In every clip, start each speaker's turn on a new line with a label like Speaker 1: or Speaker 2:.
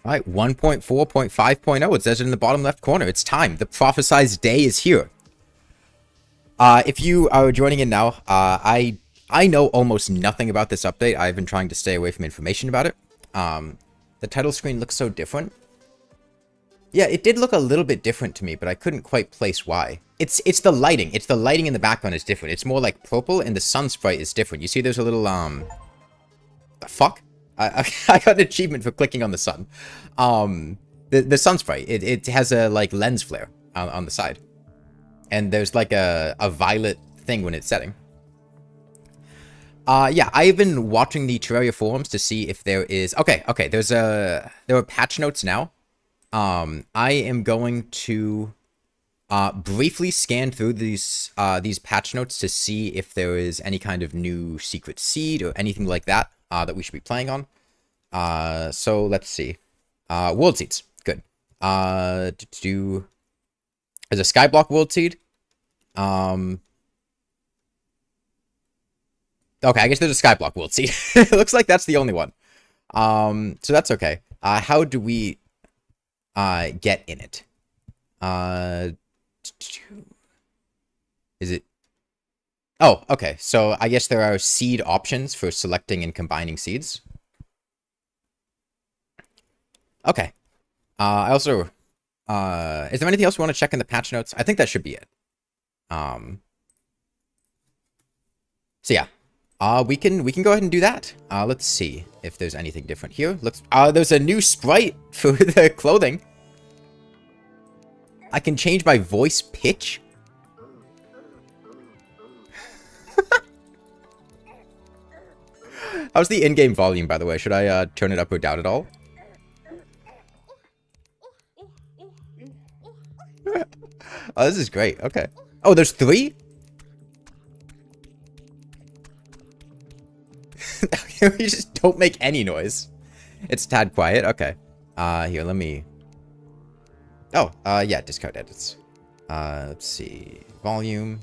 Speaker 1: All right, 1.4.5.0. It says it in the bottom left corner. It's time. The prophesized day is here. If you are joining in now, I know almost nothing about this update. I've been trying to stay away from information about it. The title screen looks so different. Yeah, it did look a little bit different to me, but I couldn't quite place why. It's the lighting. It's the lighting in the background is different. It's more like purple, and the sun sprite is different. You see there's a little, the fuck? I got an achievement for clicking on the sun. The sun sprite, it has a, like, lens flare on the side. And there's, like, a violet thing when it's setting. Yeah, I've been watching the Terraria forums to see if there is... Okay, there are patch notes now. I am going to briefly scan through these patch notes to see if there is any kind of new secret seed or anything like that that we should be playing on. So let's see. World seeds, good. There's a skyblock world seed. Okay, I guess there's a skyblock world seed. It looks like that's the only one. So that's okay. How do we get in it? Is it? Oh, okay. So I guess there are seed options for selecting and combining seeds. Okay. I also, is there anything else we want to check in the patch notes? I think that should be it. So yeah, we can go ahead and do that. Let's see if there's anything different here. There's a new sprite for the clothing. I can change my voice pitch. How's the in-game volume, by the way? Should I turn it up or down at all? Oh, this is great. Okay. Oh, there's 3? We just don't make any noise. It's tad quiet. Okay. Here, let me... Oh, yeah, discard edits. Let's see. Volume.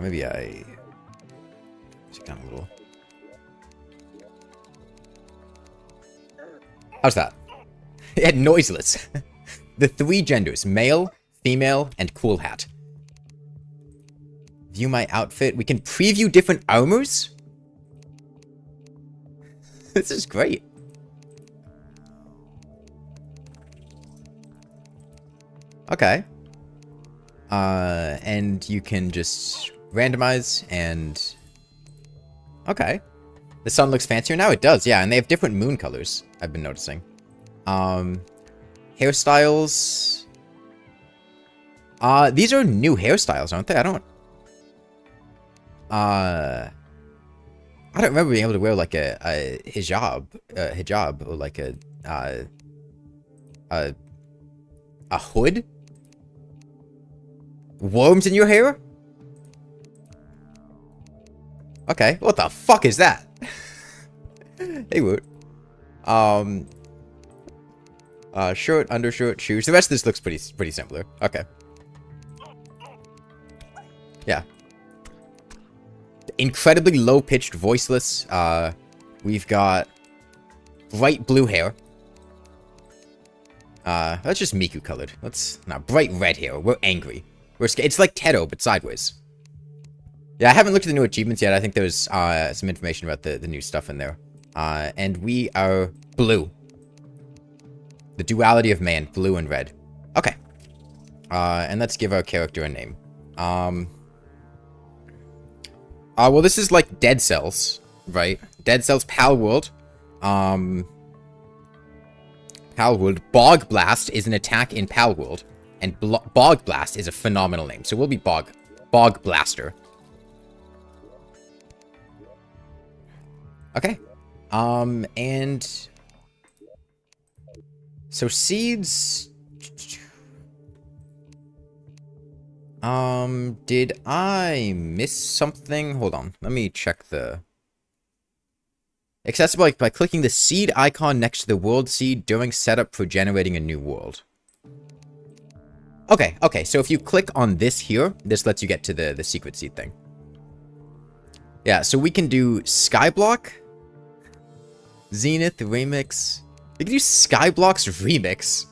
Speaker 1: Maybe I... Just kind of a little... How's that? Yeah, noiseless. The 3 genders, male, female, and cool hat. View my outfit. We can preview different armors? This is great. Okay. And you can just randomize and... Okay. The sun looks fancier now? It does, yeah. And they have different moon colors, I've been noticing. Hairstyles... these are new hairstyles, aren't they? I don't remember being able to wear, like, a hijab, or, like, a hood? Worms in your hair? Okay, what the fuck is that? Hey, Woot. Shirt, undershirt, shoes. The rest of this looks pretty similar. Okay. Yeah. Incredibly low-pitched, voiceless. We've got bright blue hair. That's just Miku colored. Bright red hair. We're angry. It's like Teto, but sideways. Yeah, I haven't looked at the new achievements yet. I think there's some information about the new stuff in there. And we are blue. The duality of man, blue and red. Okay. And let's give our character a name. Well, this is like Dead Cells, right? Dead Cells, Pal World. Pal World. Bog Blast is an attack in Pal World. And Bog Blast is a phenomenal name. So we'll be Bog Blaster. Okay. And... So seeds... Did I miss something? Hold on. Let me check the... Accessible by clicking the seed icon next to the world seed during setup for generating a new world. Okay, so if you click on this here, this lets you get to the secret seed thing. Yeah, so we can do skyblock, Zenith remix. We can do skyblock's remix.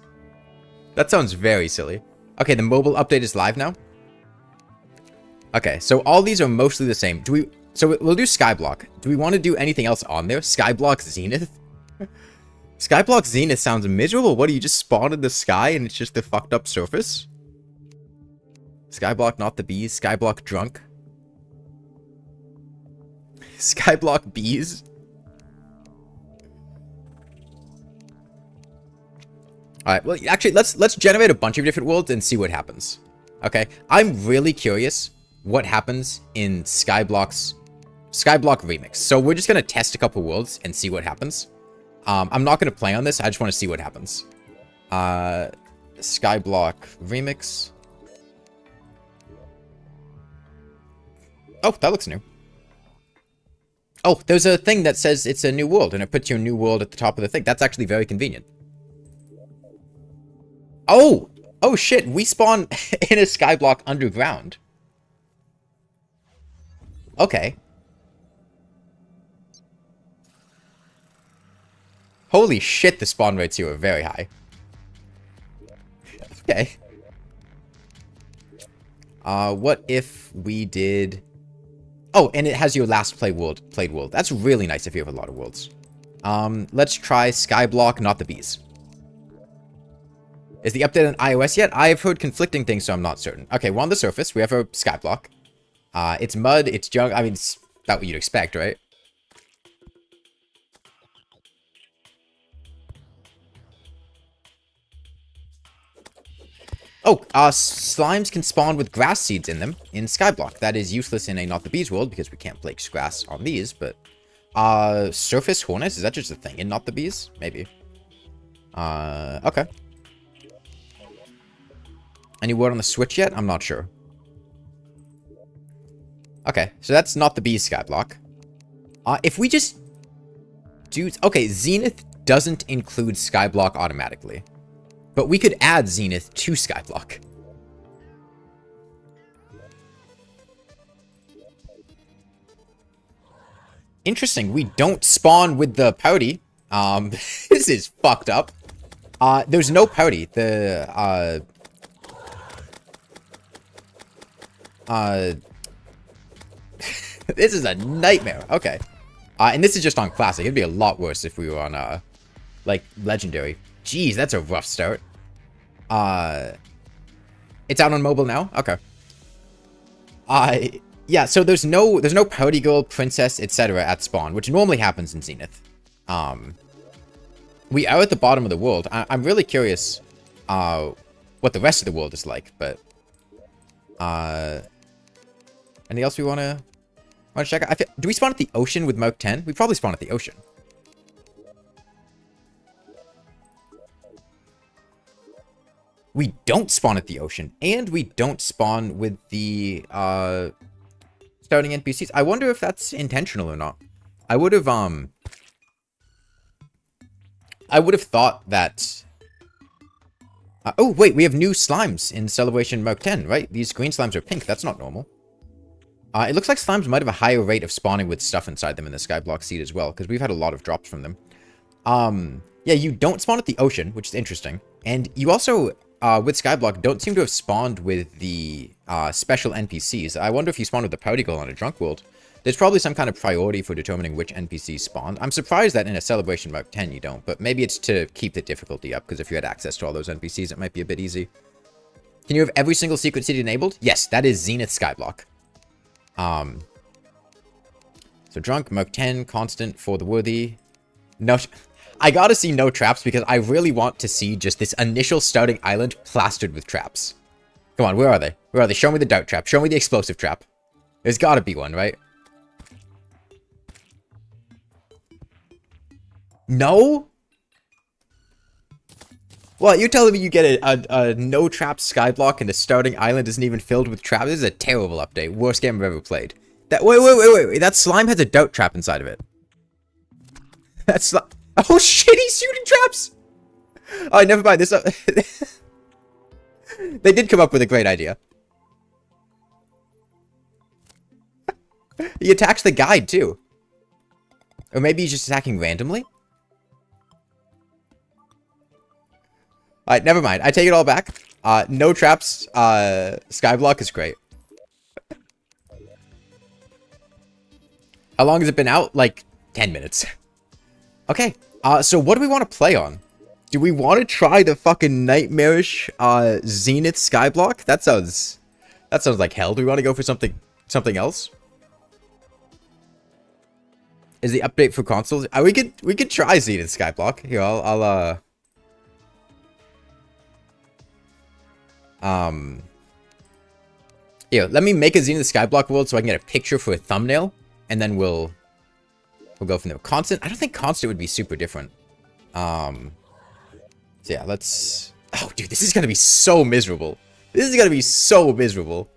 Speaker 1: That sounds very silly. Okay, the mobile update is live now. Okay, so all these are mostly the same. So we'll do skyblock. Do we want to do anything else on there? Skyblock Zenith? Skyblock Zenith sounds miserable. What, do you just spawn in the sky and it's just the fucked up surface? Skyblock not the bees. Skyblock drunk. Skyblock bees. Alright, well, actually, let's generate a bunch of different worlds and see what happens. Okay? I'm really curious what happens in Skyblock Remix. So we're just gonna test a couple worlds and see what happens. I'm not gonna play on this, I just want to see what happens. Skyblock Remix. Oh, that looks new. Oh, there's a thing that says it's a new world, and it puts your new world at the top of the thing. That's actually very convenient. Oh! Oh shit, we spawn in a skyblock underground. Okay. Holy shit, the spawn rates here are very high. Okay. What if we did... Oh, and it has your last played world. That's really nice if you have a lot of worlds. Let's try Skyblock, not the bees. Is the update on iOS yet? I've heard conflicting things, so I'm not certain. Okay, we're on the surface. We have a Skyblock. It's mud, it's junk. I mean, it's about what you'd expect, right? Oh, slimes can spawn with grass seeds in them in Skyblock. That is useless in a Not the Bees world because we can't place grass on these, but... surface hornets? Is that just a thing in Not the Bees? Maybe. Okay. Any word on the Switch yet? I'm not sure. Okay, so that's Not the Bees Skyblock. If we just do... Okay, Zenith doesn't include Skyblock automatically. But we could add Zenith to Skyblock. Interesting, we don't spawn with the pouty. This is fucked up. There's no pouty. The, this is a nightmare. Okay. And this is just on Classic. It'd be a lot worse if we were on, like, Legendary. Jeez, that's a rough start. It's out on mobile now? Okay. Yeah, so there's no pouty girl, princess, etc. at spawn, which normally happens in Zenith. We are at the bottom of the world. I'm really curious what the rest of the world is like, but anything else we wanna check out? Do we spawn at the ocean with Mark 10? We probably spawn at the ocean. We don't spawn at the ocean, and we don't spawn with the starting NPCs. I wonder if that's intentional or not. I would have thought that... oh, wait, we have new slimes in Celebration Mark 10, right? These green slimes are pink. That's not normal. It looks like slimes might have a higher rate of spawning with stuff inside them in the Skyblock seed as well, because we've had a lot of drops from them. Yeah, you don't spawn at the ocean, which is interesting. And you also... with Skyblock, don't seem to have spawned with the special NPCs. I wonder if you spawned with the Pouty Girl on a Drunk World. There's probably some kind of priority for determining which NPCs spawned. I'm surprised that in a Celebration Mark 10 you don't, but maybe it's to keep the difficulty up, because if you had access to all those NPCs, it might be a bit easy. Can you have every single secret city enabled? Yes, that is Zenith Skyblock. So Drunk, Mark 10, Constant, For the Worthy. No... I gotta see no traps because I really want to see just this initial starting island plastered with traps. Come on, where are they? Where are they? Show me the dart trap. Show me the explosive trap. There's gotta be one, right? No? Well, you're telling me you get a no trap skyblock and the starting island isn't even filled with traps? This is a terrible update. Worst game I've ever played. Wait. That slime has a dart trap inside of it. That's... Oh shit, he's shooting traps! Oh, never mind. This they did come up with a great idea. He attacks the guide, too. Or maybe he's just attacking randomly? Alright, never mind. I take it all back. No traps. Skyblock is great. How long has it been out? Like, 10 minutes. Okay. So what do we want to play on? Do we want to try the fucking nightmarish, Zenith Skyblock? That sounds like hell. Do we want to go for something else? Is the update for consoles? We could try Zenith Skyblock. Here, here, let me make a Zenith Skyblock world so I can get a picture for a thumbnail, and then we'll go from there. Constant? I don't think constant would be super different. So yeah, let's... Oh, dude, this is gonna be so miserable. This is gonna be so miserable.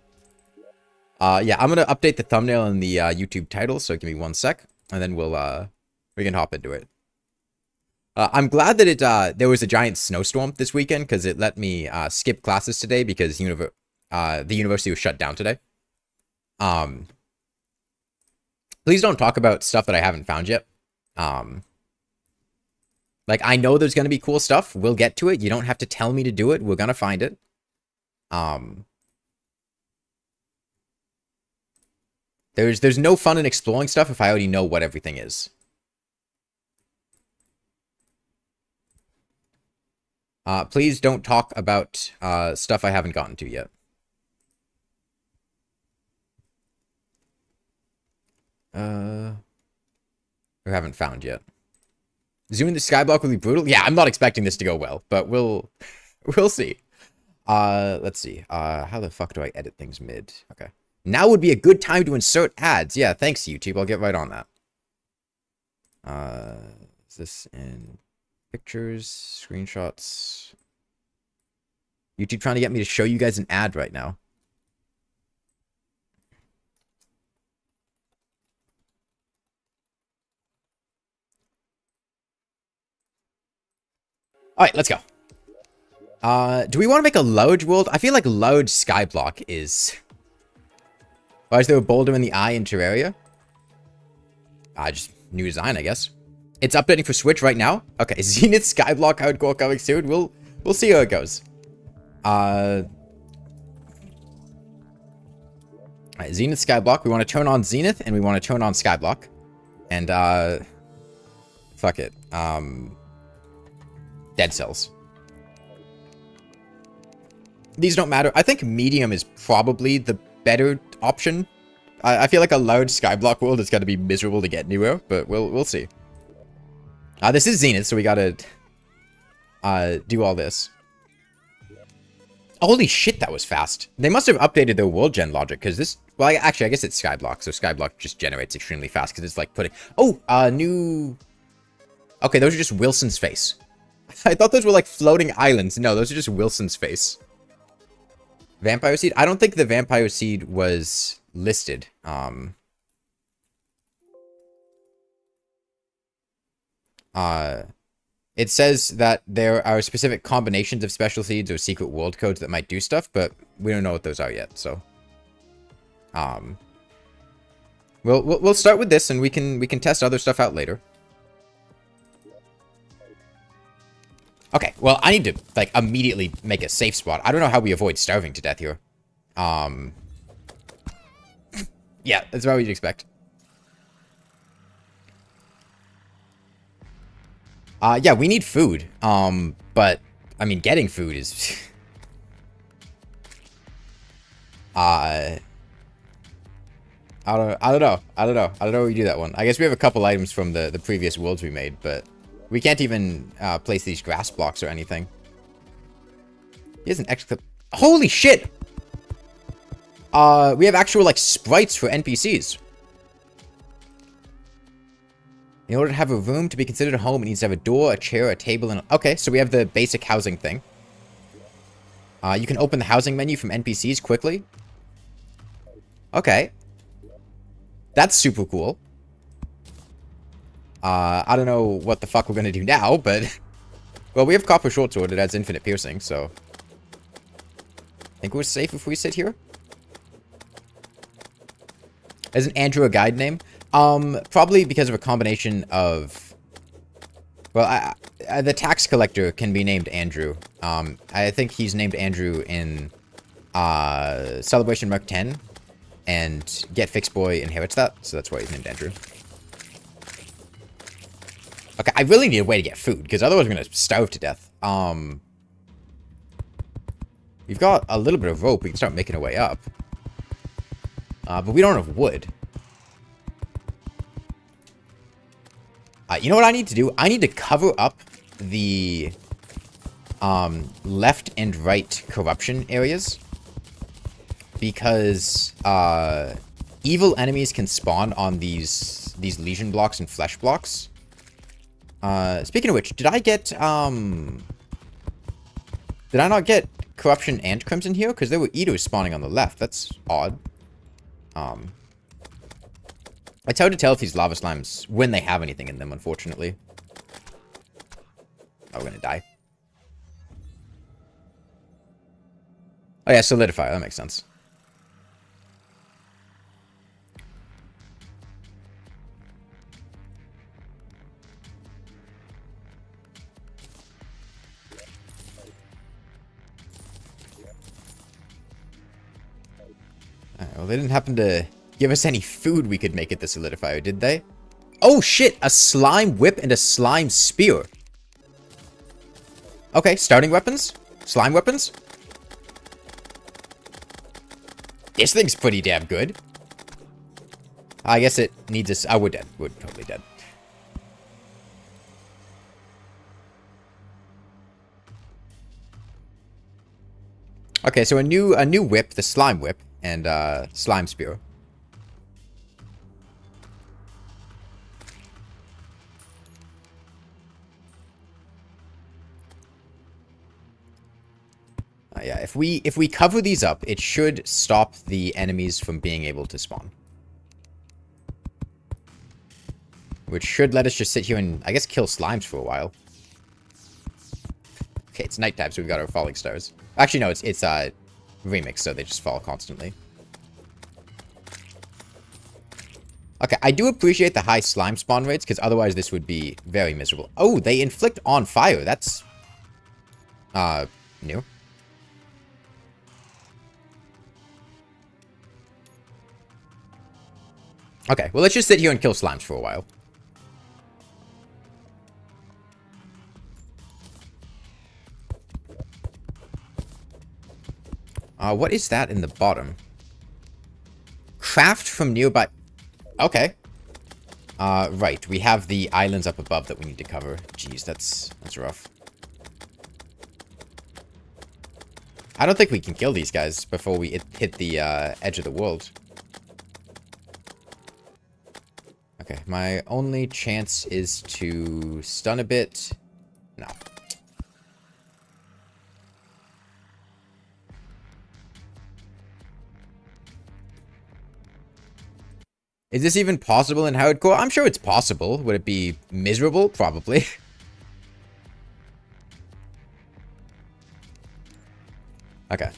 Speaker 1: Yeah, I'm gonna update the thumbnail and the YouTube title, so give me 1 sec, and then we can hop into it. I'm glad that there was a giant snowstorm this weekend, because it let me skip classes today because the university was shut down today. Please don't talk about stuff that I haven't found yet. Like, I know there's going to be cool stuff. We'll get to it. You don't have to tell me to do it. We're going to find it. There's no fun in exploring stuff if I already know what everything is. Please don't talk about stuff I haven't gotten to yet. Or haven't found yet. Zooming the skyblock will be brutal. Yeah, I'm not expecting this to go well, but we'll see. Let's see. How the fuck do I edit things mid? Okay. Now would be a good time to insert ads. Yeah, thanks, YouTube. I'll get right on that. Is this in pictures, screenshots? YouTube trying to get me to show you guys an ad right now. Alright, let's go. Do we want to make a large world? I feel like large skyblock is... Why is there a boulder in the eye in Terraria? Just new design, I guess. It's updating for Switch right now. Okay, Zenith Skyblock hardcore coming soon. We'll see how it goes. Alright, Zenith Skyblock. We want to turn on Zenith and we want to turn on Skyblock. And fuck it. Dead cells. These don't matter. I think medium is probably the better option. I feel like a large skyblock world is going to be miserable to get anywhere, but we'll see. This is Zenith, so we gotta do all this. Holy shit, that was fast. They must have updated their world gen logic, because this... Well, actually, I guess it's skyblock, so skyblock just generates extremely fast, because it's like putting... Oh, new... Okay, those are just Wilson's face. I thought those were like floating islands. No, those are just Wilson's face. Vampire seed? I don't think the vampire seed was listed. It says that there are specific combinations of special seeds or secret world codes that might do stuff, but we don't know what those are yet, so... We'll start with this, and we can test other stuff out later. Okay, well, I need to, like, immediately make a safe spot. I don't know how we avoid starving to death here. Yeah, that's what you'd expect. Yeah, we need food. But, I mean, getting food is... I don't know. I don't know how we do that one. I guess we have a couple items from the previous worlds we made, but... We can't even place these grass blocks or anything. He has an extra... Holy shit! We have actual, like, sprites for NPCs. In order to have a room to be considered a home, it needs to have a door, a chair, a table, and... Okay, so we have the basic housing thing. You can open the housing menu from NPCs quickly. Okay. That's super cool. I don't know what the fuck we're gonna do now, but... Well, we have Copper Short Sword. It adds infinite piercing, so... I think we're safe if we sit here. Isn't Andrew a guide name? Probably because of a combination of... Well, the tax collector can be named Andrew. I think he's named Andrew in Celebration Mark 10. And Get Fix Boy inherits that, so that's why he's named Andrew. Okay, I really need a way to get food, because otherwise we're going to starve to death. We've got a little bit of rope. We can start making our way up. But we don't have wood. You know what I need to do? I need to cover up the left and right corruption areas. Because evil enemies can spawn on these legion blocks and flesh blocks. Speaking of which, did I not get corruption and crimson here? Because there were eaters spawning on the left. That's odd. It's hard to tell if these lava slimes, when they have anything in them, unfortunately. Oh, we're gonna die. Oh yeah, solidifier. That makes sense. Well, they didn't happen to give us any food we could make at the solidifier, did they? Oh shit! A slime whip and a slime spear. Okay, starting weapons? Slime weapons? This thing's pretty damn good. I guess it needs us. Oh, we're dead. We're totally dead. Okay, so a new whip, the slime whip, and slime spear. Yeah, if we cover these up, it should stop the enemies from being able to spawn. Which should let us just sit here and, I guess, kill slimes for a while. Okay, it's nighttime, so we've got our falling stars. Actually, no, it's remix, so they just fall constantly. Okay, I do appreciate the high slime spawn rates, because otherwise this would be very miserable. Oh, they inflict on fire. That's new. Okay, well, let's just sit here and kill slimes for a while. What is that in the bottom? Craft from nearby... Okay. Right, we have the islands up above that we need to cover. Jeez, that's rough. I don't think we can kill these guys before we hit the edge of the world. Okay, my only chance is to stun a bit. No. Is this even possible in hardcore? I'm sure it's possible. Would it be miserable? Probably. Okay.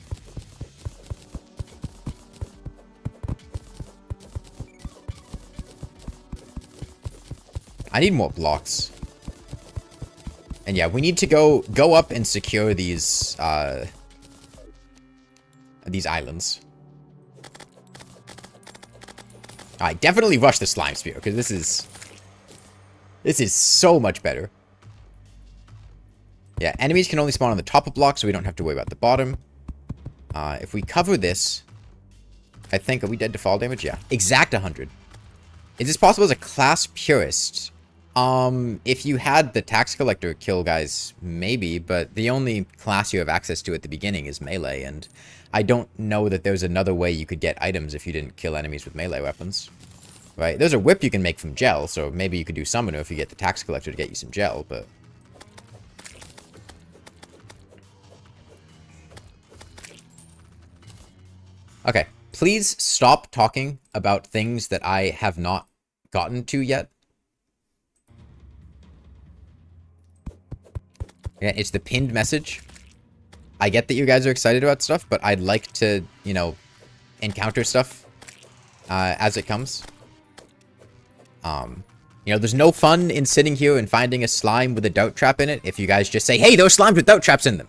Speaker 1: I need more blocks. And yeah, we need to go up and secure these islands. I definitely rush the slime spear, because this is so much better. Yeah, enemies can only spawn on the top of blocks, so we don't have to worry about the bottom. If we cover this, I think, are we dead to fall damage? Yeah. Exact 100. Is this possible as a class purist? If you had the tax collector kill guys, maybe, but the only class you have access to at the beginning is melee, and I don't know that there's another way you could get items if you didn't kill enemies with melee weapons. Right? There's a whip you can make from gel, so maybe you could do summoner if you get the tax collector to get you some gel, but... Okay, please stop talking about things that I have not gotten to yet. Yeah, it's the pinned message. I get that you guys are excited about stuff, but I'd like to, you know, encounter stuff as it comes. You know, there's no fun in sitting here and finding a slime with a dart trap in it if you guys just say, hey, those slimes with dart traps in them.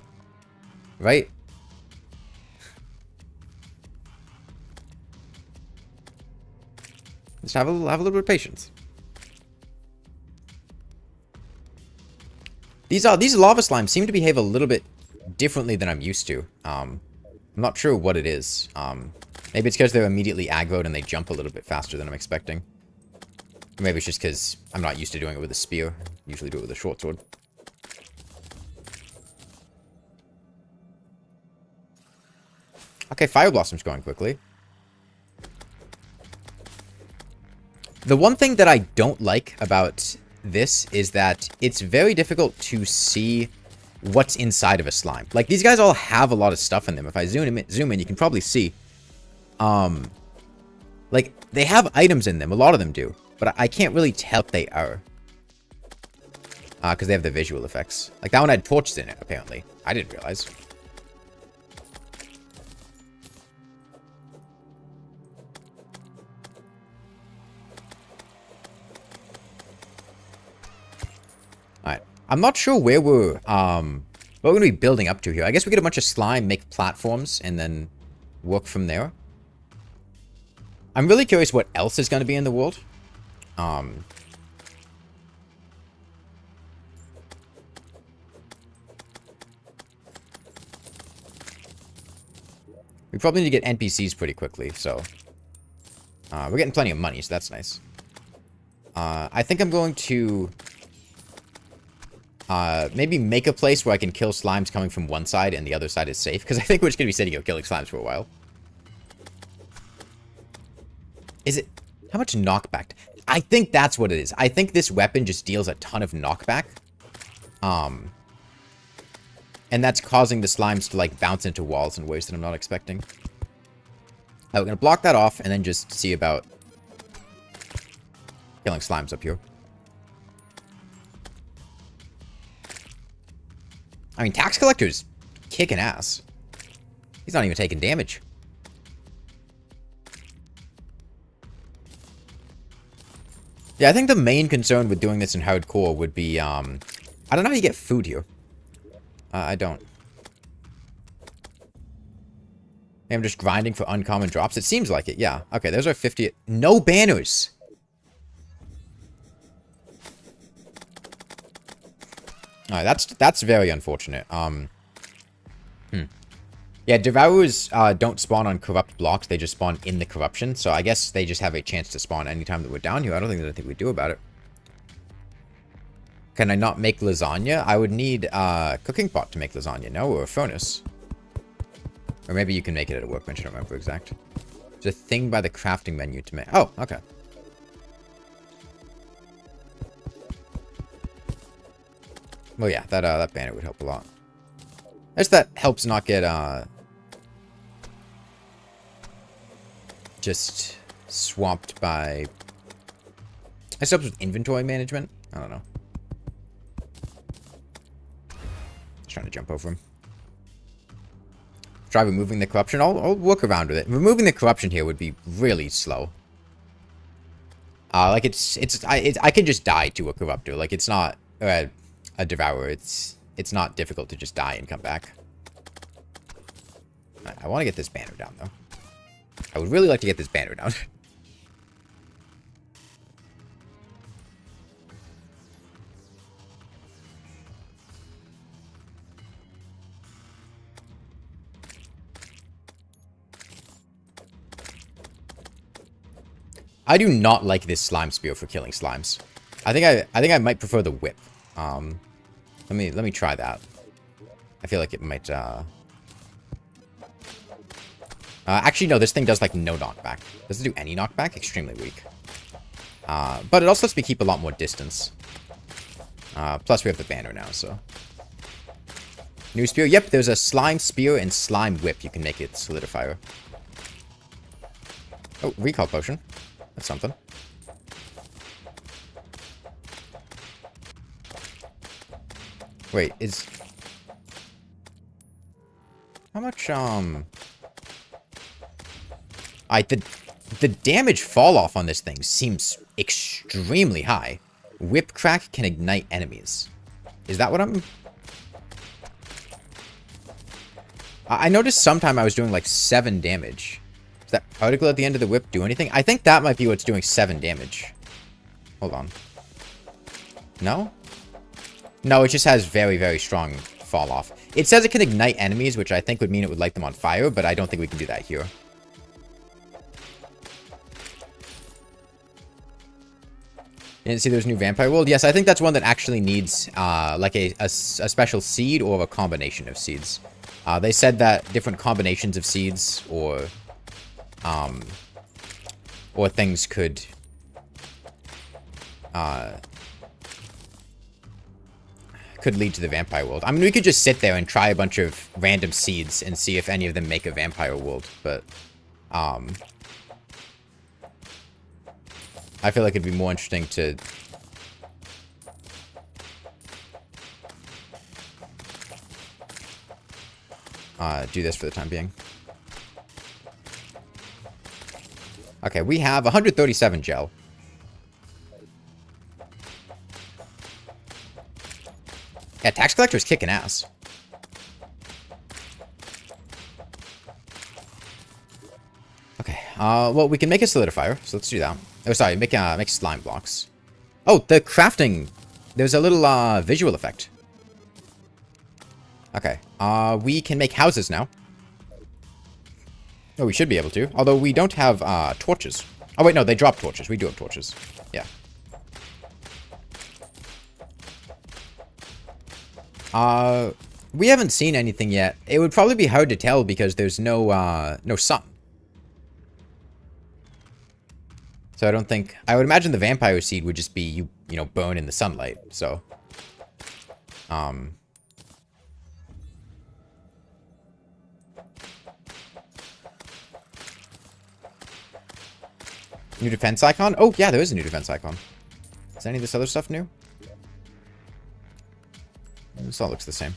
Speaker 1: Right? Just have a little bit of patience. These lava slimes seem to behave a little bit differently than I'm used to. I'm not sure what it is. Maybe it's because they're immediately aggroed and they jump a little bit faster than I'm expecting. Or maybe it's just because I'm not used to doing it with a spear. I usually do it with a short sword. Okay, Fire Blossom's going quickly. The one thing that I don't like about this is that it's very difficult to see what's inside of a slime. Like, these guys all have a lot of stuff in them. If I zoom in, you can probably see. Like, they have items in them. A lot of them do. But I can't really tell what they are. Because they have the visual effects. Like, that one had torches in it, apparently. I didn't realize. Alright. I'm not sure where we're going to be building up to here. I guess we get a bunch of slime, make platforms, and then work from there. I'm really curious what else is going to be in the world. We probably need to get NPCs pretty quickly, so... we're getting plenty of money, so that's nice. I think I'm going to... maybe make a place where I can kill slimes coming from one side and the other side is safe, because I think we're just going to be sitting here killing slimes for a while. Is it... How much knockback? I think that's what it is. I think this weapon just deals a ton of knockback. And that's causing the slimes to, like, bounce into walls in ways that I'm not expecting. We're going to block that off and then just see about killing slimes up here. I mean, Tax Collector's kicking ass. He's not even taking damage. Yeah, I think the main concern with doing this in hardcore would be, I don't know how you get food here. I don't. Maybe I'm just grinding for uncommon drops. It seems like it, yeah. Okay, there's our 50... No banners! Alright, that's very unfortunate. Yeah, Devourers don't spawn on corrupt blocks. They just spawn in the corruption. So I guess they just have a chance to spawn anytime that we're down here. I don't think there's anything we do about it. Can I not make lasagna? I would need a cooking pot to make lasagna, no? Or a furnace. Or maybe you can make it at a workbench. I don't remember exact. There's a thing by the crafting menu to make. Oh, okay. Well, yeah, that banner would help a lot. I guess that helps not get, just swamped by... I guess it helps with inventory management. I don't know. Just trying to jump over him. Try removing the corruption. I'll work around with it. Removing the corruption here would be really slow. Like I can just die to a corruptor. Like it's not a devourer. It's not difficult to just die and come back. I want to get this banner down though. I would really like to get this banner down. I do not like this slime spear for killing slimes. I think I might prefer the whip. Let me try that. I feel like it might actually no, this thing does like no knockback. Does it do any knockback? Extremely weak. But it also lets me keep a lot more distance. Plus we have the banner now, so. New spear. Yep, there's a slime spear and slime whip. You can make it solidifier. Oh, recall potion. That's something. Wait, is... How much, The damage fall off on this thing seems extremely high. Whip crack can ignite enemies. Is that what I'm... I noticed sometime I was doing like 7 damage. Does that particle at the end of the whip do anything? I think that might be what's doing 7 damage. Hold on. No? No, it just has very, very strong fall off. It says it can ignite enemies, which I think would mean it would light them on fire, but I don't think we can do that here. You didn't see there's a new vampire world? Yes, I think that's one that actually needs like a special seed or a combination of seeds. They said that different combinations of seeds or things could lead to the vampire world. I mean, we could just sit there and try a bunch of random seeds and see if any of them make a vampire world, but I feel like it'd be more interesting to do this for the time being. Okay, we have 137 gel. Yeah, tax collector's kicking ass. Okay, well, we can make a solidifier, so let's do that. Oh, sorry, make slime blocks. Oh, the crafting. There's a little visual effect. Okay, we can make houses now. Oh, we should be able to. Although we don't have torches. Oh, wait, no, they drop torches. We do have torches. Yeah. We haven't seen anything yet. It would probably be hard to tell because there's no sun. So I don't think... I would imagine the vampire seed would just be, you know, burn in the sunlight. So... New defense icon? Oh, yeah, there is a new defense icon. Is any of this other stuff new? This all looks the same.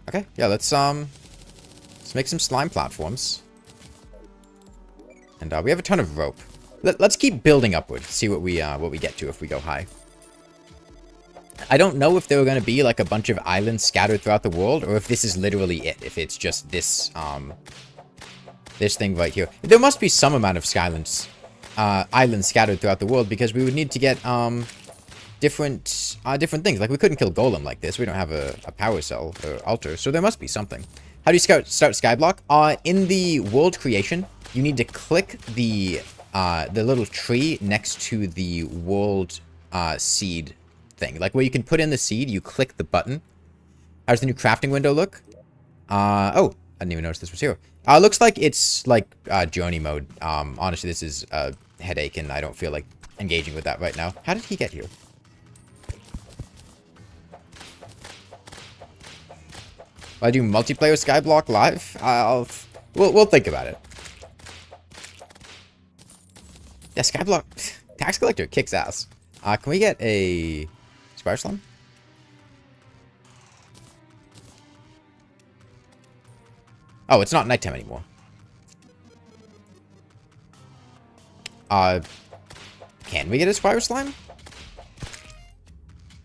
Speaker 1: Okay, yeah, let's make some slime platforms. And we have a ton of rope. Let's keep building upward. See what we get to if we go high. I don't know if there are going to be like a bunch of islands scattered throughout the world, or if this is literally it. If it's just this this thing right here. There must be some amount of islands scattered throughout the world, because we would need to get different things. Like we couldn't kill golem like this. We don't have a power cell or altar, so there must be something. How do you start skyblock? In the world creation, you need to click the little tree next to the world seed thing. Like where you can put in the seed, you click the button. How's the new crafting window look? Oh, I didn't even notice this was here. Looks like it's like journey mode. Honestly, this is a headache, and I don't feel like engaging with that right now. How did he get here? Will I do multiplayer skyblock live? We'll think about it. Yeah, skyblock tax collector kicks ass. Can we get a spider slime? Oh, it's not nighttime anymore. Can we get a spider slime?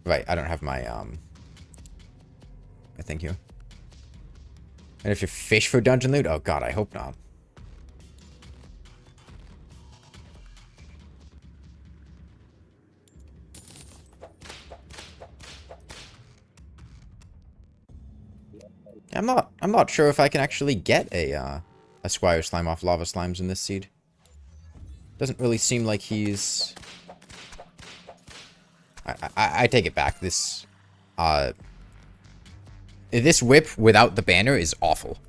Speaker 1: Right, I don't have my thing here. And if you fish for dungeon loot? Oh god, I hope not. I'm not sure if I can actually get a squire slime off lava slimes in this seed. Doesn't really seem like he's... I take it back. This whip without the banner is awful.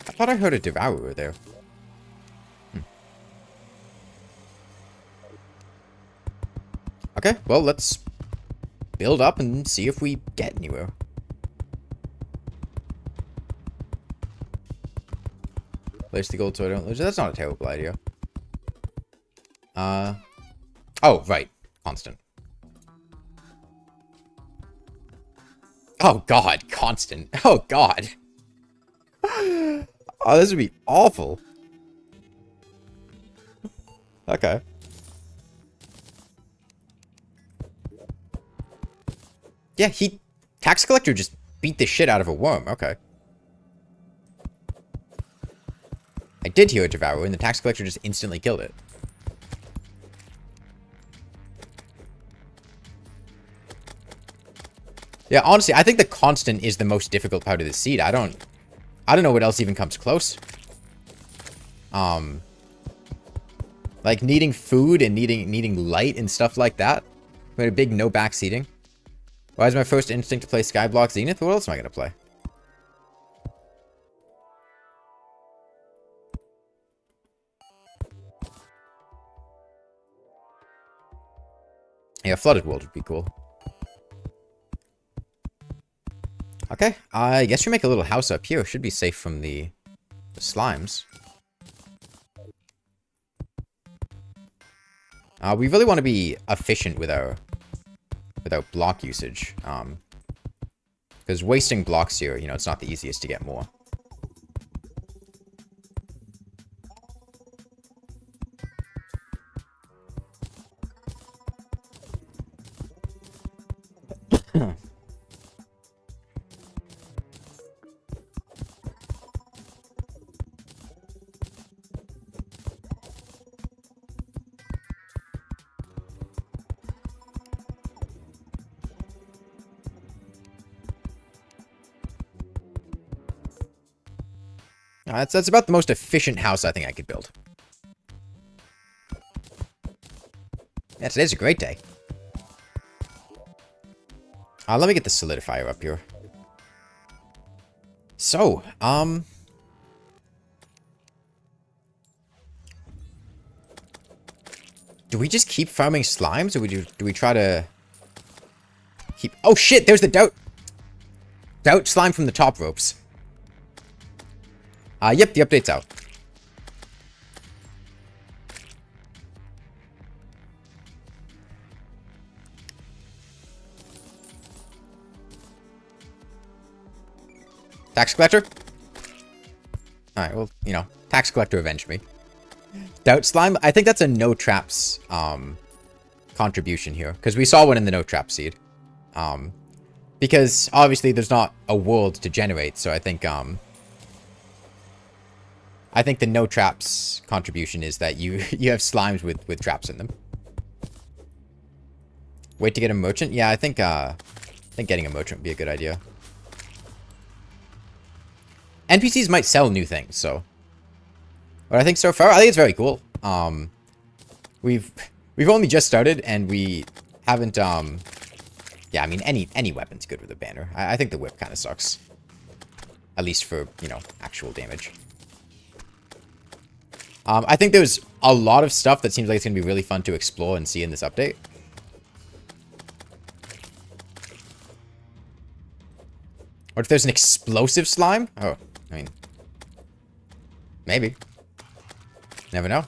Speaker 1: I thought I heard a devourer there. Okay, well, let's build up and see if we get anywhere. Place the gold so I don't lose it. That's not a terrible idea. Oh, right. Constant. Oh, God. Constant. Oh, God. Oh, this would be awful. Okay. Yeah, tax collector just beat the shit out of a worm. Okay. I did hear a devourer, and the tax collector just instantly killed it. Yeah, honestly, I think the constant is the most difficult part of the seed. I don't know what else even comes close. Like needing food and needing light and stuff like that. We had a big no backseating. Why is my first instinct to play skyblock Zenith? What else am I gonna play? Yeah, flooded world would be cool. Okay, I guess you make a little house up here. Should be safe from the slimes. We really want to be efficient with our block usage. Because wasting blocks here, you know, it's not the easiest to get more. That's about the most efficient house I think I could build. Yeah, today's a great day. Let me get the solidifier up here. So, do we just keep farming slimes, or do we try to keep... Oh shit, there's the doubt slime from the top ropes. Yep, the update's out. Tax collector? Alright, well, you know, tax collector avenged me. Doubt slime? I think that's a no traps, contribution here. Because we saw one in the no trap seed. Because, obviously, there's not a world to generate, so I think the no traps contribution is that you have slimes with traps in them. Wait to get a merchant? Yeah, I think getting a merchant would be a good idea. NPCs might sell new things, so. But I think so far, I think it's very cool. We've only just started, and we haven't, yeah, I mean, any weapon's good with a banner. I think the whip kind of sucks. At least for, you know, actual damage. I think there's a lot of stuff that seems like it's going to be really fun to explore and see in this update. What if there's an explosive slime? Oh, I mean, maybe. Never know.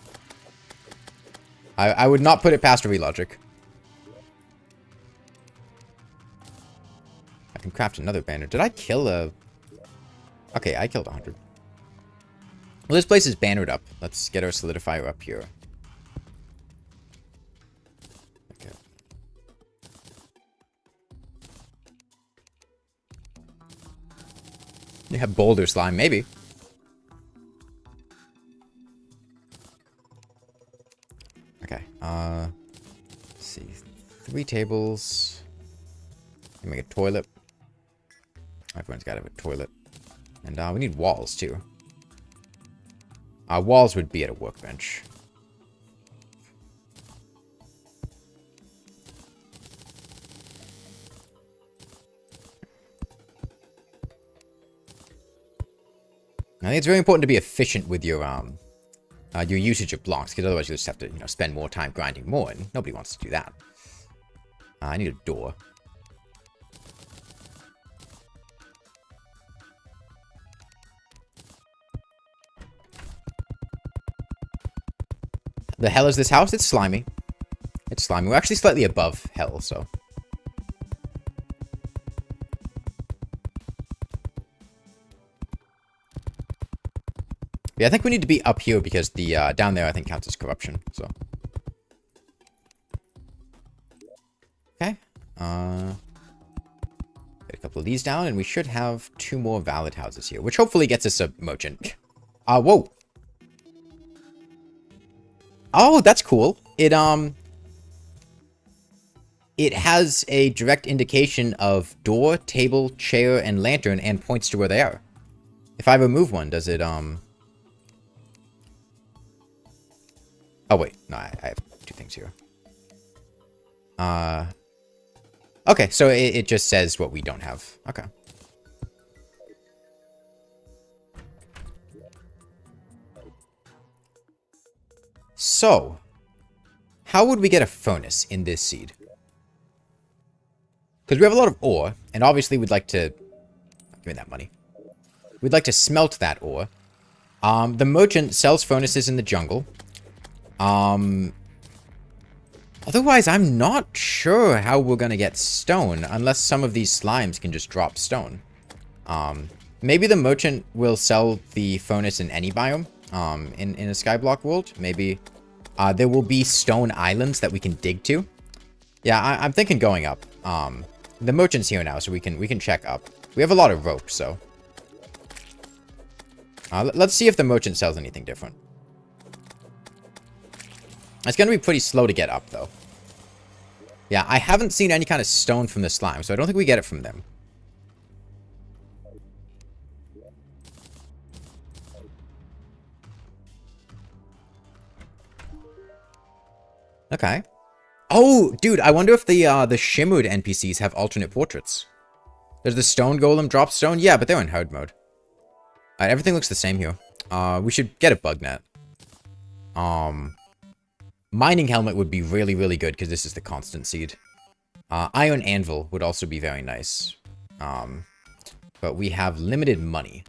Speaker 1: I would not put it past a relogic. I can craft another banner. Did I kill a... Okay, I killed 100. Well, this place is bannered up. Let's get our solidifier up here. Okay. You have boulder slime, maybe. Okay, let's see. 3 tables. Can make a toilet. Everyone's got to have a toilet. And we need walls, too. Walls would be at a workbench. I think it's very important to be efficient with your usage of blocks, because otherwise you'll just have to, you know, spend more time grinding more, and nobody wants to do that. I need a door. The hell is this house? It's slimy. It's slimy. We're actually slightly above hell, so. Yeah, I think we need to be up here because the down there I think counts as corruption, so. Okay. Get a couple of these down, and we should have 2 more valid houses here, which hopefully gets us a merchant. Whoa. Oh, that's cool. It has a direct indication of door, table, chair, and lantern, and points to where they are. If I remove one, does it, Oh, wait. No, I have 2 things here. Okay, so it just says what we don't have. Okay. So, how would we get a furnace in this seed? Because we have a lot of ore, and obviously we'd like to... Give me that money. We'd like to smelt that ore. The merchant sells furnaces in the jungle. Otherwise, I'm not sure how we're gonna get stone, unless some of these slimes can just drop stone. Maybe the merchant will sell the furnace in any biome, in a skyblock world. Maybe, there will be stone islands that we can dig to. Yeah, I'm thinking going up. The merchant's here now, so we can check up. We have a lot of rope, so. Let's see if the merchant sells anything different. It's going to be pretty slow to get up, though. Yeah, I haven't seen any kind of stone from the slime, so I don't think we get it from them. Okay. Oh, dude, I wonder if the shimmered NPCs have alternate portraits. There's the stone golem drop stone. Yeah, but they're in hard mode. Alright, everything looks the same here. We should get a bug net. Mining helmet would be really, really good because this is the constant seed. Iron anvil would also be very nice. But we have limited money.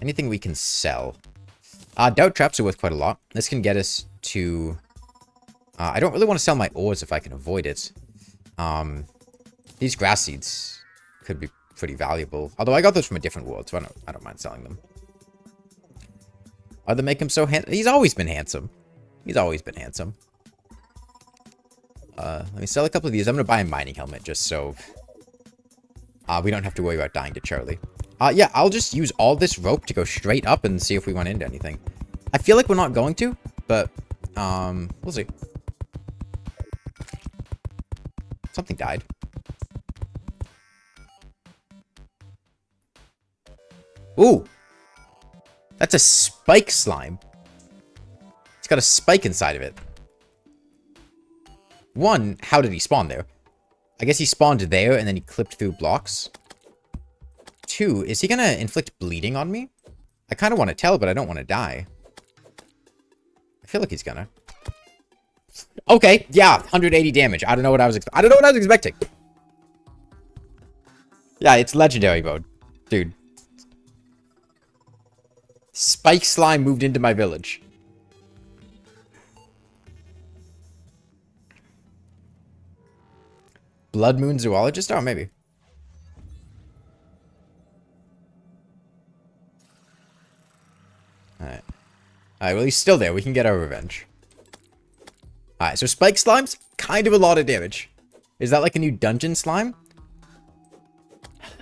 Speaker 1: Anything we can sell. Doubt traps are worth quite a lot. This can get us to... I don't really want to sell my ores if I can avoid it. These grass seeds could be pretty valuable. Although I got those from a different world, so I don't mind selling them. Why'd they make him so handsome? He's always been handsome. He's always been handsome. Let me sell a couple of these. I'm going to buy a mining helmet just so we don't have to worry about dying to Charlie. Yeah, I'll just use all this rope to go straight up and see if we run into anything. I feel like we're not going to, but we'll see. Something died. Ooh! That's a spike slime. It's got a spike inside of it. One, how did he spawn there? I guess he spawned there and then he clipped through blocks. Two, is he gonna inflict bleeding on me? I kind of want to tell, but I don't want to die. I feel like he's gonna. Okay, yeah, 180 damage. I don't know what I was expecting. Yeah, it's legendary mode. Dude. Spike slime moved into my village. Blood Moon Zoologist? Oh, maybe. Alright. Alright, well, he's still there. We can get our revenge. Alright, so Spike Slime's kind of a lot of damage. Is that like a new dungeon slime?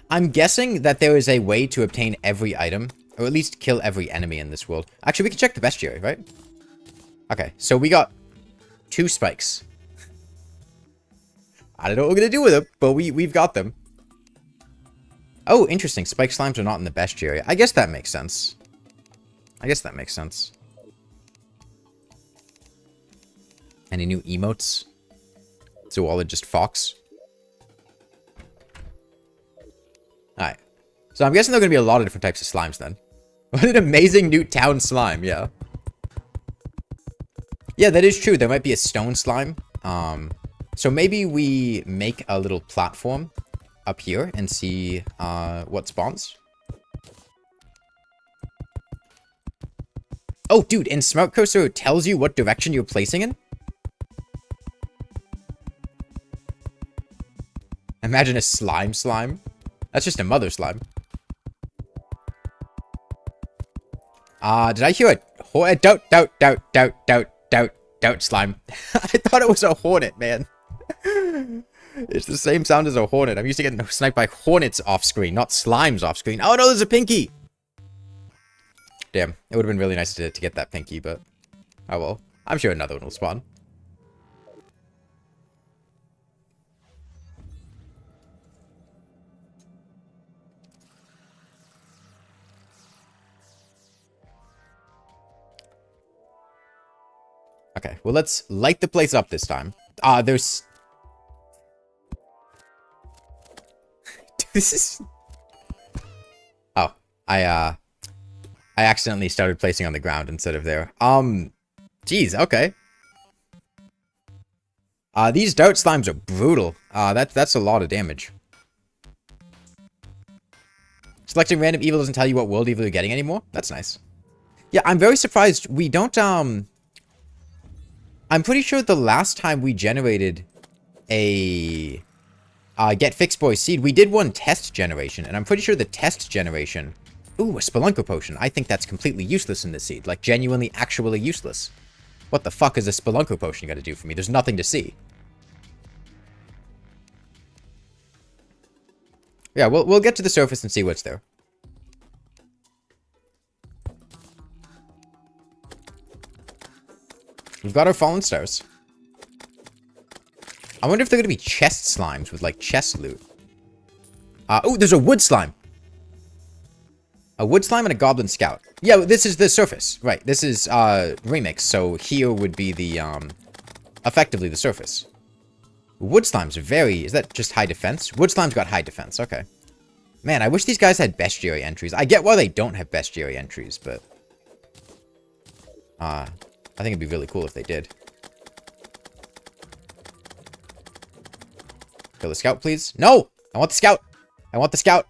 Speaker 1: I'm guessing that there is a way to obtain every item, or at least kill every enemy in this world. Actually, we can check the bestiary, right? Okay, so we got 2 spikes. I don't know what we're going to do with them, but we've got them. Oh, interesting. Spike slimes are not in the bestiary. I guess that makes sense. Any new emotes? Zoologist Fox. Alright. So I'm guessing there are going to be a lot of different types of slimes then. What an amazing new town slime, yeah. Yeah, that is true. There might be a stone slime. So maybe we make a little platform up here and see what spawns. Oh, dude, and Smart Cursor tells you what direction you're placing in? Imagine a slime. That's just a mother slime. Did I hear a hornet? Doubt slime. I thought it was a hornet, man. It's the same sound as a hornet. I'm used to getting sniped by hornets off screen, not slimes off screen. Oh no, there's a pinky! Damn, it would have been really nice to get that pinky, but... oh well. I'm sure another one will spawn. Okay, well, let's light the place up this time. There's... this is... oh, I accidentally started placing on the ground instead of there. Geez, okay. These dart slimes are brutal. That's a lot of damage. Selecting random evil doesn't tell you what world evil you're getting anymore? That's nice. Yeah, I'm very surprised we don't, I'm pretty sure the last time we generated a Get Fixed Boy seed, we did one test generation, and I'm pretty sure the test generation... ooh, a Spelunker potion. I think that's completely useless in this seed. Like, genuinely, actually useless. What the fuck is a Spelunker potion gonna do for me? There's nothing to see. Yeah, we'll get to the surface and see what's there. We've got our fallen stars. I wonder if they're gonna be chest slimes with, like, chest loot. Oh, there's a wood slime! A wood slime and a goblin scout. Yeah, this is the surface. Right, this is, remix, so here would be the, effectively the surface. Wood slimes are very... is that just high defense? Wood slimes got high defense, okay. Man, I wish these guys had bestiary entries. I get why they don't have bestiary entries, but... I think it'd be really cool if they did. Kill the scout, please. No! I want the scout! I want the scout!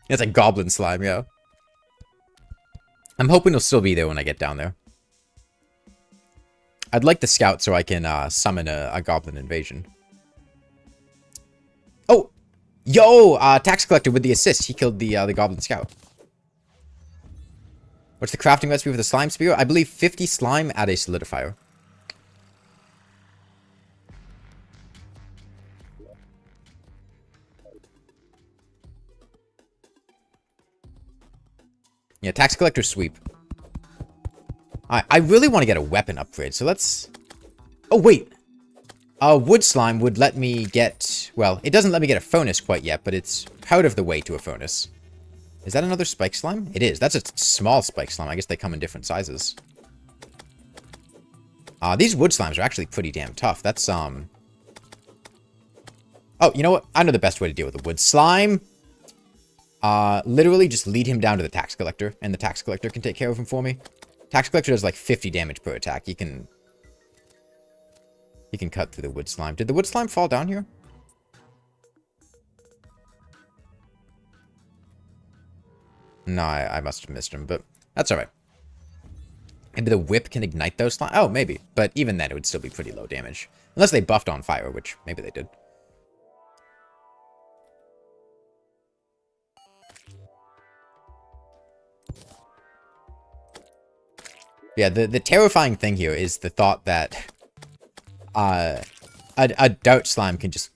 Speaker 1: It's a goblin slime, yeah. I'm hoping he'll still be there when I get down there. I'd like the scout so I can summon a goblin invasion. Oh! Yo! Tax collector with the assist. He killed the goblin scout. What's the crafting recipe for the slime spear? I believe 50 slime, add a solidifier. Yeah, tax collector sweep. I really want to get a weapon upgrade, so let's... oh, wait! Wood slime would let me get... well, it doesn't let me get a furnace quite yet, but it's part of the way to a furnace. Is that another spike slime? It is. That's a small spike slime. I guess they come in different sizes. These wood slimes are actually pretty damn tough. That's, oh, you know what? I know the best way to deal with a wood slime. Literally just lead him down to the tax collector, and the tax collector can take care of him for me. Tax collector does like 50 damage per attack. He can cut through the wood slime. Did the wood slime fall down here? No, I must have missed him, but that's alright. Maybe the whip can ignite those slime? Oh, maybe. But even then, it would still be pretty low damage. Unless they buffed on fire, which maybe they did. Yeah, the terrifying thing here is the thought that a dart slime can just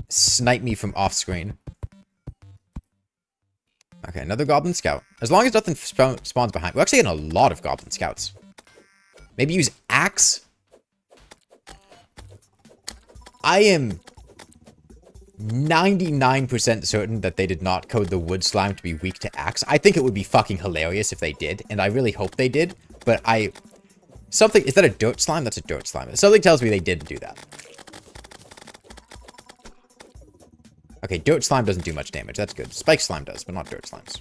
Speaker 1: snipe me from off screen. Okay, another goblin scout. As long as nothing spawns behind. We're actually getting a lot of goblin scouts. Maybe use axe? I am 99% certain that they did not code the wood slime to be weak to axe. I think it would be fucking hilarious if they did, and I really hope they did, but something... is that a dirt slime? That's a dirt slime. Something tells me they didn't do that. Okay, dirt slime doesn't do much damage. That's good. Spike slime does, but not dirt slimes.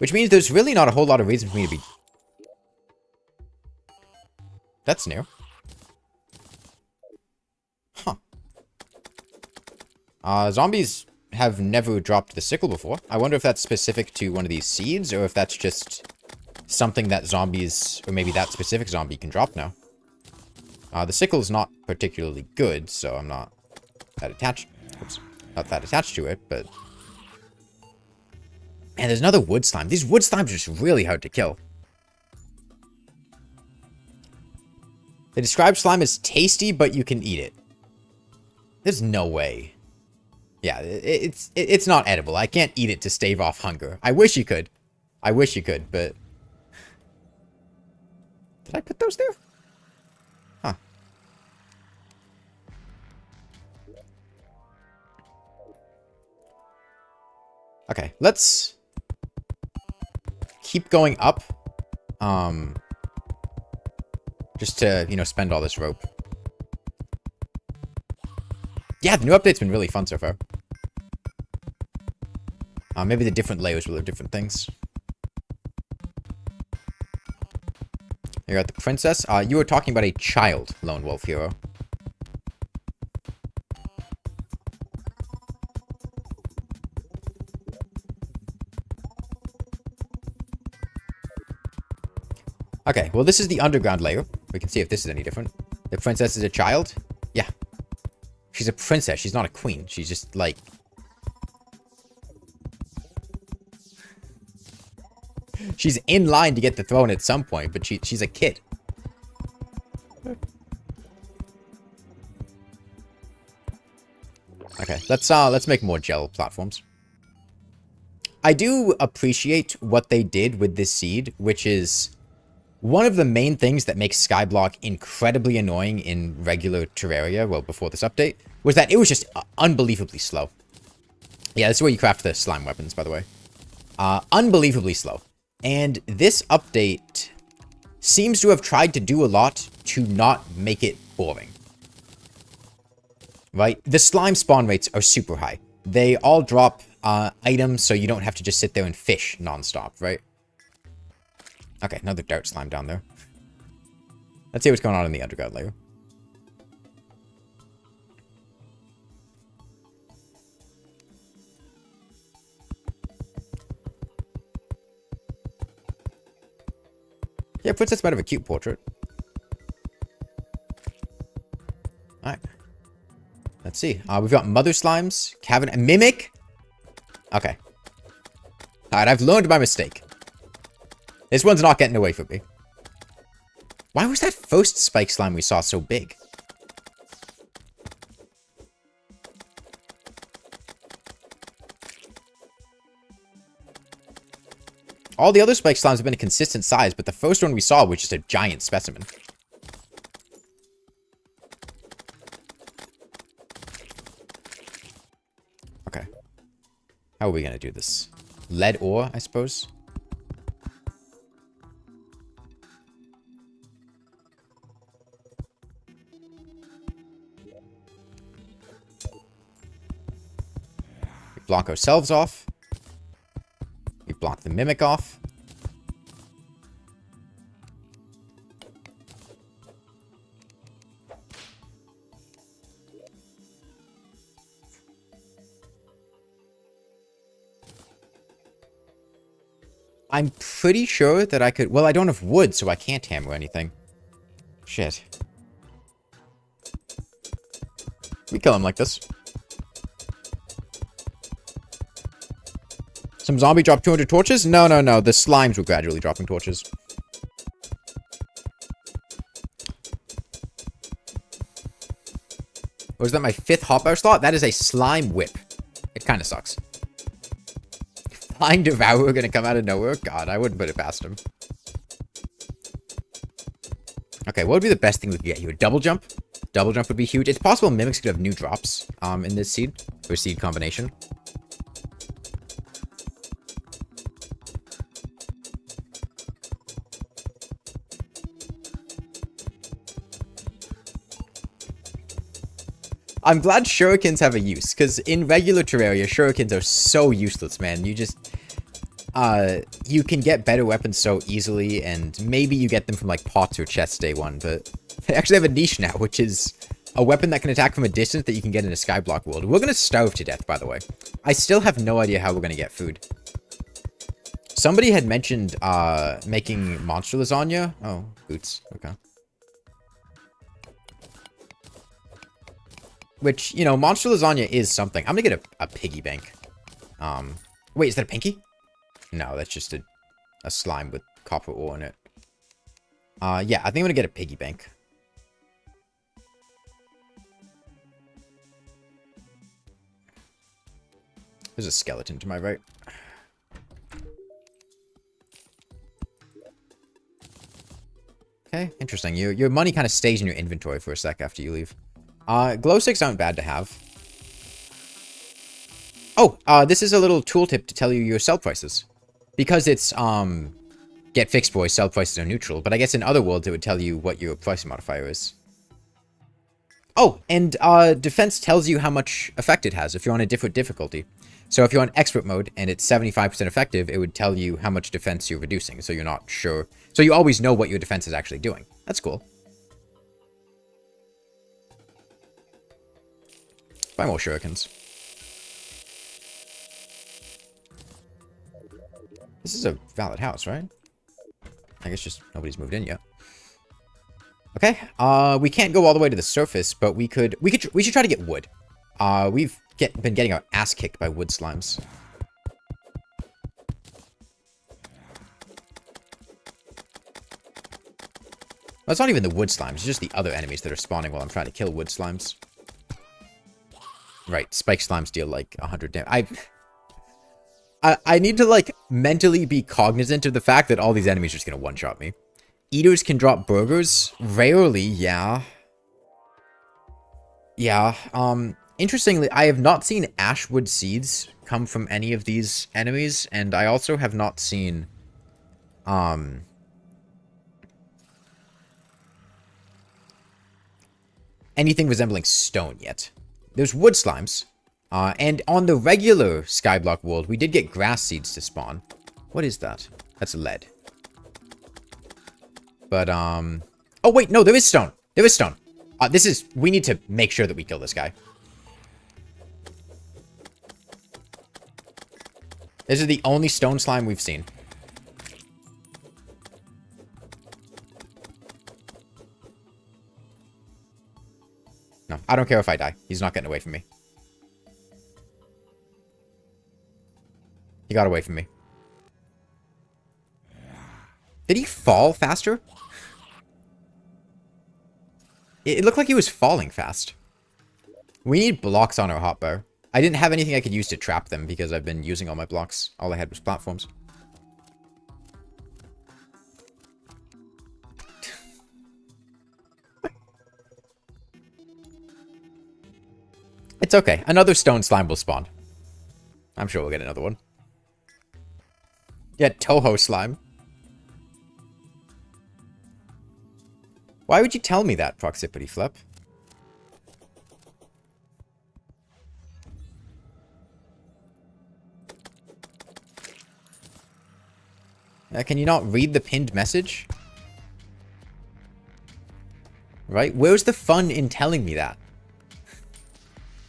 Speaker 1: Which means there's really not a whole lot of reason for me to be... That's new. Huh. Zombies have never dropped the sickle before. I wonder if that's specific to one of these seeds, or if that's just something that zombies, or maybe that specific zombie can drop now. The sickle is not particularly good, so I'm not that attached. Oops, not that attached to it, but... Man, there's another wood slime. These wood slimes are just really hard to kill. They describe slime as tasty, but you can eat it. There's no way. Yeah, it's not edible. I can't eat it to stave off hunger. I wish you could. I wish you could, but... Did I put those there? Huh. Okay, let's keep going up. Just to, you know, spend all this rope. Yeah, the new update's been really fun so far. Maybe the different layers will do different things. You got the princess. You were talking about a child lone wolf hero. Okay, well, this is the underground layer. We can see if this is any different. The princess is a child? Yeah. She's a princess. She's not a queen. She's just, like... She's in line to get the throne at some point, but she's a kid. Okay, let's make more gel platforms. I do appreciate what they did with this seed, which is one of the main things that makes skyblock incredibly annoying in regular Terraria, well, before this update, was that it was just unbelievably slow. Yeah, this is where you craft the slime weapons, by the way. Unbelievably slow. And this update seems to have tried to do a lot to not make it boring. Right? The slime spawn rates are super high. They all drop items, so you don't have to just sit there and fish nonstop, right? Okay, another dart slime down there. Let's see what's going on in the underground layer. Yeah, Princess might have a cute portrait. Alright. Let's see. We've got Mother Slimes, Cavern, and Mimic. Okay. Alright, I've learned my mistake. This one's not getting away from me. Why was that first spike slime we saw so big? All the other spike slimes have been a consistent size, but the first one we saw was just a giant specimen. Okay. How are we gonna do this? Lead ore, I suppose? We block ourselves off. We block the Mimic off. I'm pretty sure that I could... Well, I don't have wood, so I can't hammer anything. Shit. We kill him like this. Some zombie dropped 200 torches? No, no, no. The slimes were gradually dropping torches. Was that my 5th hotbar slot? That is a slime whip. It kind of sucks. Flying Devourer gonna come out of nowhere? God, I wouldn't put it past him. Okay, what would be the best thing we could get you? A double jump? Double jump would be huge. It's possible Mimics could have new drops in this seed. Or seed combination. I'm glad shurikens have a use, because in regular Terraria, shurikens are so useless, man. You just... you can get better weapons so easily, and maybe you get them from like pots or chests day one, but they actually have a niche now, which is a weapon that can attack from a distance that you can get in a skyblock world. We're gonna starve to death, by the way. I still have no idea how we're gonna get food. Somebody had mentioned making monster lasagna. Oh, boots. Okay. Which, you know, monster lasagna is something. I'm gonna get a piggy bank. Wait, is that a pinky? No, that's just a slime with copper ore in it. Yeah, I think I'm gonna get a piggy bank. There's a skeleton to my right. Okay, interesting. Your money kind of stays in your inventory for a sec after you leave. Glow sticks aren't bad to have. Oh, this is a little tooltip to tell you your sell prices. Because it's, get fixed boys, sell prices are neutral. But I guess in other worlds, it would tell you what your price modifier is. Oh, and, defense tells you how much effect it has if you're on a different difficulty. So if you're on expert mode and it's 75% effective, it would tell you how much defense you're reducing. So you're not sure. So you always know what your defense is actually doing. That's cool. Buy more shurikens. This is a valid house, right? I guess just nobody's moved in yet. Okay, we can't go all the way to the surface, but we should try to get wood. We've been getting our ass kicked by wood slimes. Well, it's not even the wood slimes, it's just the other enemies that are spawning while I'm trying to kill wood slimes. Right, spike slimes deal like 100 damage. I need to, like, mentally be cognizant of the fact that all these enemies are just gonna one-shot me. Eaters can drop burgers? Rarely, yeah. Yeah, interestingly, I have not seen ashwood seeds come from any of these enemies, and I also have not seen, anything resembling stone yet. There's wood slimes. And on the regular skyblock world, we did get grass seeds to spawn. What is that? That's lead. But, oh wait, no, there is stone. There is stone. We need to make sure that we kill this guy. This is the only stone slime we've seen. No, I don't care if I die. He's not getting away from me. He got away from me. Did he fall faster? It looked like he was falling fast. We need blocks on our hotbar. I didn't have anything I could use to trap them because I've been using all my blocks. All I had was platforms. It's okay. Another stone slime will spawn. I'm sure we'll get another one. Yeah, Toho slime. Why would you tell me that, Proxipity Flip? Can you not read the pinned message? Right? Where's the fun in telling me that?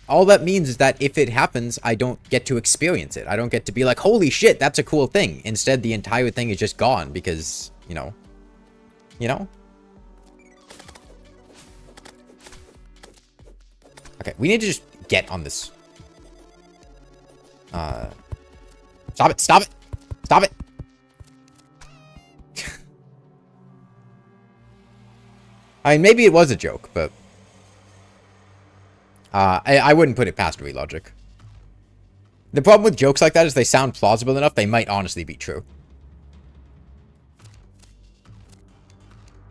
Speaker 1: All that means is that if it happens, I don't get to experience it. I don't get to be like, holy shit, that's a cool thing. Instead, the entire thing is just gone because, you know. You know? Okay, we need to just get on this. Stop it, stop it, stop it. I mean, maybe it was a joke, but I wouldn't put it past relogic. The problem with jokes like that is they sound plausible enough, they might honestly be true.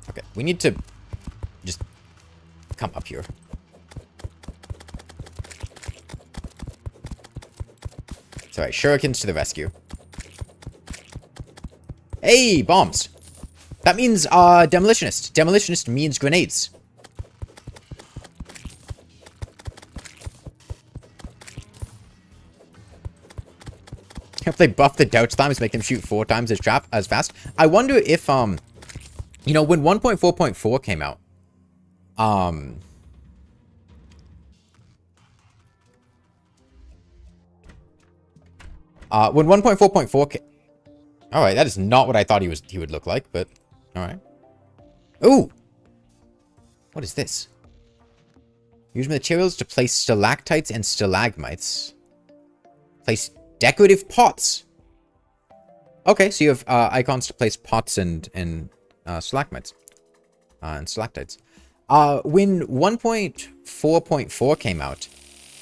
Speaker 1: Okay, we need to just come up here. It's alright, shurikens to the rescue. Hey, bombs! That means, demolitionist. Demolitionist means grenades. If they buff the doubt slimes, make them shoot 4 times as fast. I wonder if, you know, when 1.4.4 came out, when 1.4.4 Alright, that is not what I thought he would look like, but alright. Ooh! What is this? Use materials to place stalactites and stalagmites. Place decorative pots. Okay, so you have icons to place pots and stalagmites. And stalactites. When 1.4.4 came out,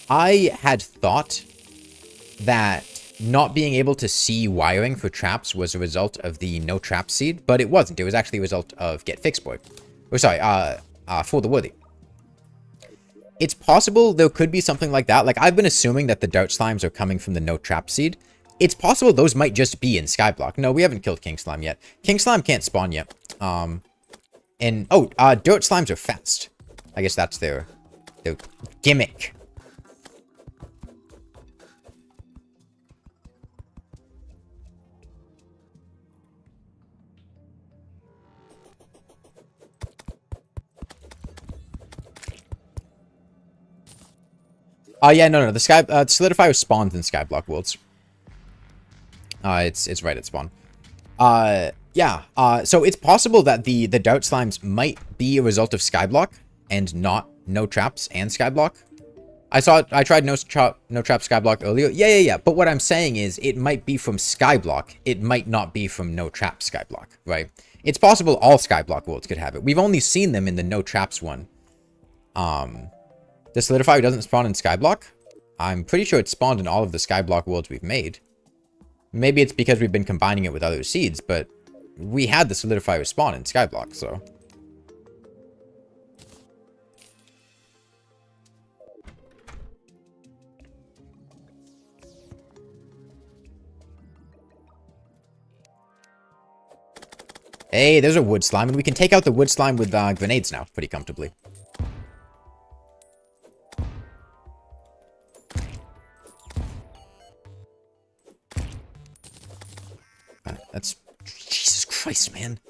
Speaker 1: I had thought that not being able to see wiring for traps was a result of the no trap seed, but it wasn't. It was actually a result of Get Fixed Boy. Or sorry, For the Worthy. It's possible there could be something like that. Like, I've been assuming that the dart slimes are coming from the no trap seed. It's possible those might just be in skyblock. No, we haven't killed king slime yet. King slime can't spawn yet. Dirt slimes are fast. I guess that's their gimmick. Yeah, no. The solidifier spawns in skyblock worlds. It's right at spawn. Yeah. So it's possible that the dart slimes might be a result of skyblock and not no traps and skyblock. I tried no trap skyblock earlier. Yeah. But what I'm saying is it might be from skyblock. It might not be from no trap skyblock, right? It's possible all skyblock worlds could have it. We've only seen them in the no traps one. The solidifier doesn't spawn in skyblock. I'm pretty sure it's spawned in all of the skyblock worlds we've made. Maybe it's because we've been combining it with other seeds, but we had the solidifier spawn in skyblock, so. Hey, there's a wood slime, and we can take out the wood slime with grenades now pretty comfortably. That's... Jesus Christ, man.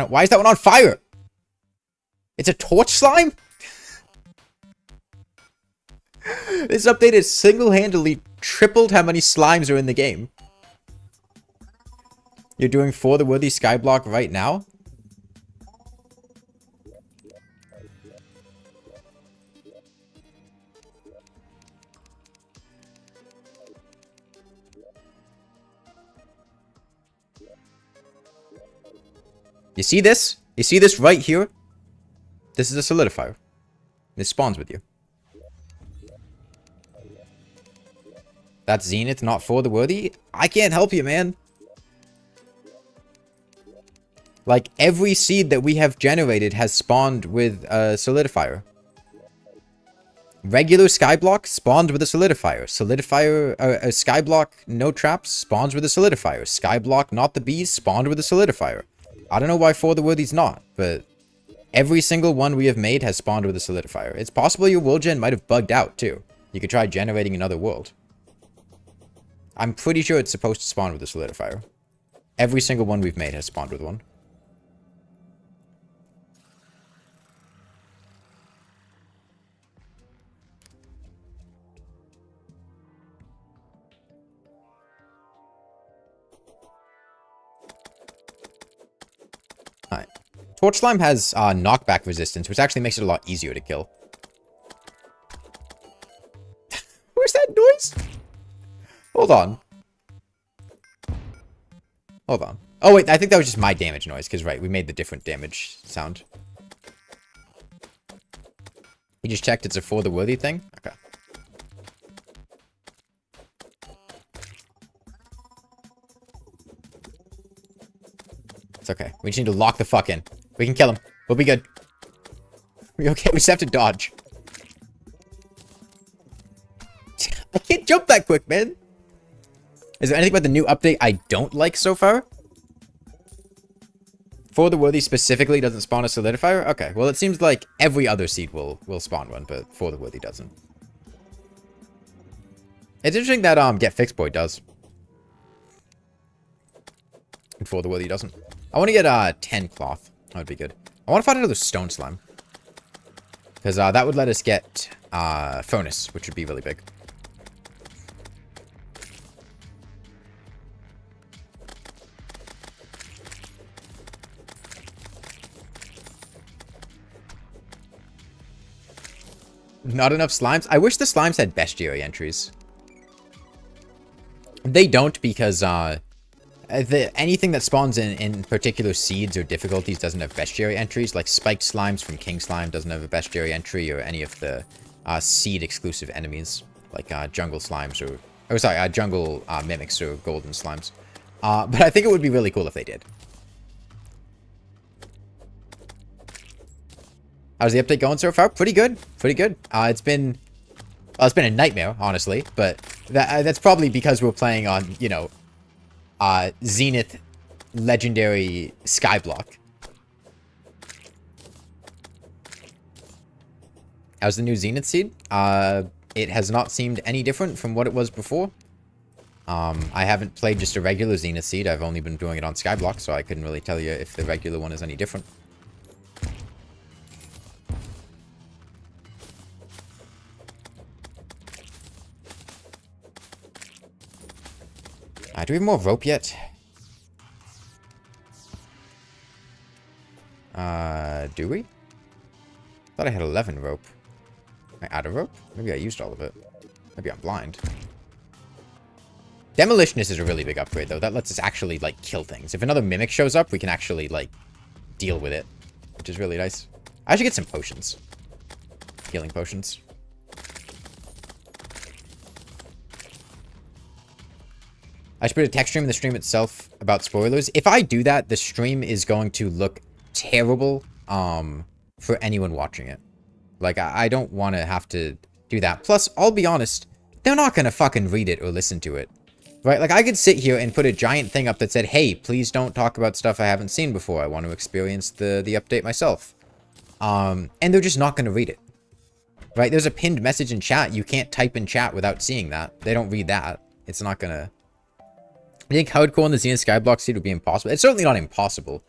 Speaker 1: Why is that one on fire? It's a torch slime? This update has single-handedly tripled how many slimes are in the game. You're doing For the Worthy skyblock right now? You see this? You see this right here? This is a solidifier. This spawns with you. That's Zenith, not For the Worthy? I can't help you, man. Like, every seed that we have generated has spawned with a solidifier. Regular skyblock spawned with a solidifier. Skyblock no traps spawns with a solidifier. Skyblock not the bees spawned with a solidifier. I don't know why For the Worthy's not, but every single one we have made has spawned with a solidifier. It's possible your world gen might have bugged out, too. You could try generating another world. I'm pretty sure it's supposed to spawn with a solidifier. Every single one we've made has spawned with one. Alright. Torch Slime has knockback resistance, which actually makes it a lot easier to kill. Where's that noise? Hold on. Hold on. Oh, wait, I think that was just my damage noise, because, right, we made the different damage sound. You just checked it's a For the Worthy thing? Okay. It's okay. We just need to lock the fuck in. We can kill him. We'll be good. We okay? We just have to dodge. I can't jump that quick, man. Is there anything about the new update I don't like so far? For the Worthy specifically doesn't spawn a solidifier? Okay, well it seems like every other seed will spawn one, but For the Worthy doesn't. It's interesting that Get Fixed Boy does. And For the Willy doesn't. I want to get 10 cloth. That would be good. I want to find another stone slime. Because that would let us get furnace, which would be really big. Not enough slimes? I wish the slimes had bestiary entries. They don't because anything that spawns in particular seeds or difficulties doesn't have bestiary entries. Like spiked slimes from King Slime doesn't have a bestiary entry, or any of the seed exclusive enemies like jungle slimes or sorry, jungle mimics or golden slimes. But I think it would be really cool if they did. How's the update going so far? Pretty good. Pretty good. It's been a nightmare, honestly, but that's probably because we're playing on, you know, Zenith legendary skyblock. How's the new Zenith seed? It has not seemed any different from what it was before. I haven't played just a regular Zenith seed. I've only been doing it on skyblock, so I couldn't really tell you if the regular one is any different. Do we have more rope yet? Do we? Thought I had 11 rope. Am I out of rope? Maybe I used all of it. Maybe I'm blind. Demolitionist is a really big upgrade, though. That lets us actually, like, kill things. If another mimic shows up, we can actually, like, deal with it. Which is really nice. I should get some potions. Healing potions. I should put a text stream in the stream itself about spoilers. If I do that, the stream is going to look terrible for anyone watching it. Like, I don't want to have to do that. Plus, I'll be honest, they're not going to fucking read it or listen to it. Right? Like, I could sit here and put a giant thing up that said, hey, please don't talk about stuff I haven't seen before. I want to experience the update myself. And they're just not going to read it. Right? There's a pinned message in chat. You can't type in chat without seeing that. They don't read that. It's not going to... I think hardcore in the Zenith Skyblock seed would be impossible. It's certainly not impossible.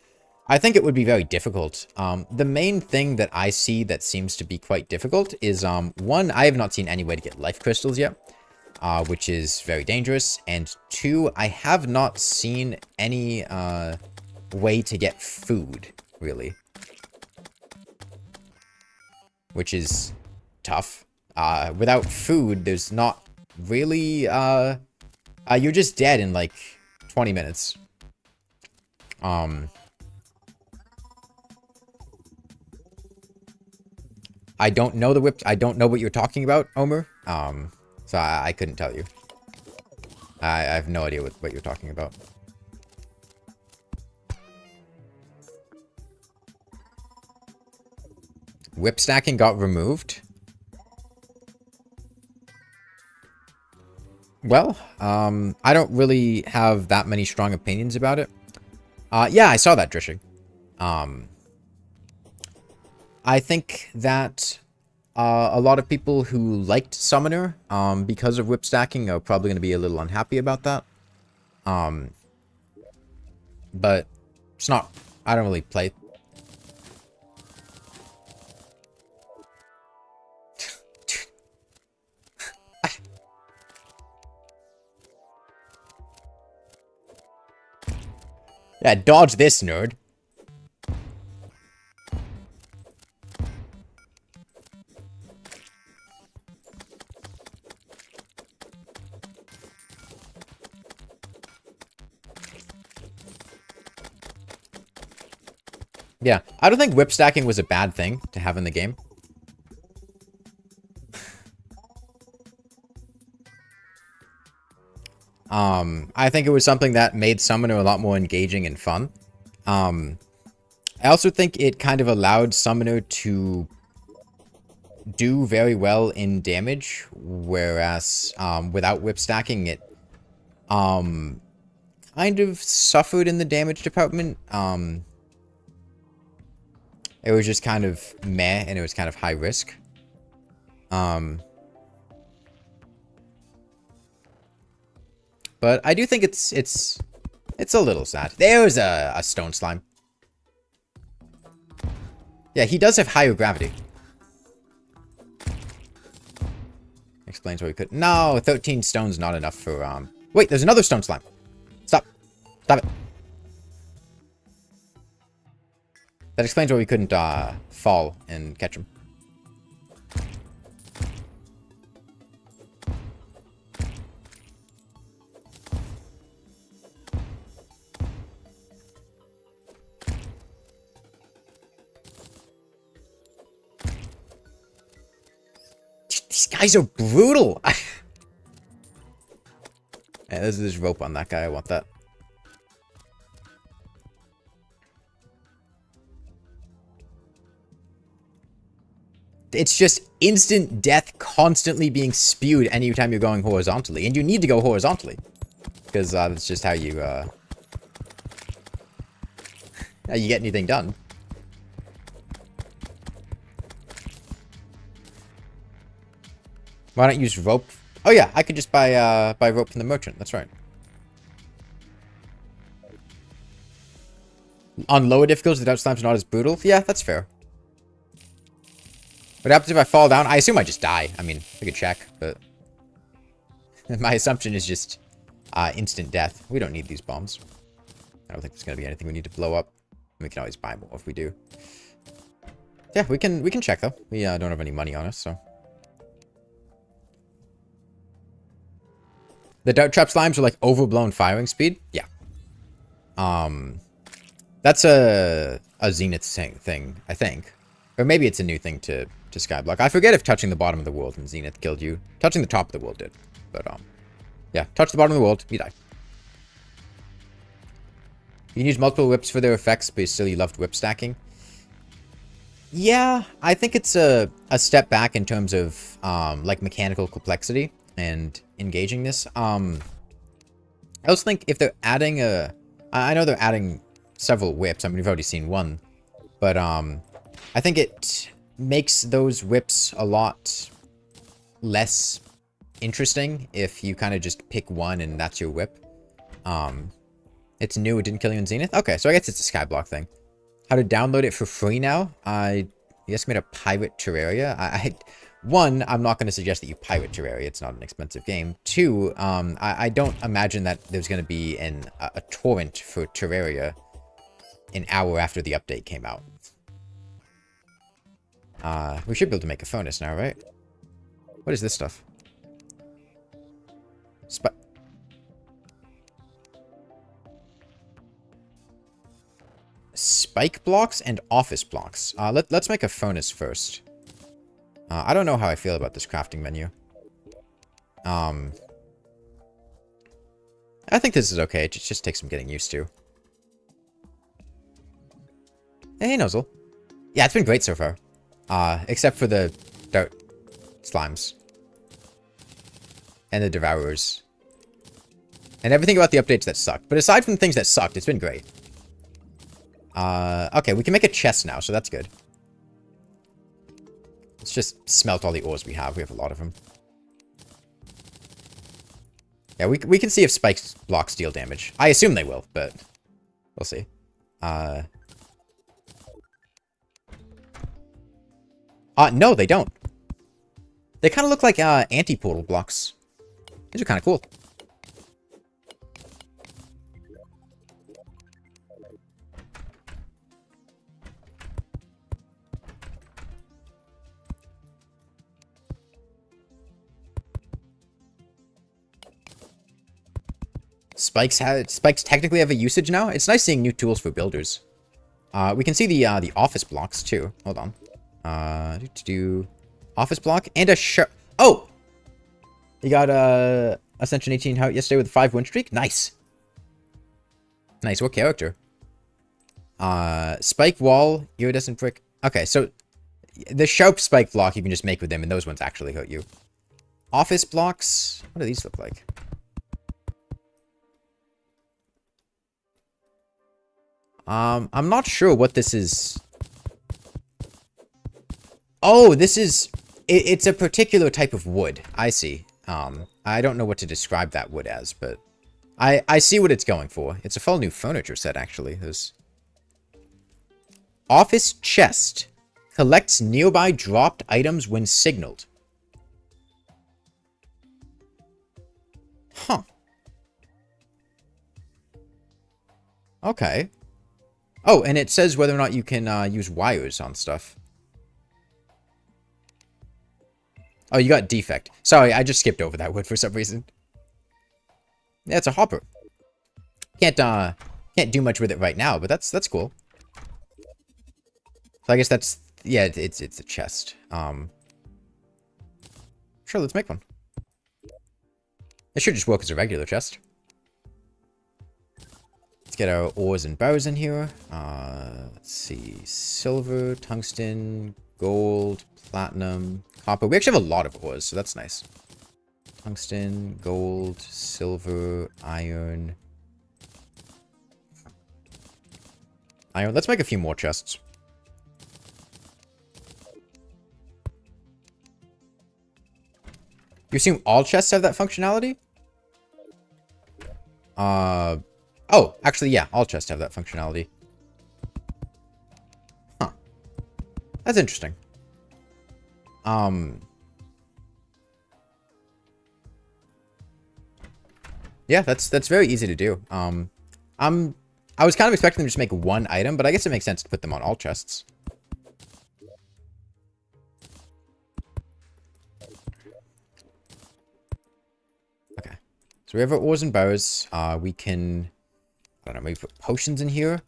Speaker 1: I think it would be very difficult. The main thing that I see that seems to be quite difficult is, one, I have not seen any way to get life crystals yet, which is very dangerous. And two, I have not seen any way to get food, really. Which is tough. Without food, there's not really... you're just dead in, like, 20 minutes. I don't know the whip. I don't know what you're talking about, Omer. So I couldn't tell you. I have no idea what you're talking about. Whip stacking got removed. Well, I don't really have that many strong opinions about it. Yeah, I saw that, Drishing. I think that a lot of people who liked Summoner, because of whip stacking, are probably going to be a little unhappy about that. But it's not... I don't really play... Yeah, dodge this, nerd. Yeah, I don't think whip stacking was a bad thing to have in the game. I think it was something that made Summoner a lot more engaging and fun. I also think it kind of allowed Summoner to do very well in damage, whereas without whip stacking, it kind of suffered in the damage department. It was just kind of meh, and it was kind of high risk. but I do think it's a little sad. There's a stone slime. Yeah, he does have higher gravity. Explains why we could. No, 13 stone's not enough for, Wait, there's another stone slime. Stop. Stop it. That explains why we couldn't, fall and catch him. These guys are brutal. Yeah, there's this rope on that guy. I want that. It's just instant death constantly being spewed anytime you're going horizontally. And you need to go horizontally. Because that's just how you get anything done. Why not use rope? Oh yeah, I could just buy rope from the merchant. That's right. On lower difficulties, the Dutch slime's not as brutal. Yeah, that's fair. What happens if I fall down? I assume I just die. I mean, I could check, but my assumption is just instant death. We don't need these bombs. I don't think there's gonna be anything we need to blow up. We can always buy more if we do. Yeah, we can check though. We don't have any money on us, so. The dart trap slimes are like overblown firing speed. Yeah. That's a Zenith thing, I think. Or maybe it's a new thing to skyblock. I forget if touching the bottom of the world in Zenith killed you. Touching the top of the world did. But, yeah. Touch the bottom of the world, you die. You can use multiple whips for their effects, but still you loved whip stacking. Yeah, I think it's a step back in terms of, like, mechanical complexity and engaging this. I also think if they're adding I know they're adding several whips. I mean, we've already seen one. But, I think it makes those whips a lot less interesting if you kind of just pick one and that's your whip. It's new. It didn't kill you in Zenith. Okay, so I guess it's a skyblock thing. How to download it for free now? I guess made a pirate Terraria. One, I'm not going to suggest that you pirate Terraria. It's not an expensive game. Two, I don't imagine that there's going to be a torrent for Terraria an hour after the update came out. We should be able to make a furnace now, right? What is this stuff? Spike blocks and office blocks. Let's make a furnace first. I don't know how I feel about this crafting menu. I think this is okay. It just takes some getting used to. Hey, Nozzle. Yeah, it's been great so far. Except for the dart slimes. And the devourers. And everything about the updates that sucked. But aside from the things that sucked, it's been great. Okay, we can make a chest now, so that's good. Let's just smelt all the ores we have. We have a lot of them. Yeah, we can see if spikes blocks deal damage. I assume they will, but we'll see. No, they don't. They kind of look like anti-portal blocks. These are kind of cool. Spikes technically have a usage now. It's nice seeing new tools for builders. We can see the office blocks too. Hold on. Office block and a Oh! You got Ascension 18 out yesterday with a 5 win streak? Nice. Nice. What character? Spike wall, iridescent brick. Okay, so the sharp spike block you can just make with them, and those ones actually hurt you. Office blocks. What do these look like? I'm not sure what this is. Oh, this is... It's a particular type of wood. I see. I don't know what to describe that wood as, but I see what it's going for. It's a full new furniture set, actually. There's... Office chest. Collects nearby dropped items when signaled. Huh. Okay. Oh, and it says whether or not you can use wires on stuff. Oh, you got defect. Sorry, I just skipped over that word for some reason. Yeah, it's a hopper. Can't do much with it right now, but that's cool. So I guess that's, yeah, it's a chest. Sure, let's make one. It should just work as a regular chest. Let's get our ores and barrels in here. Let's see, silver, tungsten, gold, platinum, copper. We actually have a lot of ores, so that's nice. Tungsten, gold, silver, iron. Iron. Let's make a few more chests. You assume all chests have that functionality? Oh, actually, yeah, all chests have that functionality. Huh. That's interesting. Yeah, that's very easy to do. I was kind of expecting them to just make one item, but I guess it makes sense to put them on all chests. Okay. So we have our ores and bows. We can, I don't know, maybe put potions in here.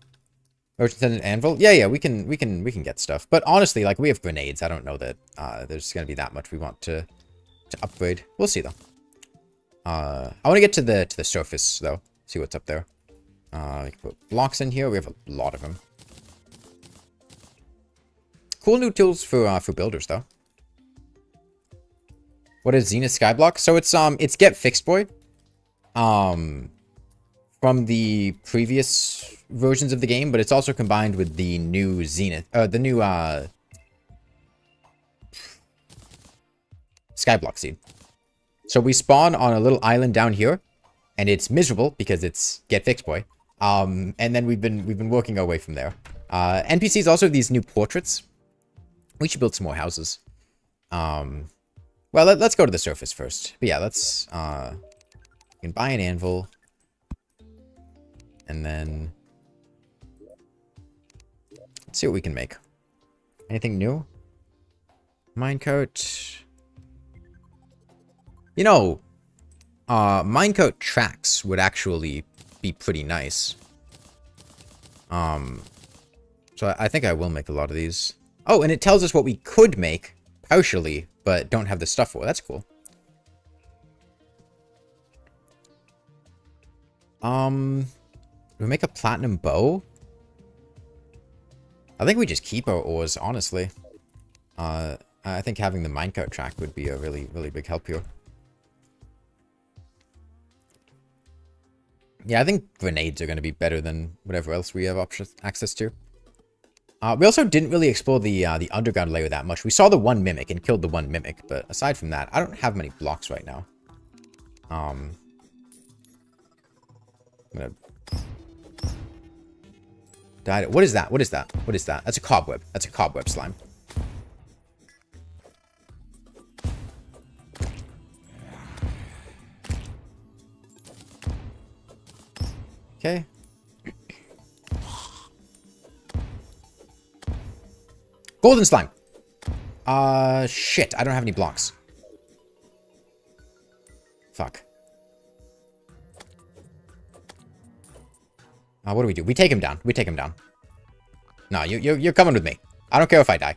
Speaker 1: Merchant and anvil. Yeah, we can get stuff. But honestly, like, we have grenades. I don't know that there's gonna be that much we want to upgrade. We'll see though. I want to get to the surface though. See what's up there. We can put blocks in here. We have a lot of them. Cool new tools for builders though. What is Zenith skyblock? So it's get fixed boy. From the previous versions of the game, but it's also combined with the new Zenith, the new skyblock seed. So we spawn on a little island down here, and it's miserable because it's get fixed boy. And then we've been working our way from there. NPCs also have these new portraits. We should build some more houses. Well, let's go to the surface first. But yeah, let's we can buy an anvil. And then let's see what we can make. Anything new? Minecart. You know, minecart tracks would actually be pretty nice. So I think I will make a lot of these. Oh, and it tells us what we could make partially, but don't have the stuff for. That's cool. We make a platinum bow? I think we just keep our ores, honestly. I think having the minecart track would be a really, really big help here. Yeah, I think grenades are going to be better than whatever else we have access to. We also didn't really explore the underground layer that much. We saw the one mimic and killed the one mimic, but aside from that, I don't have many blocks right now. I'm gonna... What is that? What is that? What is that? That's a cobweb. That's a cobweb slime. Okay. Golden slime. Shit. I don't have any blocks. Fuck. What do? We take him down. We take him down. No, you're coming with me. I don't care if I die.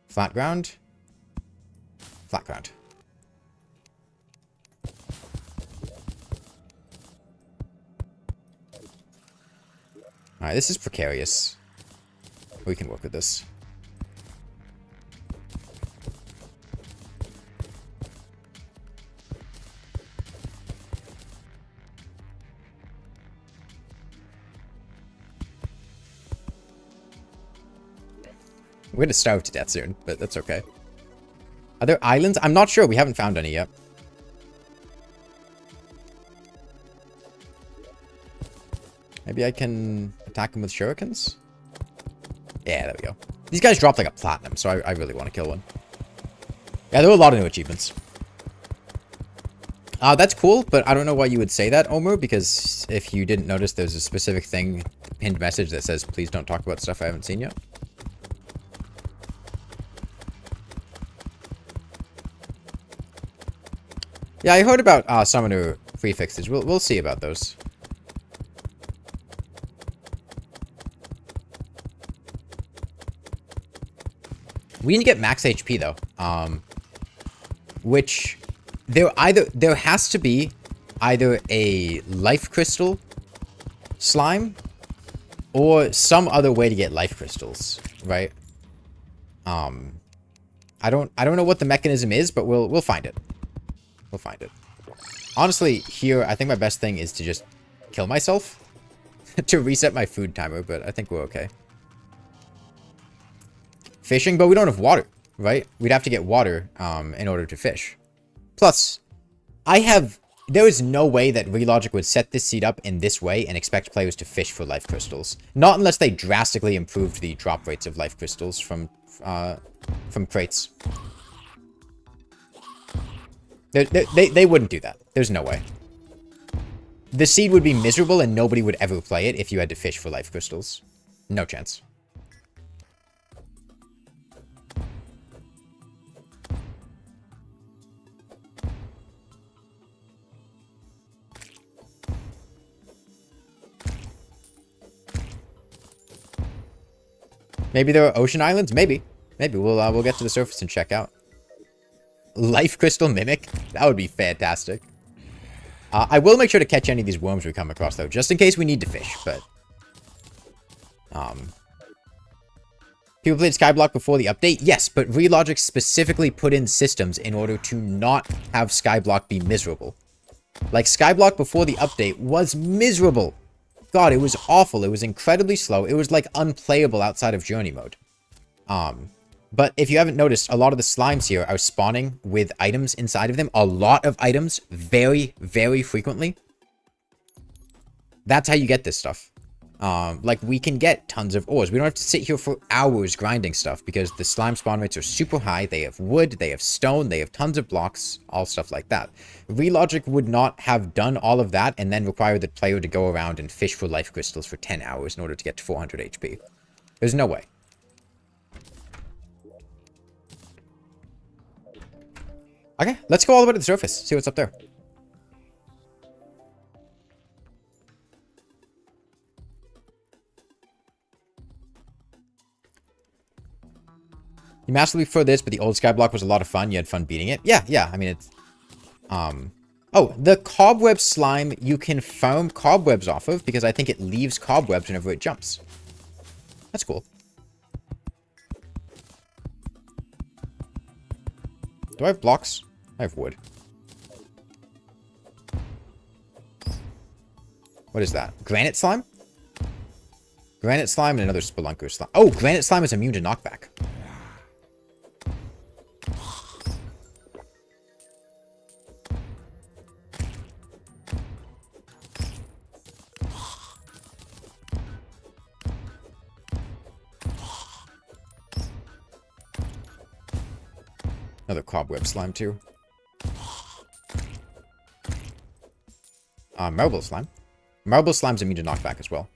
Speaker 1: Flat ground. Flat ground. Alright, this is precarious. We can work with this. We're gonna starve to death soon, but that's okay. Are there islands? I'm not sure. We haven't found any yet. Maybe I can attack them with shurikens? Yeah, there we go. These guys dropped like a platinum, so I really want to kill one. Yeah, there were a lot of new achievements. That's cool, but I don't know why you would say that, Omer, because if you didn't notice, there's a specific thing, pinned message that says, please don't talk about stuff I haven't seen yet. Yeah, I heard about summoner prefixes. We'll see about those. We need to get max HP though. Which there has to be either a life crystal slime or some other way to get life crystals, right? I don't know what the mechanism is, but we'll find it. We'll find it. Honestly, here I think my best thing is to just kill myself to reset my food timer, but I think we're okay. Fishing, but we don't have water, right? We'd have to get water in order to fish. Plus, there is no way that Relogic would set this seed up in this way and expect players to fish for life crystals. Not unless they drastically improved the drop rates of life crystals from crates. They wouldn't do that. There's no way. The seed would be miserable and nobody would ever play it if you had to fish for life crystals. No chance. Maybe there are ocean islands? Maybe. Maybe. We'll get to the surface and check out. Life crystal mimic? That would be fantastic. I will make sure to catch any of these worms we come across, though, just in case we need to fish, but... People played skyblock before the update? Yes, but Relogic specifically put in systems in order to not have skyblock be miserable. Like, skyblock before the update was miserable. God, it was awful. It was incredibly slow. It was, like, unplayable outside of journey mode. But if you haven't noticed, a lot of the slimes here are spawning with items inside of them. A lot of items very, very frequently. That's how you get this stuff. Like, we can get tons of ores. We don't have to sit here for hours grinding stuff because the slime spawn rates are super high. They have wood, they have stone, they have tons of blocks, all stuff like that. Relogic would not have done all of that and then require the player to go around and fish for life crystals for 10 hours in order to get to 400 HP. There's no way. Okay, let's go all the way to the surface, see what's up there. You massively prefer this, but the old skyblock was a lot of fun. You had fun beating it. Yeah, I mean, it's... Oh, the cobweb slime you can farm cobwebs off of, because I think it leaves cobwebs whenever it jumps. That's cool. Do I have blocks? I have wood. What is that? Granite slime? Granite slime and another spelunker slime. Oh, granite slime is immune to knockback. Another cobweb slime, too. Marble slime. Marble slime's immune to knockback as well.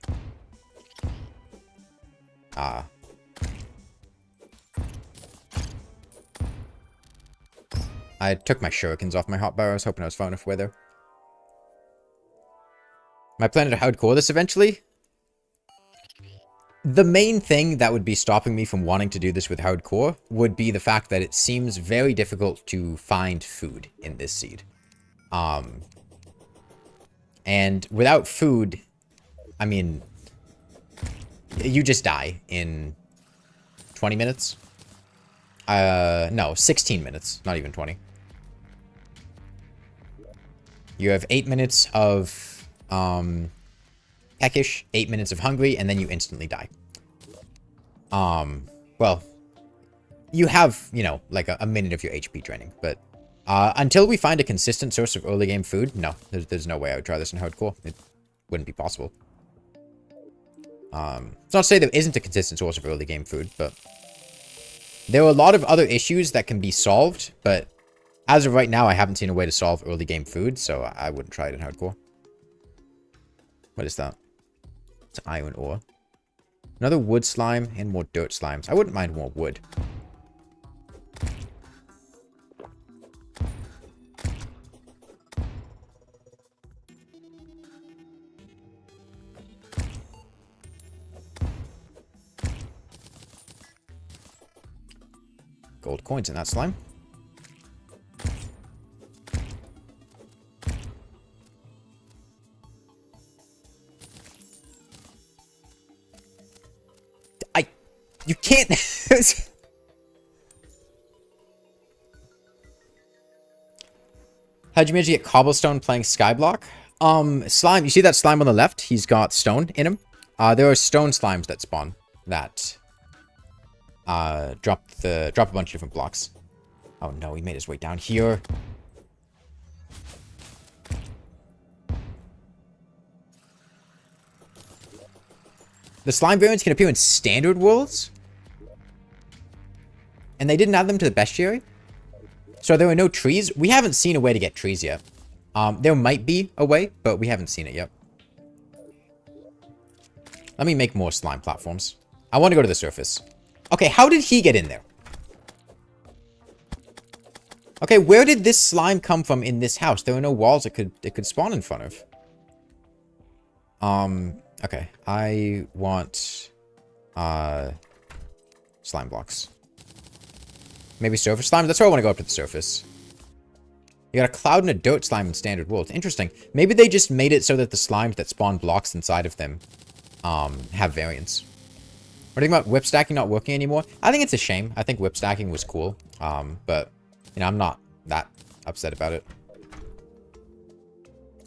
Speaker 1: I took my shurikens off my hotbar. I was hoping I was far enough away there. Am I planning to hardcore this eventually? The main thing that would be stopping me from wanting to do this with hardcore would be the fact that it seems very difficult to find food in this seed. And without food, I mean, you just die in 20 minutes. No, 16 minutes, not even 20. You have 8 minutes of, peckish, 8 minutes of hungry, and then you instantly die. Well, you have, you know, like a minute of your HP draining. But until we find a consistent source of early game food, no, there's no way I would try this in hardcore. It wouldn't be possible. It's not to say there isn't a consistent source of early game food, but there are a lot of other issues that can be solved, but as of right now, I haven't seen a way to solve early game food, so I wouldn't try it in hardcore. What is that? It's iron ore. Another wood slime and more dirt slimes. I wouldn't mind more wood. Gold coins in that slime. You can't... How'd you manage to get cobblestone playing skyblock? Slime, you see that slime on the left? He's got stone in him. There are stone slimes that spawn that drop a bunch of different blocks. Oh no, he made his way down here. The slime variants can appear in standard worlds? And they didn't add them to the bestiary? So there are no trees? We haven't seen a way to get trees yet. There might be a way, but we haven't seen it yet. Let me make more slime platforms. I want to go to the surface. Okay, how did he get in there? Okay, where did this slime come from in this house? There were no walls it could spawn in front of. Okay, I want slime blocks. Maybe surface slime? That's where I want to go up to the surface. You got a cloud and a dirt slime in standard world. Interesting. Maybe they just made it so that the slimes that spawn blocks inside of them have variants. What do you think about whip stacking not working anymore? I think it's a shame. I think whip stacking was cool. But, you know, I'm not that upset about it.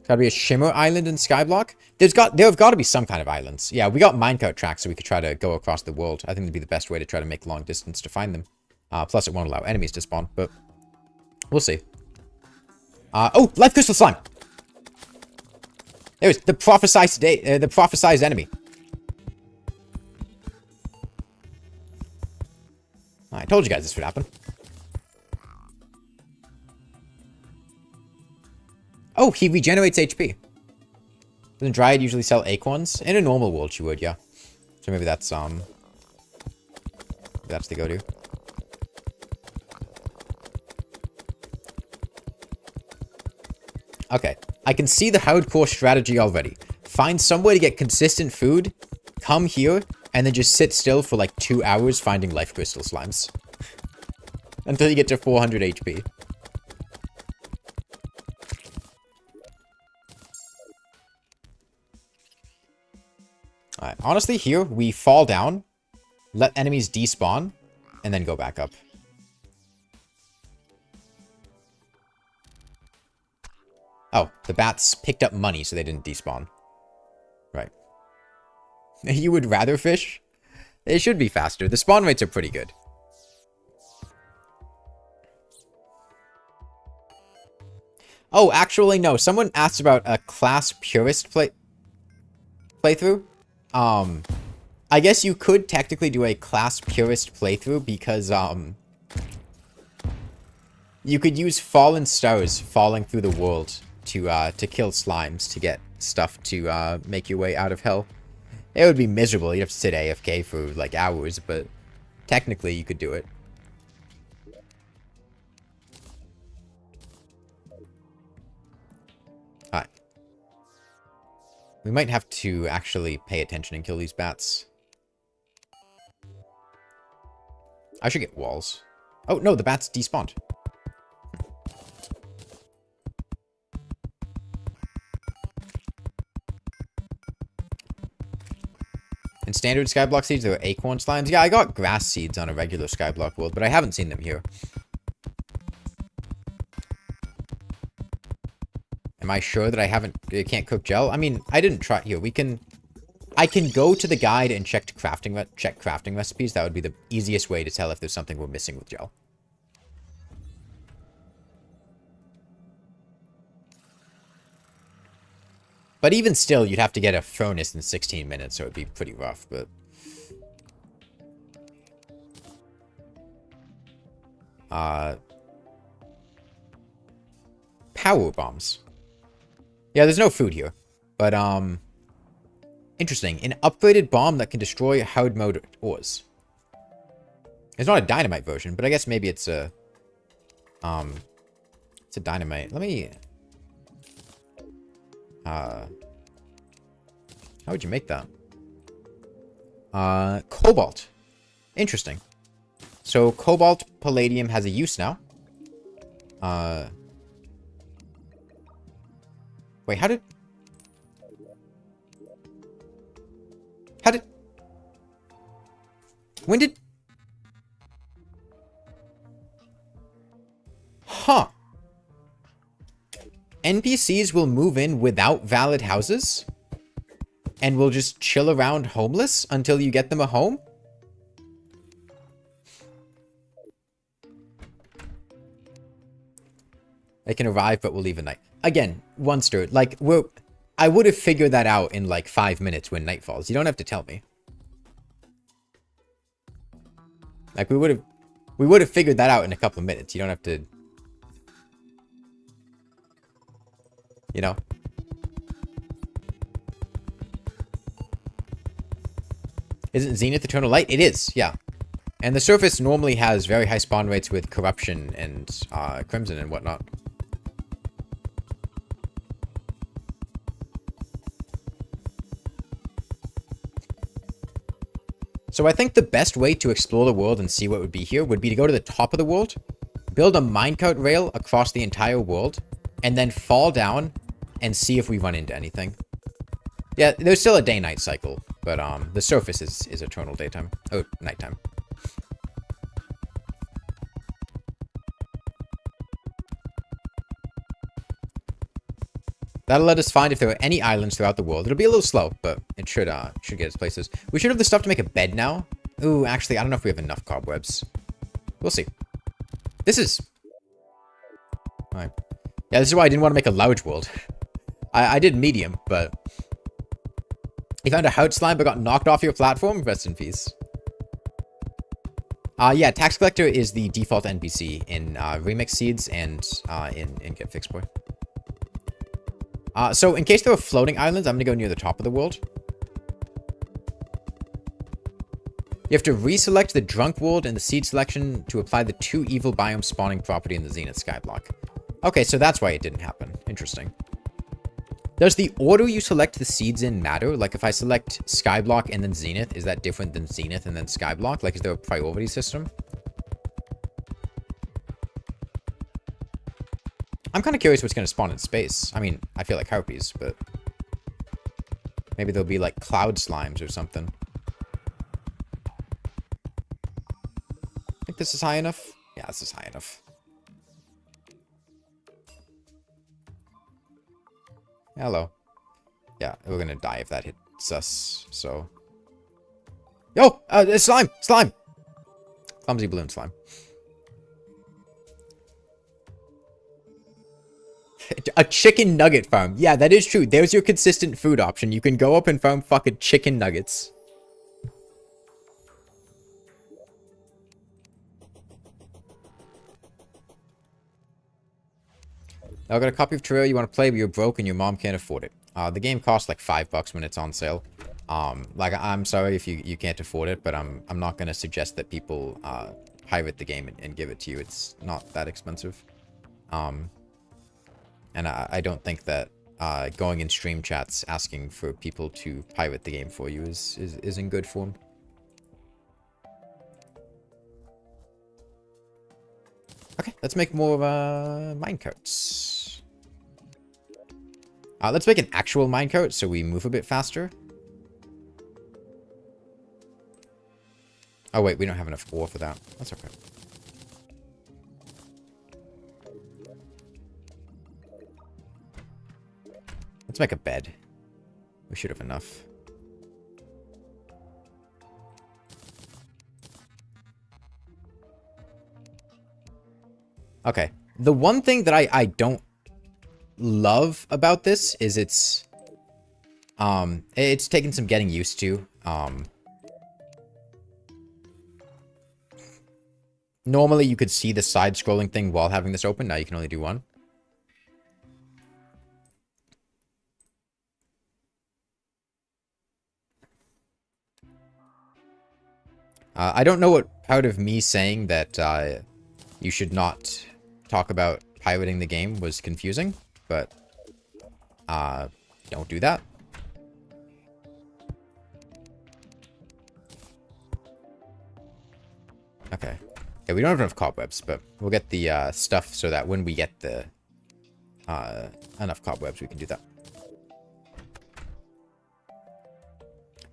Speaker 1: Gotta be a shimmer island in skyblock? There have got to be some kind of islands. Yeah, we got minecart tracks so we could try to go across the world. I think it'd be the best way to try to make long distance to find them. Plus, it won't allow enemies to spawn, but we'll see. Oh, life crystal slime. There's the prophesized enemy. I told you guys this would happen. Oh, he regenerates HP. Doesn't Dryad usually sell acorns? In a normal world, she would, yeah. So maybe that's the go-to. Okay, I can see the hardcore strategy already. Find some way to get consistent food, come here, and then just sit still for like 2 hours finding life crystal slimes. Until you get to 400 HP. Alright, honestly, here, we fall down, let enemies despawn, and then go back up. Oh, the bats picked up money, so they didn't despawn. Right. You would rather fish? It should be faster. The spawn rates are pretty good. Oh, actually, no. Someone asked about a class purist playthrough. I guess you could technically do a class purist playthrough because, you could use fallen stars falling through the world to kill slimes to get stuff to make your way out of hell. It would be miserable. You'd have to sit AFK for like hours, but technically you could do it. Alright. We might have to actually pay attention and kill these bats. I should get walls. Oh, no, the bats despawned. In standard skyblock seeds, there are acorn slimes. Yeah, I got grass seeds on a regular skyblock world, but I haven't seen them here. Am I sure that I can't cook gel? I mean, I didn't try. Here, we can I can go to the guide and check crafting recipes. That would be the easiest way to tell if there's something we're missing with gel. But even still, you'd have to get a furnace in 16 minutes, so it'd be pretty rough, but... Power bombs. Yeah, there's no food here. But, interesting. An upgraded bomb that can destroy hard mode ores. It's not a dynamite version, but I guess maybe it's a... It's a dynamite. Let me... How would you make that? Cobalt. Interesting. So, cobalt palladium has a use now. Wait, how did... When did... Huh. NPCs will move in without valid houses? And will just chill around homeless until you get them a home? They can arrive, but will leave at night. Again, Onester, like, I would have figured that out in, like, 5 minutes when night falls. You don't have to tell me. Like, we would have figured that out in a couple of minutes. You don't have to... You know? Isn't Zenith Eternal Light? It is, yeah. And the surface normally has very high spawn rates with corruption and crimson and whatnot. So I think the best way to explore the world and see what would be here would be to go to the top of the world, build a minecart rail across the entire world, and then fall down and see if we run into anything. Yeah, there's still a day-night cycle, but the surface is eternal daytime. Oh, nighttime. That'll let us find if there are any islands throughout the world. It'll be a little slow, but it should get us places. We should have the stuff to make a bed now. Ooh, actually, I don't know if we have enough cobwebs. We'll see. This is... Alright. Yeah, this is why I didn't want to make a large world. I did medium, but... You found a heart slime but got knocked off your platform? Rest in peace. Yeah, Tax Collector is the default NPC in Remix Seeds and in Get Fixed Boy. So in case there are floating islands, I'm gonna go near the top of the world. You have to reselect the Drunk World and the Seed Selection to apply the 2 evil biome spawning property in the Zenith skyblock. Okay, so that's why it didn't happen. Interesting. Does the order you select the seeds in matter? Like if I select skyblock and then Zenith, is that different than Zenith and then skyblock? Like is there a priority system? I'm kind of curious what's going to spawn in space. I mean, I feel like harpies, but... Maybe there'll be, like, cloud slimes or something. Think this is high enough? Yeah, this is high enough. Hello. Yeah, we're going to die if that hits us, so... Yo! It's slime! Slime! Clumsy balloon slime. A chicken nugget farm. Yeah, that is true. There's your consistent food option. You can go up and farm fucking chicken nuggets. I got a copy of Terraria you want to play, but you're broke and your mom can't afford it. The game costs like $5 when it's on sale. Like, I'm sorry if you can't afford it, but I'm not going to suggest that people pirate the game and give it to you. It's not that expensive. And I don't think that going in stream chats asking for people to pirate the game for you is in good form. Okay, let's make more minecarts. Let's make an actual minecart so we move a bit faster. Oh wait, we don't have enough ore for that. That's okay. Let's make a bed. We should have enough. Okay. The one thing that I don't love about this is it's taken some getting used to. Normally you could see the side-scrolling thing while having this open. Now you can only do one. I don't know what part of me saying that you should not talk about pirating the game was confusing, but don't do that. Okay. Yeah, we don't have enough cobwebs, but we'll get the stuff so that when we get the enough cobwebs, we can do that.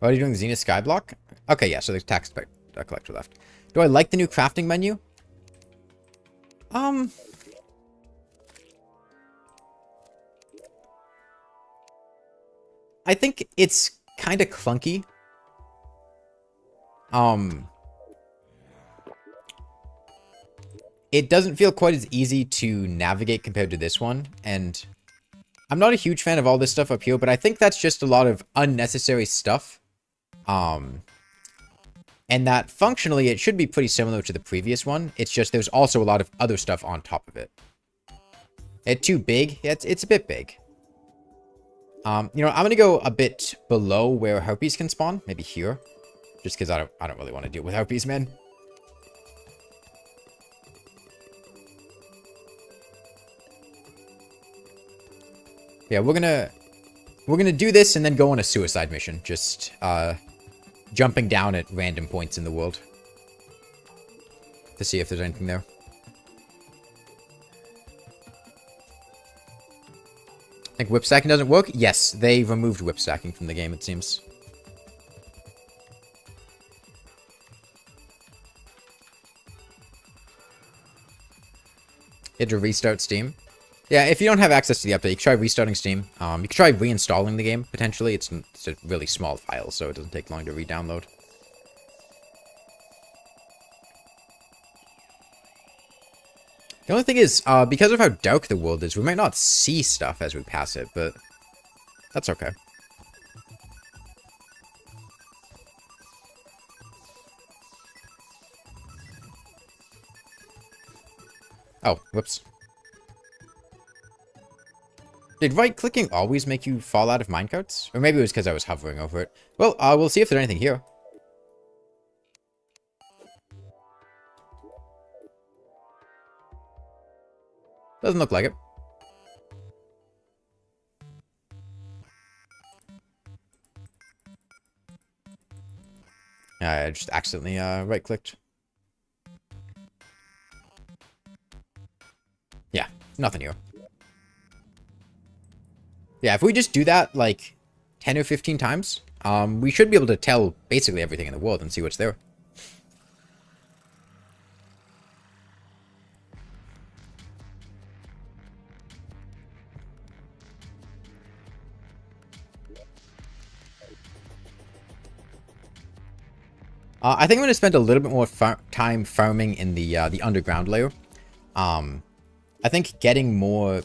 Speaker 1: Oh, are you doing the Zenith skyblock? Okay, yeah, so there's tax collector left. Do I like the new crafting menu? I think it's kind of clunky. It doesn't feel quite as easy to navigate compared to this one, and I'm not a huge fan of all this stuff up here, but I think that's just a lot of unnecessary stuff. And that functionally it should be pretty similar to the previous one. It's just there's also a lot of other stuff on top of it. It's too big. Yeah, it's a bit big. You know, I'm gonna go a bit below where harpies can spawn, maybe here, just because I don't really want to deal with harpies, man. Yeah, we're gonna do this and then go on a suicide mission, just jumping down at random points in the world to see if there's anything there. I think whip stacking doesn't work? Yes, they removed whip stacking from the game, it seems. You had to restart Steam. Yeah, if you don't have access to the update, you can try restarting Steam. You can try reinstalling the game, potentially. It's a really small file, so it doesn't take long to re-download. The only thing is, because of how dark the world is, we might not see stuff as we pass it, but that's okay. Oh, whoops. Did right-clicking always make you fall out of minecarts? Or maybe it was because I was hovering over it. Well, we'll see if there's anything here. Doesn't look like it. I just accidentally right-clicked. Yeah, nothing here. Yeah, if we just do that, like, 10 or 15 times, we should be able to tell basically everything in the world and see what's there. I think I'm going to spend a little bit more time farming in the underground layer. I think getting more...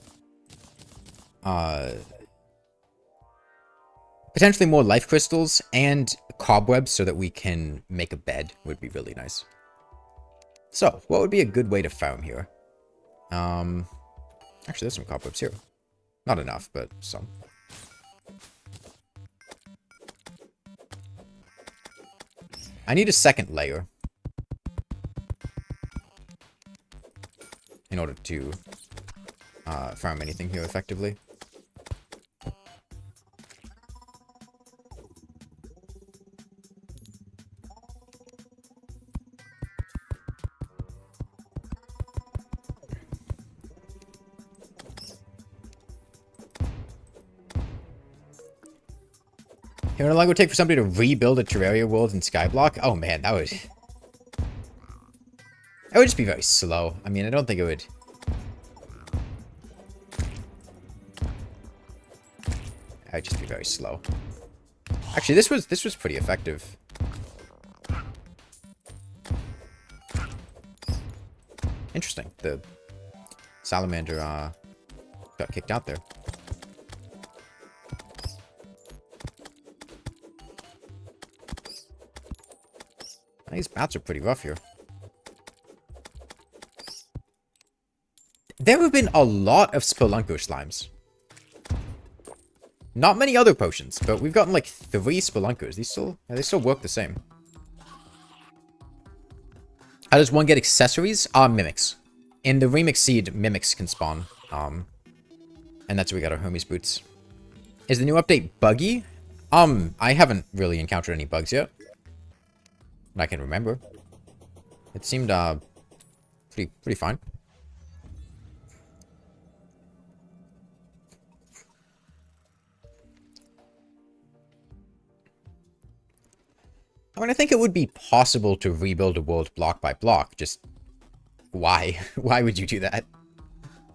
Speaker 1: potentially more life crystals and cobwebs so that we can make a bed would be really nice. So, what would be a good way to farm here? Actually, there's some cobwebs here. Not enough, but some. I need a second layer in order to farm anything here effectively. You know how long it would take for somebody to rebuild a Terraria world in Skyblock? Oh man, that would just be very slow. I mean, I don't think it would... That would just be very slow. Actually, this was pretty effective. Interesting. The Salamander, got kicked out there. These bats are pretty rough here. There have been a lot of Spelunker slimes. Not many other potions, but we've gotten like 3 Spelunkers. They still work the same. How does one get accessories? Mimics. In the Remix Seed, Mimics can spawn. And that's where we got our Hermes boots. Is the new update buggy? I haven't really encountered any bugs yet. I can remember. It seemed pretty fine. I mean, I think it would be possible to rebuild a world block by block. Just why? Why would you do that?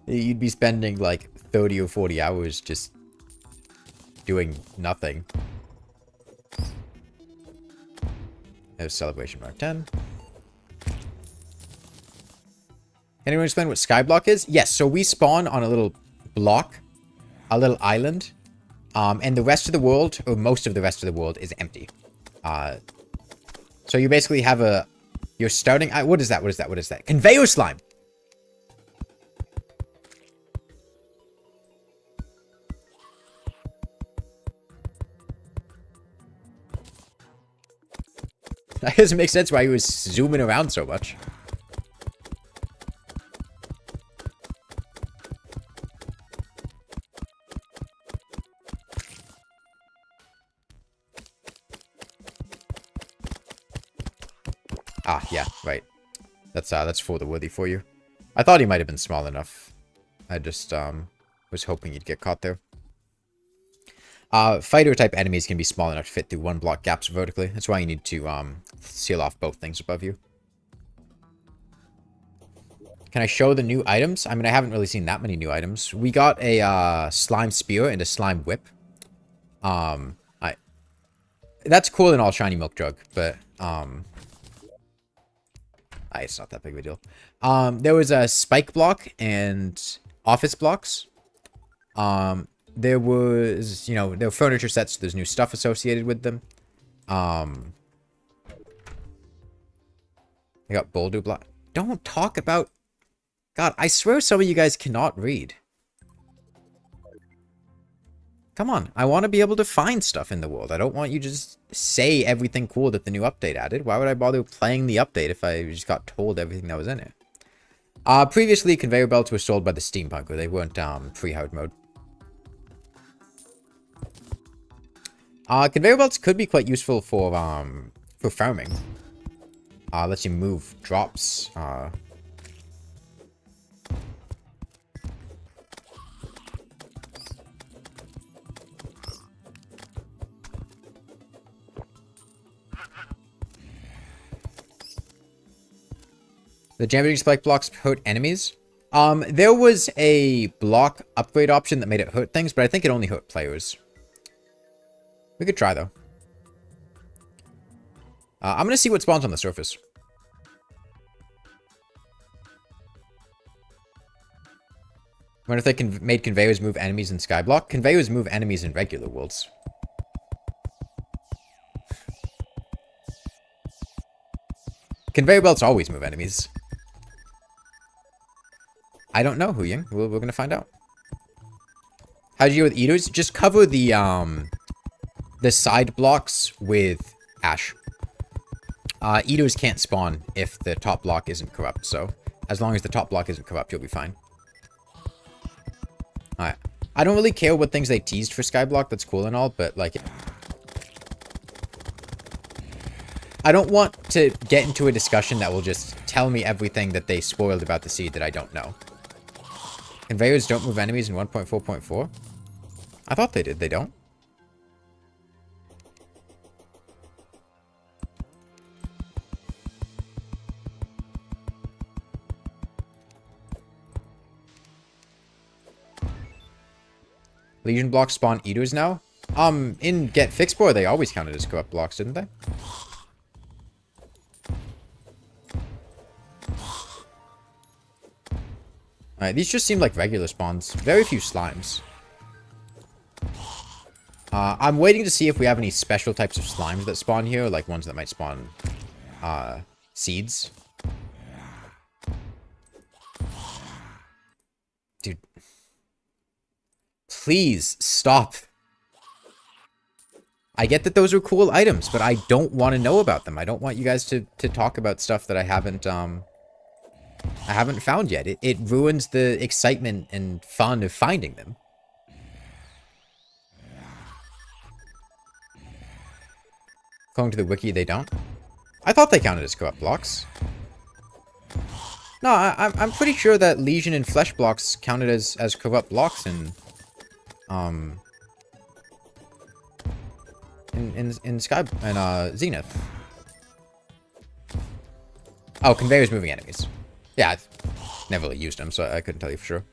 Speaker 1: You'd be spending like 30 or 40 hours just doing nothing. There's Celebration Mark 10. Anyone explain what skyblock is? Yes, so we spawn on a little block, a little island, and the rest of the world, or most of the rest of the world, is empty. So you basically have you're starting, what is that? What is that? What is that? Conveyor slime! That doesn't make sense why he was zooming around so much. Ah, yeah, right. That's for the worthy for you. I thought he might have been small enough. I just was hoping he'd get caught there. Fighter type enemies can be small enough to fit through 1 block gaps vertically. That's why you need to seal off both things above you. Can I show the new items? I mean, I haven't really seen that many new items. We got a slime spear and a slime whip. That's cool in all shiny milk jug, but it's not that big of a deal. There was a spike block and office blocks. There was, there were furniture sets. There's new stuff associated with them. I got boulder block. Don't talk about... God, I swear some of you guys cannot read. Come on, I want to be able to find stuff in the world. I don't want you to just say everything cool that the new update added. Why would I bother playing the update if I just got told everything that was in it? Previously, conveyor belts were sold by the steampunker. They weren't pre-hard mode. Conveyor belts could be quite useful for farming. Lets you move drops. The damaging spike blocks hurt enemies. There was a block upgrade option that made it hurt things, but I think it only hurt players. We could try, though. I'm going to see what spawns on the surface. I wonder if they made conveyors move enemies in skyblock. Conveyors move enemies in regular worlds. Conveyor belts always move enemies. I don't know, Huying. We're going to find out. How do you deal with eaters? Just cover the side blocks with ash. Eaters can't spawn if the top block isn't corrupt, so as long as the top block isn't corrupt, you'll be fine. Alright. I don't really care what things they teased for skyblock, that's cool and all, but like... I don't want to get into a discussion that will just tell me everything that they spoiled about the seed that I don't know. Conveyors don't move enemies in 1.4.4? I thought they did, they don't. Legion blocks spawn eaters now? In Get Fixbore, they always counted as corrupt blocks, didn't they? Alright, these just seem like regular spawns. Very few slimes. I'm waiting to see if we have any special types of slimes that spawn here, like ones that might spawn seeds. Dude. Please stop. I get that those are cool items, but I don't want to know about them. I don't want you guys to talk about stuff that I haven't found yet. It ruins the excitement and fun of finding them. According to the wiki, they don't. I thought they counted as corrupt blocks. No, I'm pretty sure that Legion and Flesh blocks counted as corrupt blocks in Zenith. Oh, conveyors moving enemies. Yeah, I've never really used them, so I couldn't tell you for sure.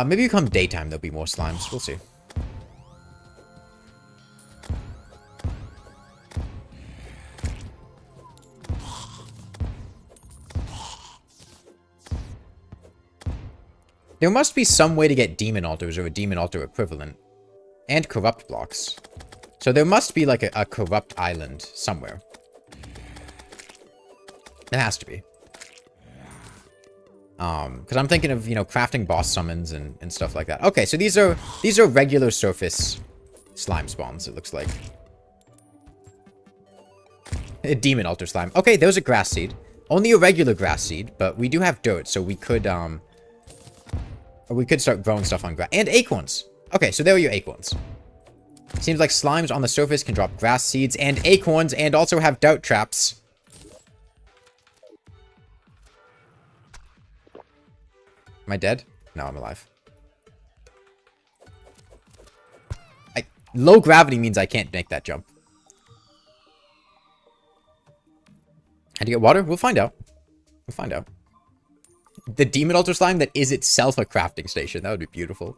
Speaker 1: Maybe come daytime, there'll be more slimes. We'll see. There must be some way to get demon altars or a demon altar equivalent. And corrupt blocks. So there must be like a corrupt island somewhere. There has to be. Because I'm thinking of, you know, crafting boss summons and stuff like that. Okay, so these are regular surface slime spawns, it looks like. A demon altar slime. Okay, there's a grass seed. Only a regular grass seed, but we do have dirt, so we could start growing stuff on grass. And acorns. Okay, so there are your acorns. Seems like slimes on the surface can drop grass seeds and acorns and also have dart traps. Am I dead? No, I'm alive. Low gravity means I can't make that jump. How do you get water? We'll find out. We'll find out. The demon altar slime that is itself a crafting station. That would be beautiful.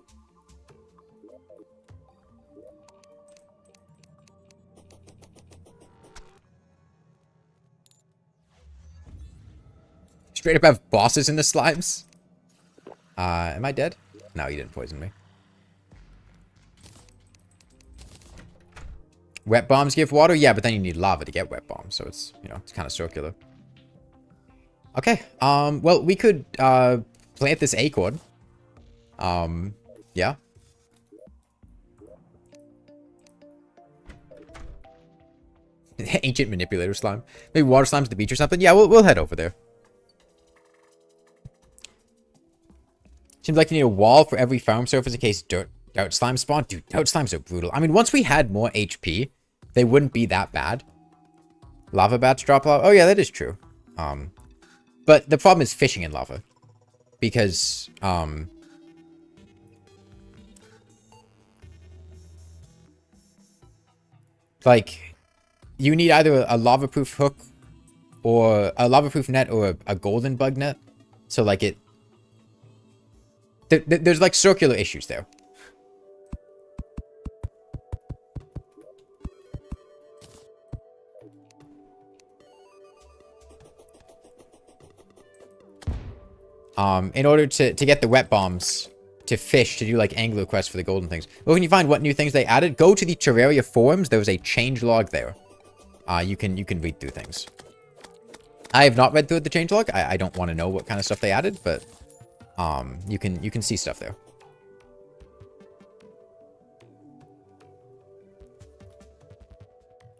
Speaker 1: Straight up have bosses in the slimes. Am I dead? No, you didn't poison me. Wet bombs give water? Yeah, but then you need lava to get wet bombs. So it's, you know, it's kind of circular. Okay. Well, we could, plant this acorn. Yeah. Ancient manipulator slime. Maybe water slimes at the beach or something. Yeah, we'll head over there. Seems like you need a wall for every farm surface in case dirt slime spawn. Dude, dirt slimes are brutal. I mean, once we had more HP, they wouldn't be that bad. Lava bats drop lava. Oh, yeah, that is true. But the problem is fishing in lava. Because, like, you need either a lava-proof hook or a lava-proof net or a golden bug net. So, like, there's, like, circular issues there. In order to get the wet bombs to fish, to do like angler quests for the golden things. Well, when you find what new things they added, go to the Terraria forums. There was a changelog there. You can read through things. I have not read through the changelog. I don't want to know what kind of stuff they added, but you can see stuff there.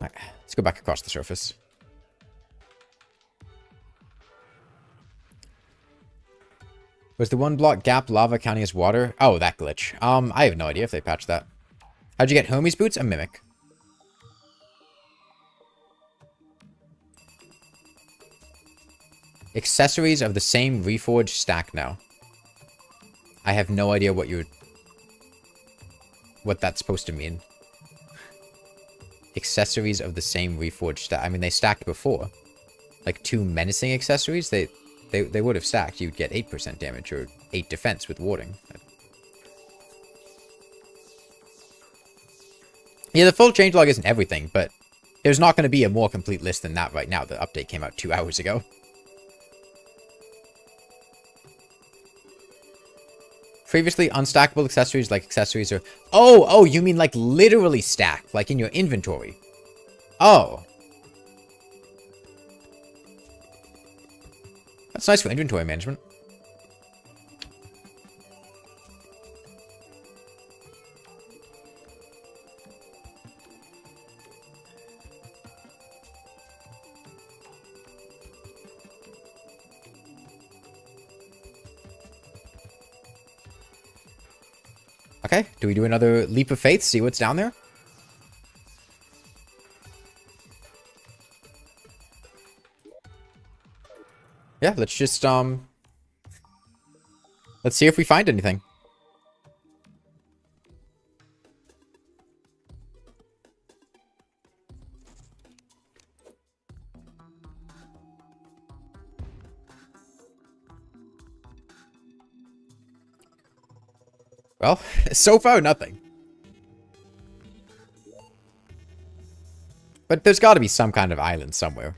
Speaker 1: All right, let's go back across the surface. Was the one block gap lava counting as water? Oh, that glitch. I have no idea if they patched that. How'd you get Hermes boots? A mimic. Accessories of the same reforged stack now. I have no idea what that's supposed to mean. Accessories of the same reforged stack. I mean, they stacked before. Like 2 menacing accessories, they would have stacked. You'd get 8% damage or 8 defense with warding. Yeah, the full changelog isn't everything, but there's not going to be a more complete list than that right now. The update came out 2 hours ago. Previously, unstackable accessories like accessories are... Oh, you mean like literally stack, like in your inventory. Oh. That's nice for inventory management. Okay, do we do another leap of faith? See what's down there? Yeah, let's just, let's see if we find anything. Well, so far, nothing. But there's got to be some kind of island somewhere.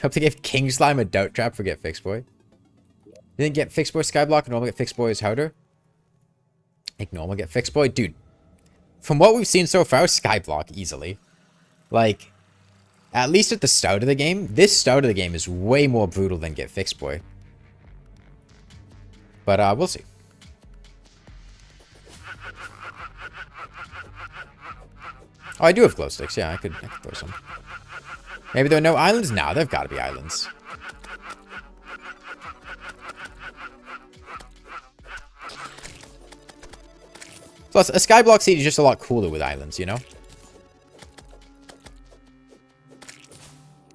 Speaker 1: Hope to give King Slime a doubt trap for Get Fixed Boy. Didn't Get Fixed Boy Skyblock and normal Get Fixed Boy is harder? Like normal Get Fixed Boy? Dude, from what we've seen so far, Skyblock easily. Like, at least at the start of the game, this start of the game is way more brutal than Get Fixed Boy. But we'll see. Oh, I do have glow sticks. Yeah, I could throw some. Maybe there are no islands? No, there've got to be islands. Plus, a skyblock seed is just a lot cooler with islands, you know?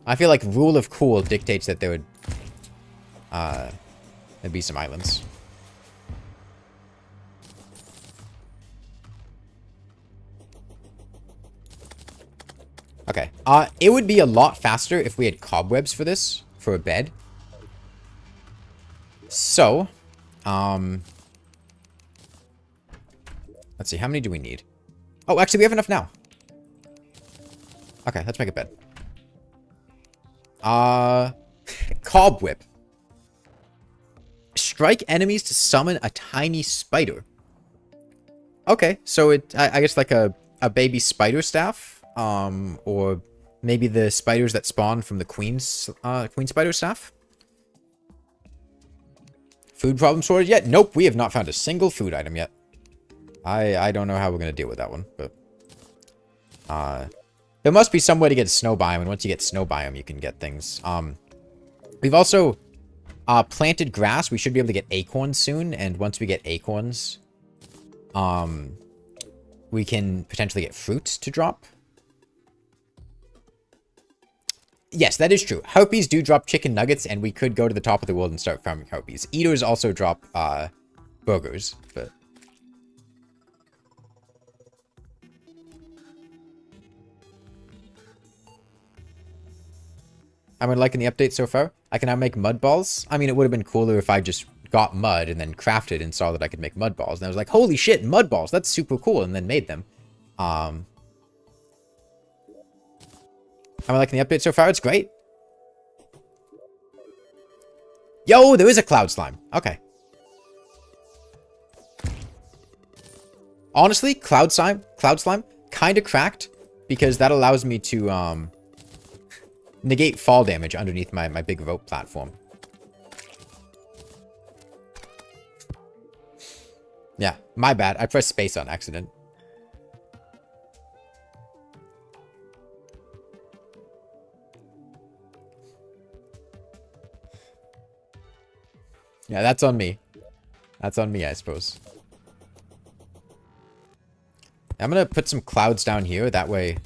Speaker 1: I feel like rule of cool dictates that there would there'd be some islands. Okay. It would be a lot faster if we had cobwebs for this, for a bed. So, let's see, how many do we need? Oh, actually, we have enough now. Okay, let's make a bed. Cobweb. Strike enemies to summon a tiny spider. Okay, so I guess like a baby spider staff. Or maybe the spiders that spawn from the queen spider staff. Food problem sorted yet? Nope, we have not found a single food item yet. I don't know how we're gonna deal with that one, but there must be some way to get a snow biome, and once you get snow biome, you can get things. We've also planted grass. We should be able to get acorns soon, and once we get acorns, we can potentially get fruit to drop. Yes, that is true. Harpies do drop chicken nuggets, and we could go to the top of the world and start farming harpies. Eaters also drop burgers, but... I'm liking the update so far. I can now make mud balls. I mean, it would have been cooler if I just got mud and then crafted and saw that I could make mud balls. And I was like, holy shit, mud balls, that's super cool, and then made them. I'm liking the update so far. It's great. Yo, there is a cloud slime. Okay. Honestly, cloud slime kind of cracked because that allows me to negate fall damage underneath my big rope platform. Yeah, my bad. I pressed space on accident. Yeah, that's on me. That's on me, I suppose. I'm gonna put some clouds down here. That way,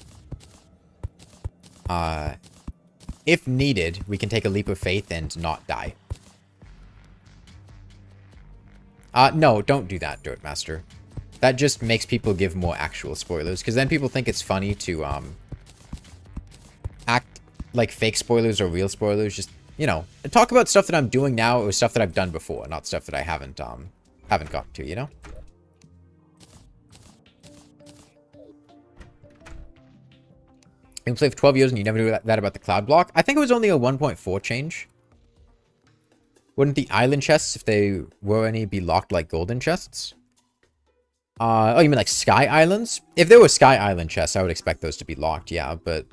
Speaker 1: if needed, we can take a leap of faith and not die. No, don't do that, Dirt Master. That just makes people give more actual spoilers, because then people think it's funny to, act like fake spoilers or real spoilers. Just, you know, talk about stuff that I'm doing now or stuff that I've done before, not stuff that I haven't gotten to, you know? You played for 12 years and you never knew that about the cloud block? I think it was only a 1.4 change. Wouldn't the island chests, if they were any, be locked like golden chests? Oh, you mean like sky islands? If there were sky island chests, I would expect those to be locked, yeah, but...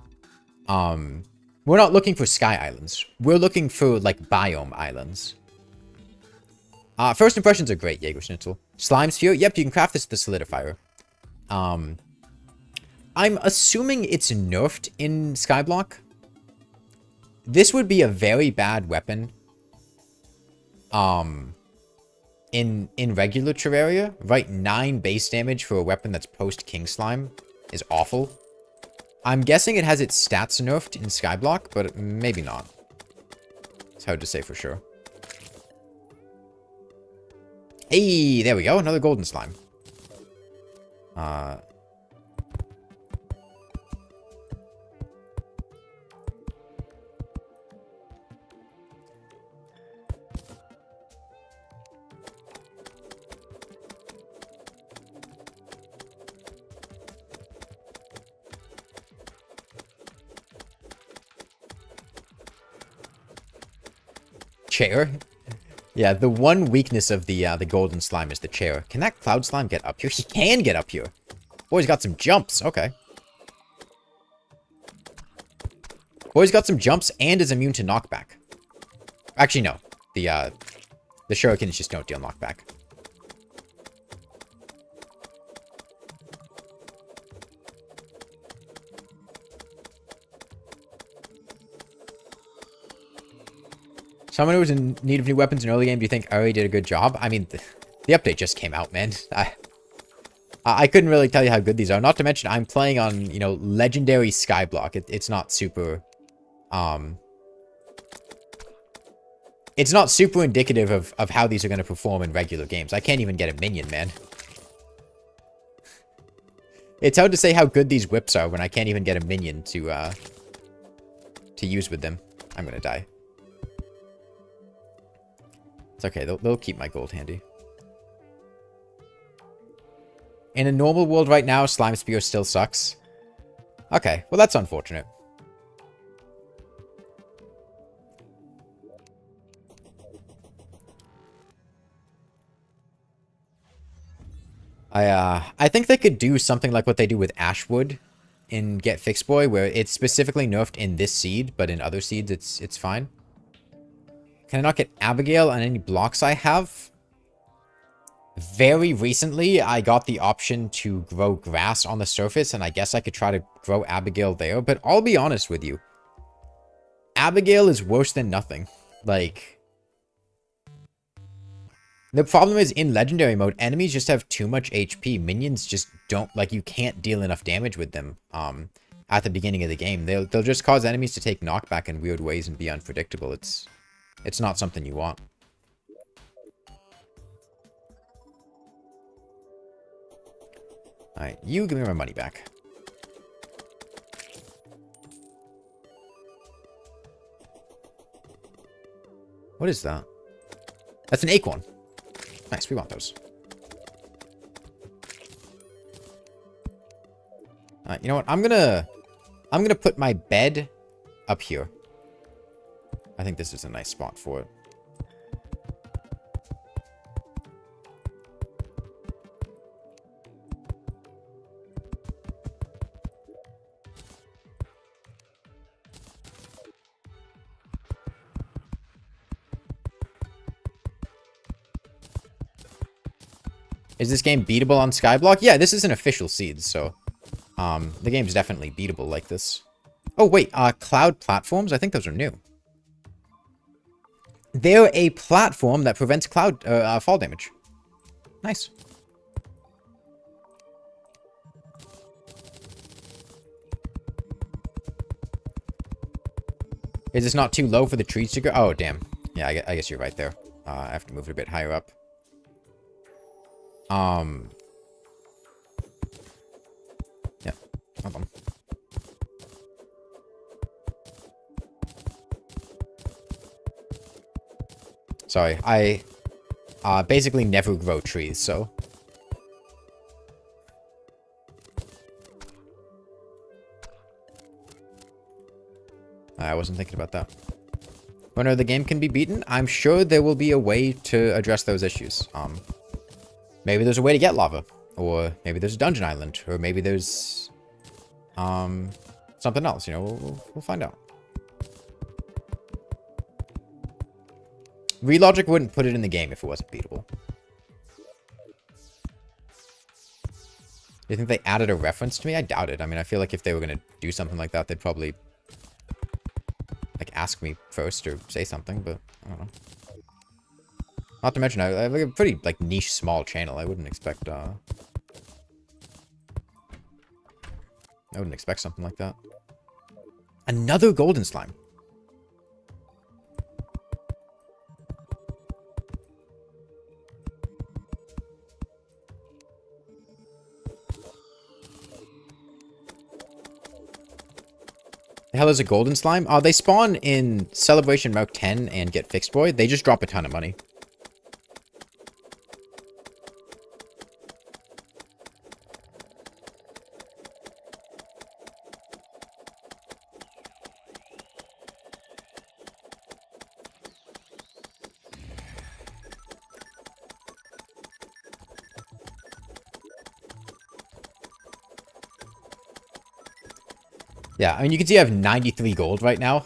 Speaker 1: we're not looking for sky islands. We're looking for, like, biome islands. First impressions are great, Jaeger Schnitzel. Slime sphere? Yep, you can craft this with the solidifier. I'm assuming it's nerfed in skyblock. This would be a very bad weapon. In regular Terraria, right? 9 base damage for a weapon that's post King Slime is awful. I'm guessing it has its stats nerfed in skyblock, but maybe not. It's hard to say for sure. Hey, there we go. Another golden slime. Chair? Yeah, the one weakness of the golden slime is the chair. Can that cloud slime get up here? He can get up here. Boy's got some jumps. Okay. Boy's got some jumps and is immune to knockback. Actually, no. The shurikens just don't deal knockback. Someone who was in need of new weapons in early game, do you think Ari did a good job? I mean, the update just came out, man. I couldn't really tell you how good these are. Not to mention, I'm playing on, you know, legendary skyblock. It's not super, it's not super indicative of how these are going to perform in regular games. I can't even get a minion, man. It's hard to say how good these whips are when I can't even get a minion to use with them. I'm going to die. It's okay, they'll keep my gold handy. In a normal world right now, Slime Spear still sucks. Okay, well that's unfortunate. I think they could do something like what they do with Ashwood in Get Fixed Boy, where it's specifically nerfed in this seed, but in other seeds it's fine. Can I not get Abigail on any blocks I have? Very recently, I got the option to grow grass on the surface, and I guess I could try to grow Abigail there, but I'll be honest with you. Abigail is worse than nothing. Like, the problem is, in Legendary mode, enemies just have too much HP. Minions just don't, like, you can't deal enough damage with them, at the beginning of the game. They'll just cause enemies to take knockback in weird ways and be unpredictable. It's not something you want. Alright, you give me my money back. What is that? That's an acorn. Nice, we want those. Alright, you know what? I'm gonna put my bed up here. I think this is a nice spot for it. Is this game beatable on skyblock? Yeah, this is an official seed, so the game's definitely beatable like this. Oh wait, cloud platforms? I think those are new. They're a platform that prevents cloud fall damage. Nice. Is this not too low for the trees to go? Oh, damn. Yeah, I guess you're right there. I have to move it a bit higher up. Yeah, hold on. Sorry, I basically never grow trees, so. I wasn't thinking about that. Whenever the game can be beaten, I'm sure there will be a way to address those issues. Maybe there's a way to get lava, or maybe there's a dungeon island, or maybe there's something else. You know, we'll find out. Relogic wouldn't put it in the game if it wasn't beatable. Do you think they added a reference to me? I doubt it. I mean, I feel like if they were gonna do something like that, they'd probably like ask me first or say something, but I don't know. Not to mention, I have like a pretty like niche, small channel. I wouldn't expect something like that. Another golden slime. The hell is a golden slime? They spawn in Celebration Mark 10 and get Fixed Boy. They just drop a ton of money. Yeah, I mean, you can see I have 93 gold right now.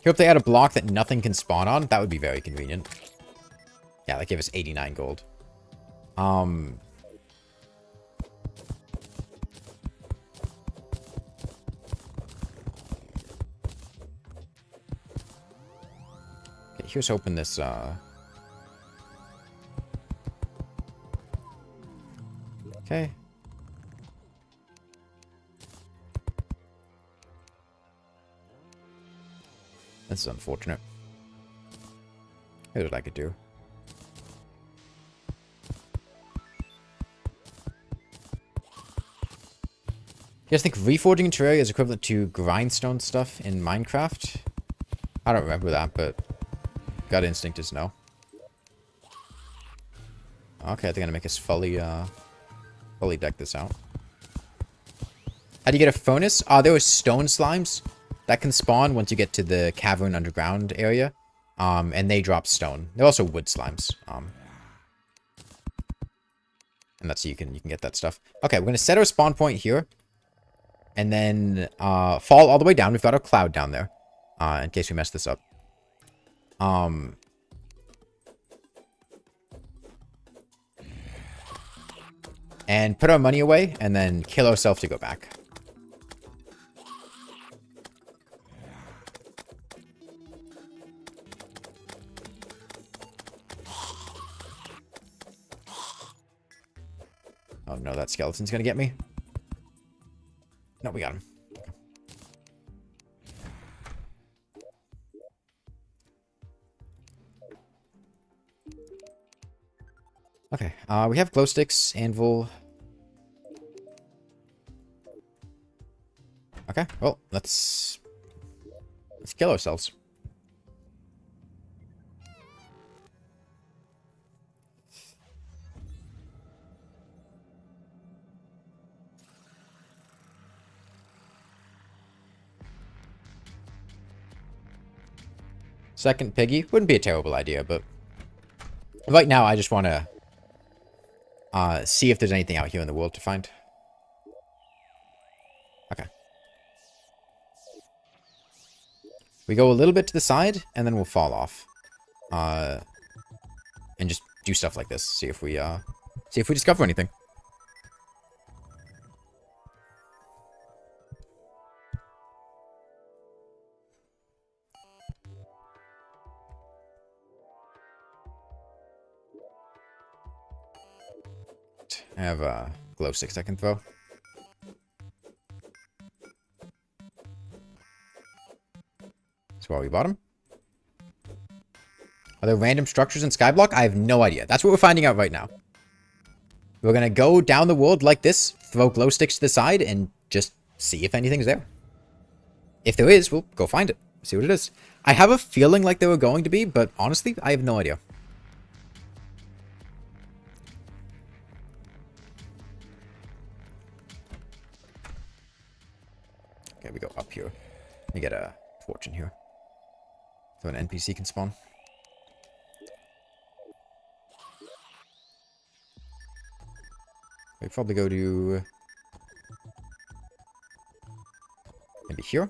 Speaker 1: Here, if they had a block that nothing can spawn on, that would be very convenient. Yeah, that gave us 89 gold. Okay, here's hoping this, okay. This is unfortunate. Here's what I could do. You guys think reforging in Terraria is equivalent to grindstone stuff in Minecraft? I don't remember that, but gut instinct is no. Okay, they're gonna make us fully deck this out. How do you get a furnace? There are stone slimes that can spawn once you get to the cavern underground area. And they drop stone. They're also wood slimes. And that's, you can get that stuff. Okay, we're gonna set our spawn point here. And then fall all the way down. We've got our cloud down there. In case we mess this up. And put our money away, and then kill ourselves to go back. Oh no, that skeleton's gonna get me. No, we got him. Okay, we have glow sticks, anvil. Okay, well, let's kill ourselves. Second piggy wouldn't be a terrible idea, but right now I just want to see if there's anything out here in the world to find. Okay. We go a little bit to the side, and then we'll fall off. And just do stuff like this. See if we discover anything. I have glow sticks I can throw. So are we bottom? Are there random structures in skyblock? I have no idea. That's what we're finding out right now. We're gonna go down the world like this, throw glow sticks to the side, and just see if anything's there. If there is, we'll go find it. See what it is. I have a feeling like there were going to be, but honestly, I have no idea. Okay, we go up here. Let me get a torch in here. So an NPC can spawn. We probably go to... maybe here?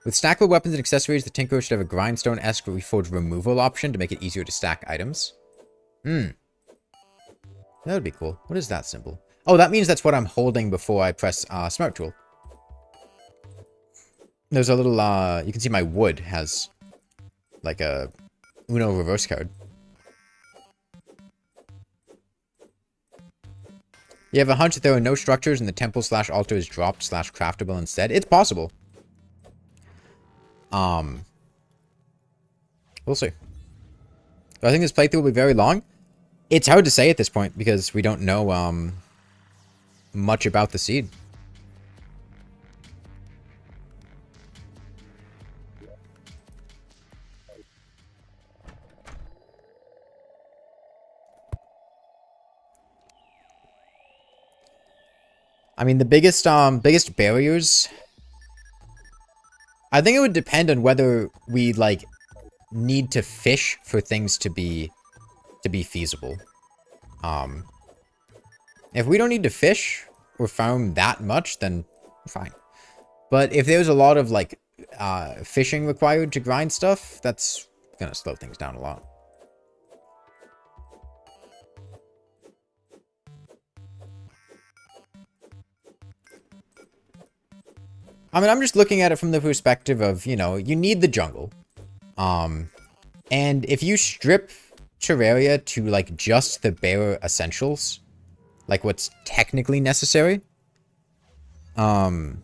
Speaker 1: With stackable weapons and accessories, the Tinkerer should have a grindstone-esque reforged removal option to make it easier to stack items. That would be cool. What is that symbol? Oh, that means that's what I'm holding before I press Smart Tool. There's a little, you can see my wood has, like, a Uno reverse card. You have a hunch that there are no structures and the temple/altar is dropped/craftable instead. It's possible. We'll see. Do I think this playthrough will be very long? It's hard to say at this point because we don't know much about the seed. I mean, the biggest barriers, I think it would depend on whether we, like, need to fish for things to be feasible. If we don't need to fish or farm that much, then fine. But if there's a lot of, like, fishing required to grind stuff, that's gonna slow things down a lot. I mean, I'm just looking at it from the perspective of, you know, you need the jungle. And if you strip Terraria to, like, just the bare essentials, like what's technically necessary, let's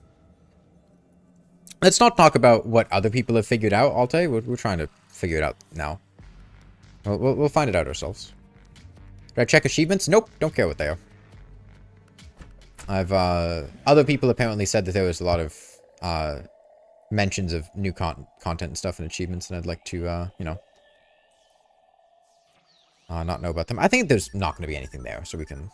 Speaker 1: not talk about what other people have figured out, Altair. We're trying to figure it out now. We'll find it out ourselves. Did I check achievements? Nope, don't care what they are. Other people apparently said that there was a lot of, mentions of new content and stuff and achievements, and I'd like to, you know, not know about them. I think there's not going to be anything there, so we can...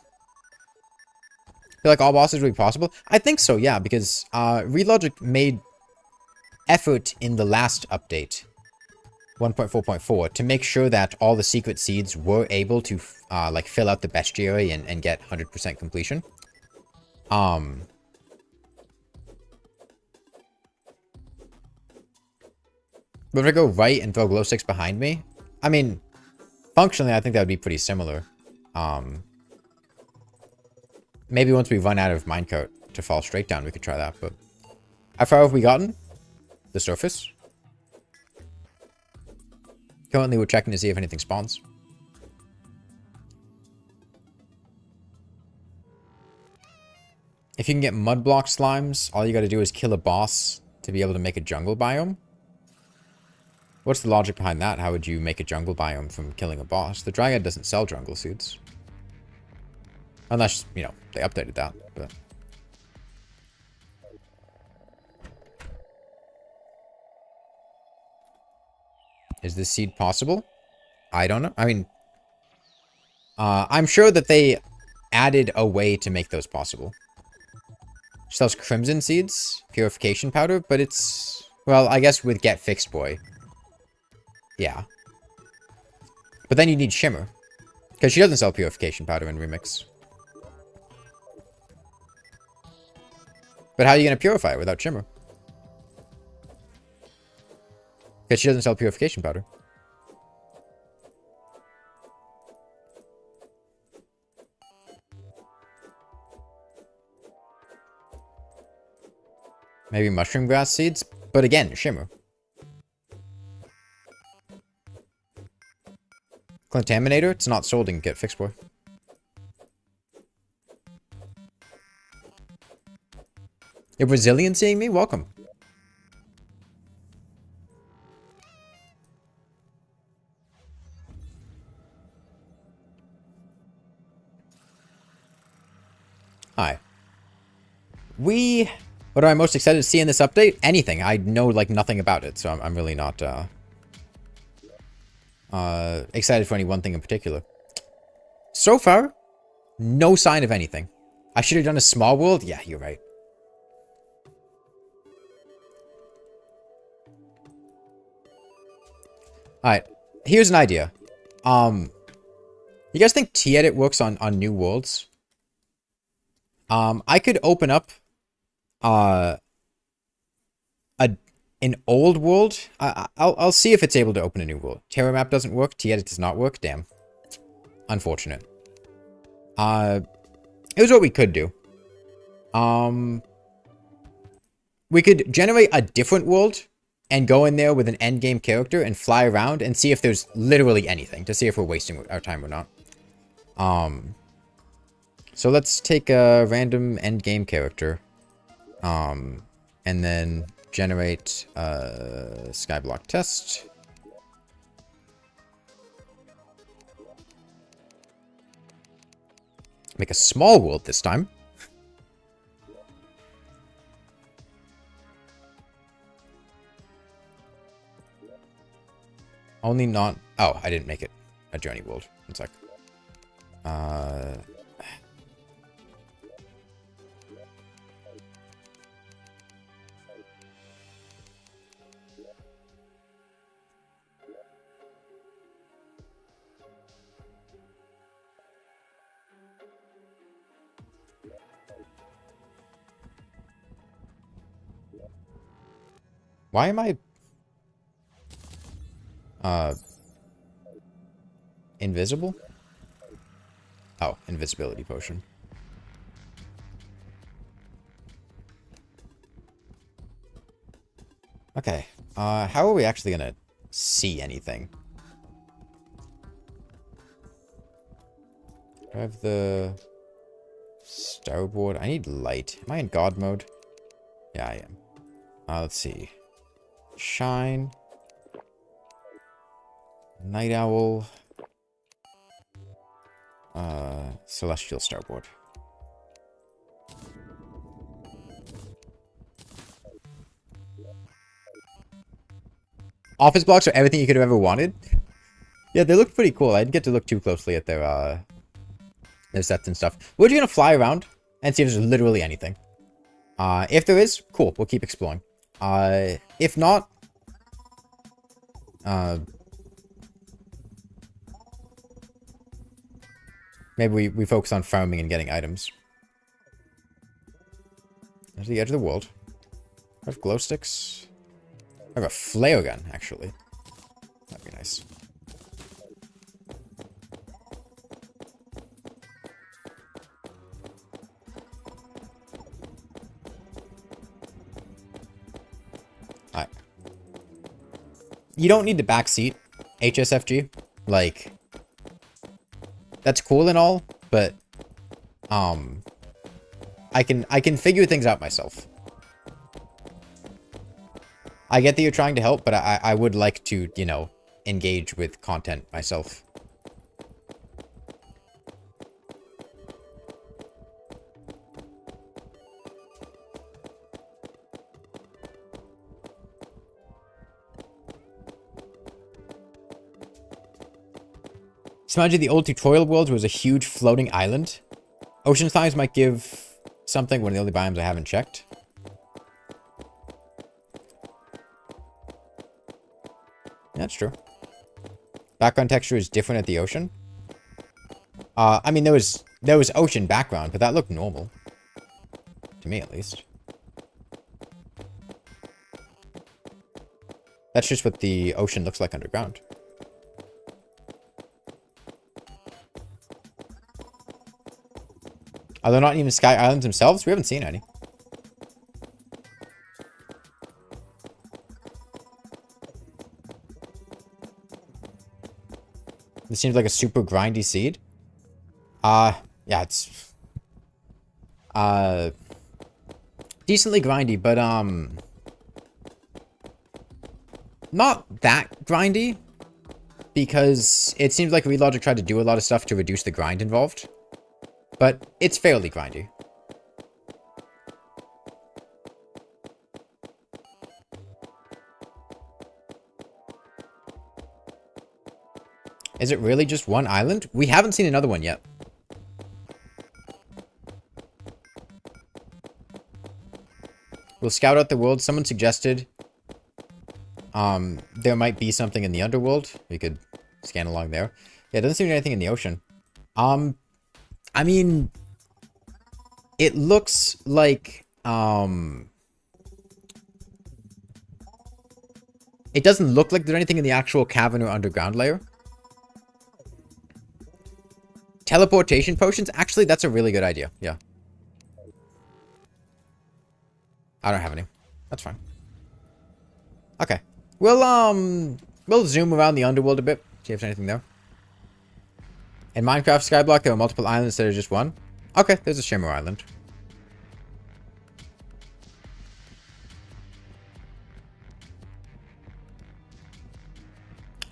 Speaker 1: I feel like all bosses will be possible. I think so, yeah, because Relogic made effort in the last update, 1.4.4, to make sure that all the secret seeds were able to, like, fill out the bestiary and get 100% completion. But if I go right and throw glow sticks behind me, I mean, functionally, I think that would be pretty similar. Maybe once we run out of minecart to fall straight down, we could try that, but... How far have we gotten? The surface? Currently, we're checking to see if anything spawns. If you can get mud block slimes, all you gotta do is kill a boss to be able to make a jungle biome. What's the logic behind that? How would you make a jungle biome from killing a boss? The Dryad doesn't sell jungle seeds. Unless, you know, they updated that, but... Is this seed possible? I don't know. I mean... I'm sure that they added a way to make those possible. She sells crimson seeds, purification powder, but it's... Well, I guess with Get Fixed Boy. Yeah. But then you need shimmer. Because she doesn't sell purification powder in Remix. But how are you going to purify it without shimmer? Because she doesn't sell purification powder. Maybe mushroom grass seeds? But again, shimmer. Contaminator? It's not sold in Get Fixed Boy. You're Brazilian seeing me? Welcome. Hi. What am I most excited to see in this update? Anything. I know, like, nothing about it, so I'm really not, excited for any one thing in particular. So far, no sign of anything. I should have done a small world? Yeah, you're right. Alright, here's an idea. You guys think T-Edit works on new worlds? I could open up an old world. I'll see if it's able to open a new world. Terra map doesn't work. T-Edit does not work. Damn. Unfortunate. Here's what we could do. We could generate a different world and go in there with an endgame character and fly around and see if there's literally anything to see if we're wasting our time or not. So let's take a random endgame character. And then generate a skyblock test. Make a small world this time. Only not... Oh, I didn't make it a journey world. One sec. Why am I... invisible? Oh, invisibility potion. Okay, how are we actually gonna see anything? Do I have the starboard? I need light. Am I in God mode? Yeah, I am. Let's see. Shine. Night Owl. Celestial Starboard. Office blocks are everything you could have ever wanted. Yeah, they look pretty cool. I didn't get to look too closely at their sets and stuff. We're just gonna fly around and see if there's literally anything. If there is, cool. We'll keep exploring. If not, maybe we focus on farming and getting items. There's the edge of the world. I have glow sticks. I have a flare gun, actually. That'd be nice. Alright. You don't need to backseat HSFG. Like... That's cool and all, but I can figure things out myself. I get that you're trying to help, but I would like to, you know, engage with content myself. So imagine the old tutorial world was a huge floating island. Ocean times might give something, one of the only biomes I haven't checked. That's true. Background texture is different at the ocean. I mean, there was ocean background, but that looked normal. To me, at least. That's just what the ocean looks like underground. Are there not even sky islands themselves? We haven't seen any. This seems like a super grindy seed. Yeah, it's... decently grindy, but, not that grindy. Because it seems like Relogic tried to do a lot of stuff to reduce the grind involved. But it's fairly grindy. Is it really just one island? We haven't seen another one yet. We'll scout out the world. Someone suggested there might be something in the underworld. We could scan along there. Yeah, it doesn't seem to be anything in the ocean. I mean, it looks like, it doesn't look like there's anything in the actual cavern or underground layer. Teleportation potions? Actually, that's a really good idea. Yeah. I don't have any. That's fine. Okay. We'll zoom around the underworld a bit. See if there's anything there. In Minecraft Skyblock, there are multiple islands instead of just one. Okay, there's a Shimmer Island.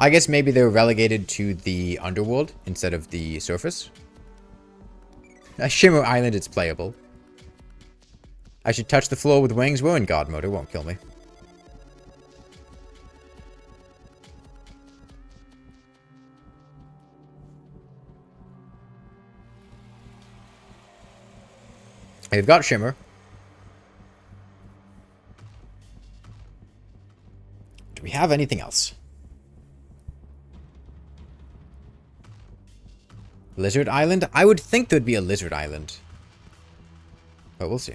Speaker 1: I guess maybe they were relegated to the underworld instead of the surface. A Shimmer Island, it's playable. I should touch the floor with wings. We're in God mode. It won't kill me. We've got Shimmer. Do we have anything else? Lizard Island? I would think there'd be a Lizard Island. But we'll see.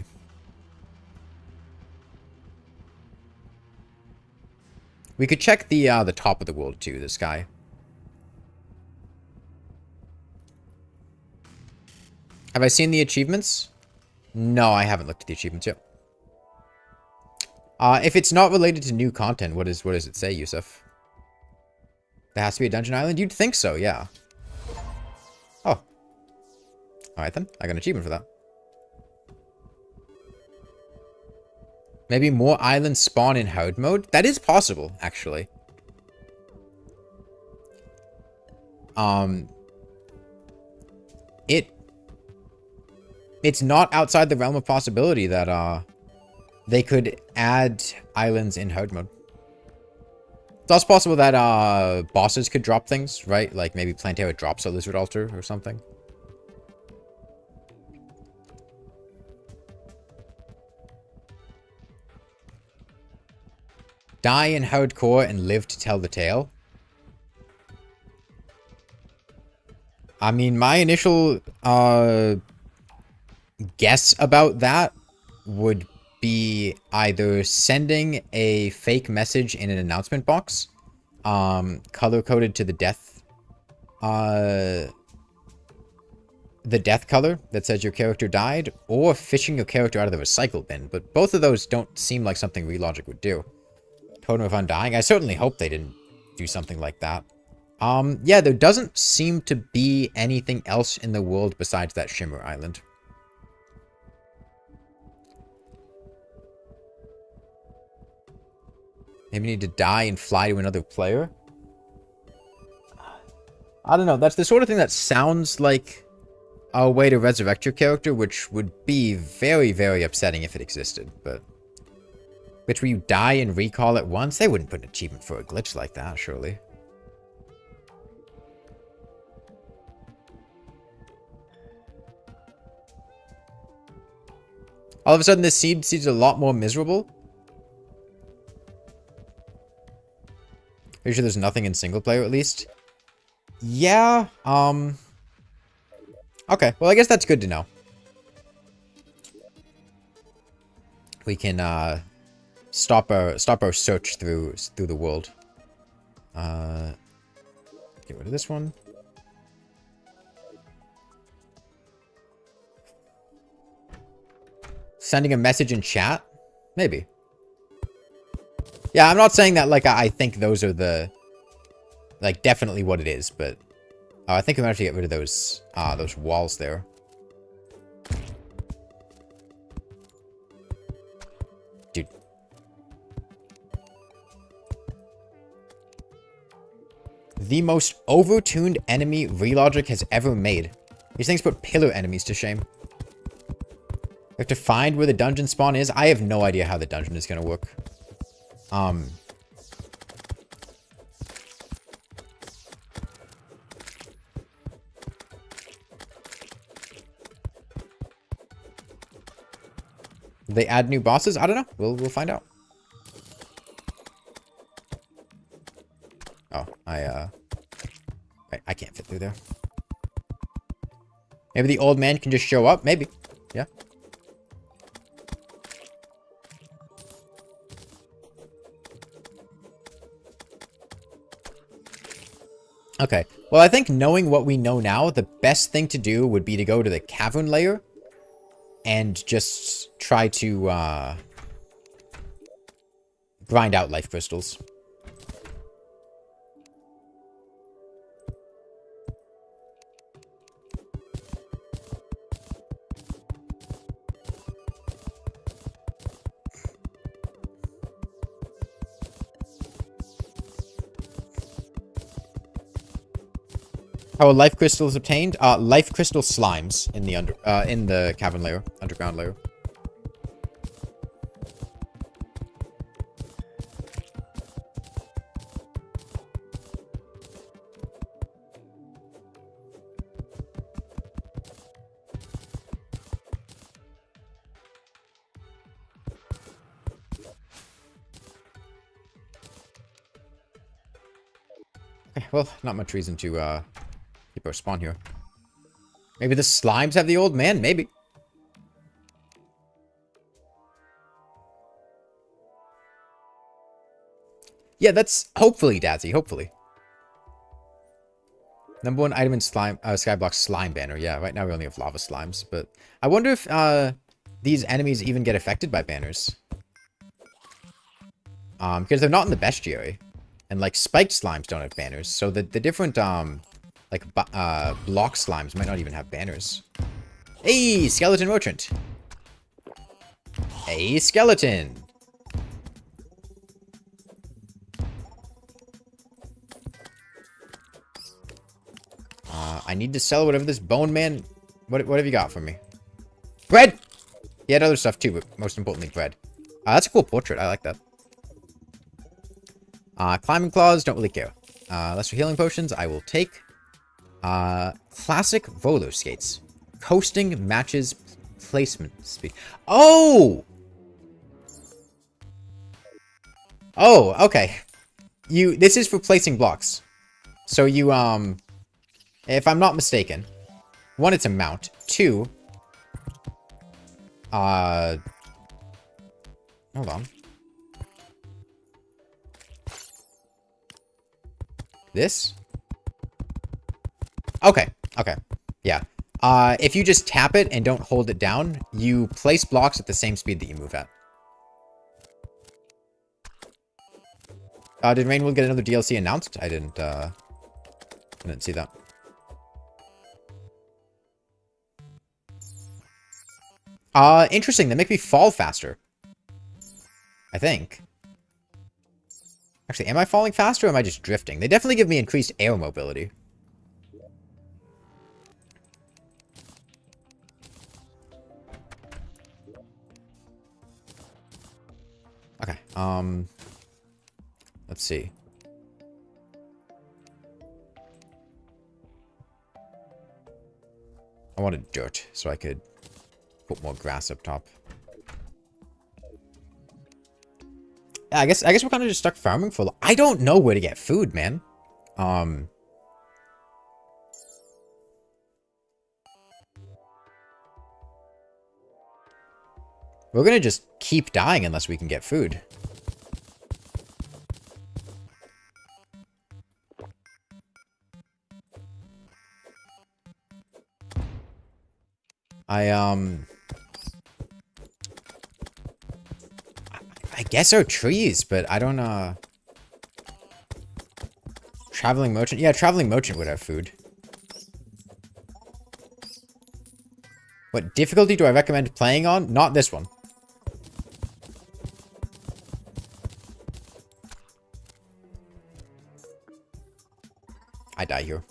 Speaker 1: We could check the top of the world too, the sky. Have I seen the achievements? No, I haven't looked at the achievements yet. If it's not related to new content, what does it say, Yusuf? There has to be a dungeon island? You'd think so, yeah. Oh. Alright then, I got an achievement for that. Maybe more islands spawn in hard mode? That is possible, actually. It's not outside the realm of possibility that they could add islands in hard mode. It's also possible that bosses could drop things, right? Like maybe Plantera drops a lizard altar or something. Die in hardcore and live to tell the tale. I mean, my initial guess about that would be either sending a fake message in an announcement box, color-coded to the death color that says your character died, or fishing your character out of the recycle bin. But both of those don't seem like something Relogic would do. Totem of Undying. I certainly hope they didn't do something like that. Yeah, there doesn't seem to be anything else in the world besides that Shimmer Island. Maybe you need to die and fly to another player? I don't know. That's the sort of thing that sounds like a way to resurrect your character, which would be very, very upsetting if it existed, but... Which where you die and recall at once? They wouldn't put an achievement for a glitch like that, surely. All of a sudden, this seed's a lot more miserable. Are you sure there's nothing in single player, at least? Yeah, okay, well, I guess that's good to know. We can, stop our search through the world. Get rid of this one. Sending a message in chat? Maybe. Yeah, I'm not saying that, like, I think those are the... Like, definitely what it is, but... I think I'm gonna have to get rid of those walls there. Dude. The most overtuned enemy Relogic has ever made. These things put pillar enemies to shame. We have to find where the dungeon spawn is. I have no idea how the dungeon is gonna work. They add new bosses? I don't know. We'll find out. Oh, I can't fit through there. Maybe the old man can just show up? Maybe. Yeah. Okay. Well, I think knowing what we know now, the best thing to do would be to go to the cavern layer and just try to grind out life crystals. How are life crystals obtained? Life crystal slimes in the cavern layer, underground layer. Okay, well, not much reason to keep our spawn here. Maybe the slimes have the old man? Maybe. Yeah, that's hopefully, Dazzy. Hopefully. Number 1 item in slime, skyblock slime banner. Yeah, right now we only have lava slimes, but I wonder if these enemies even get affected by banners. Because they're not in the bestiary, and like spiked slimes don't have banners, so the different like block slimes might not even have banners. Hey, skeleton merchant. Hey, skeleton. I need to sell whatever this bone man... What have you got for me? Bread! He had other stuff too, but most importantly, bread. That's a cool portrait. I like that. Climbing claws, don't really care. Lesser healing potions, I will take. Classic roller skates. Coasting matches placement speed. Oh! Oh, okay. This is for placing blocks. So you, if I'm not mistaken, 1, it's a mount. 2, hold on. This? Okay, okay. Yeah. If you just tap it and don't hold it down, you place blocks at the same speed that you move at. Did Rainwood get another DLC announced? I didn't see that. Interesting. They make me fall faster. I think. Actually, am I falling faster or am I just drifting? They definitely give me increased air mobility. Okay, let's see. I wanted dirt so I could put more grass up top. Yeah, I guess we're kind of just stuck farming for... I don't know where to get food, man. We're gonna just keep dying unless we can get food. I guess our trees, but I don't, Traveling merchant? Yeah, traveling merchant would have food. What difficulty do I recommend playing on? Not this one. I die here.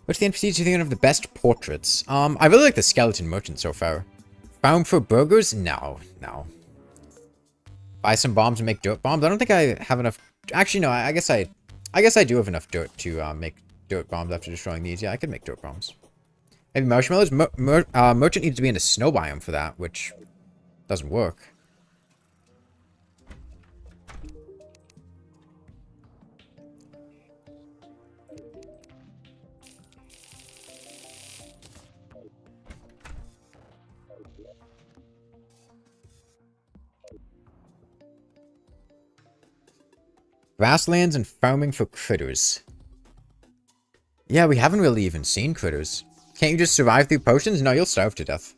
Speaker 1: Which the NPCs do you think of the best portraits? I really like the skeleton merchant so far. Found for burgers? No, no. Buy some bombs and make dirt bombs? I don't think I have enough... Actually, no, I guess I do have enough dirt to make dirt bombs after destroying these. Yeah, I could make dirt bombs. Maybe marshmallows? Merchant needs to be in a snow biome for that, which doesn't work. Grasslands and farming for critters. Yeah, we haven't really even seen critters. Can't you just survive through potions? No, you'll starve to death.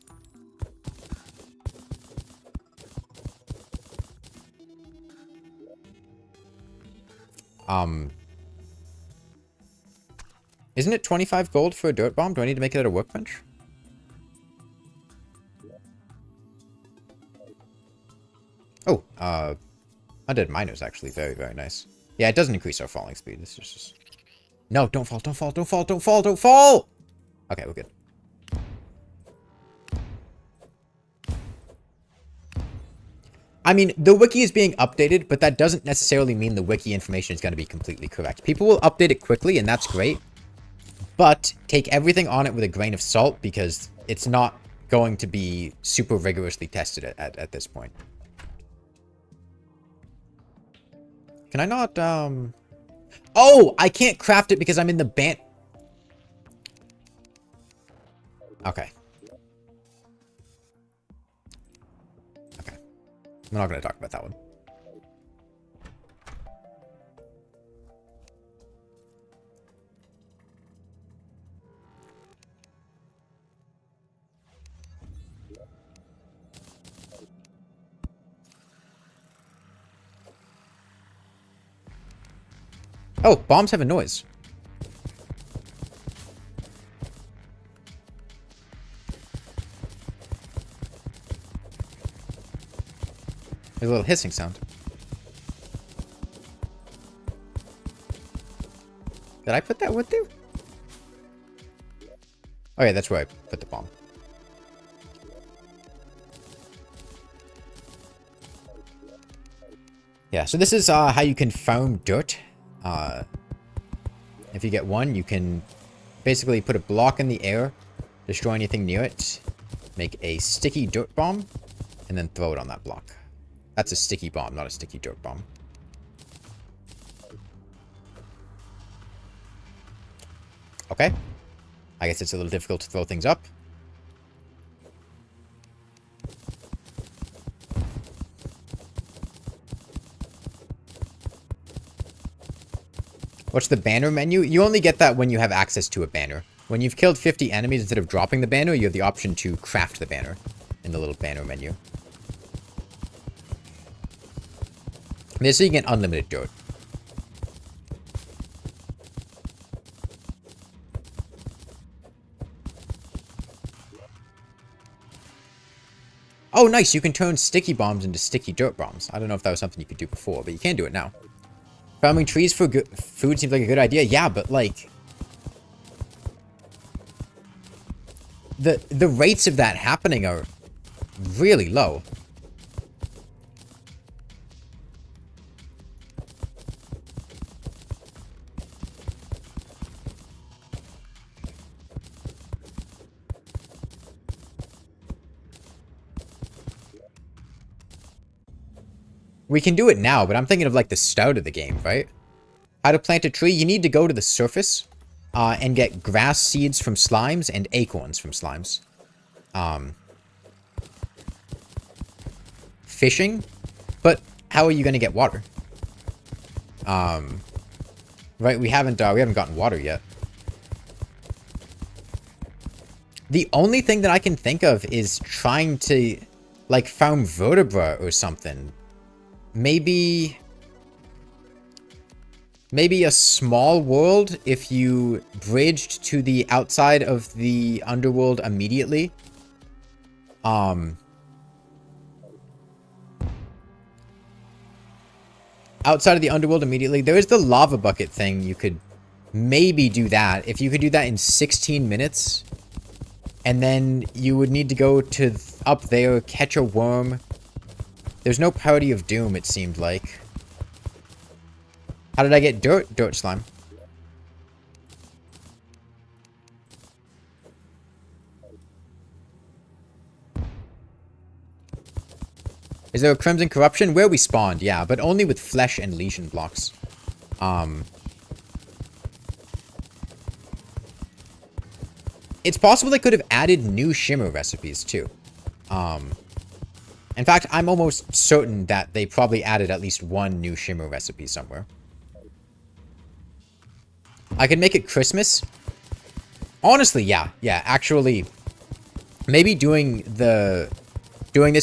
Speaker 1: Isn't it 25 gold for a dirt bomb? Do I need to make it at a workbench? Oh, undead miners actually very, very nice. Yeah, it doesn't increase our falling speed. This is just... No, don't fall, don't fall, don't fall, don't fall, don't fall! Okay, we're good. I mean, the wiki is being updated, but that doesn't necessarily mean the wiki information is going to be completely correct. People will update it quickly, and that's great. But take everything on it with a grain of salt, because it's not going to be super rigorously tested at this point. Can I not, Oh! I can't craft it because I'm in the ban... Okay. Okay. I'm not going to talk about that one. Oh, bombs have a noise. There's a little hissing sound. Did I put that wood there? Oh yeah, that's where I put the bomb. Yeah, so this is how you can farm dirt. If you get one, you can basically put a block in the air, destroy anything near it, make a sticky dirt bomb, and then throw it on that block. That's a sticky bomb, not a sticky dirt bomb. Okay. I guess it's a little difficult to throw things up. What's the banner menu? You only get that when you have access to a banner. When you've killed 50 enemies, instead of dropping the banner, you have the option to craft the banner in the little banner menu. This so you get unlimited dirt. Oh, nice. You can turn sticky bombs into sticky dirt bombs. I don't know if that was something you could do before, but you can do it now. Farming trees for good food seems like a good idea. Yeah, but like... The rates of that happening are really low. We can do it now, but I'm thinking of like the start of the game, right? How to plant a tree? You need to go to the surface and get grass seeds from slimes and acorns from slimes. Fishing? But how are you going to get water? Right, we haven't gotten water yet. The only thing that I can think of is trying to like farm vertebra or something. Maybe a small world if you bridged to the outside of the underworld immediately. Outside of the underworld immediately, there is the lava bucket thing. You could maybe do that. If you could do that in 16 minutes, and then you would need to go to up there, catch a worm. There's no party of doom, it seemed like. How did I get dirt? Dirt slime. Is there a Crimson Corruption? Where we spawned, yeah, but only with flesh and legion blocks. It's possible they could have added new shimmer recipes, too. In fact, I'm almost certain that they probably added at least one new shimmer recipe somewhere. I could make it Christmas. Honestly, yeah. Yeah, actually, maybe doing this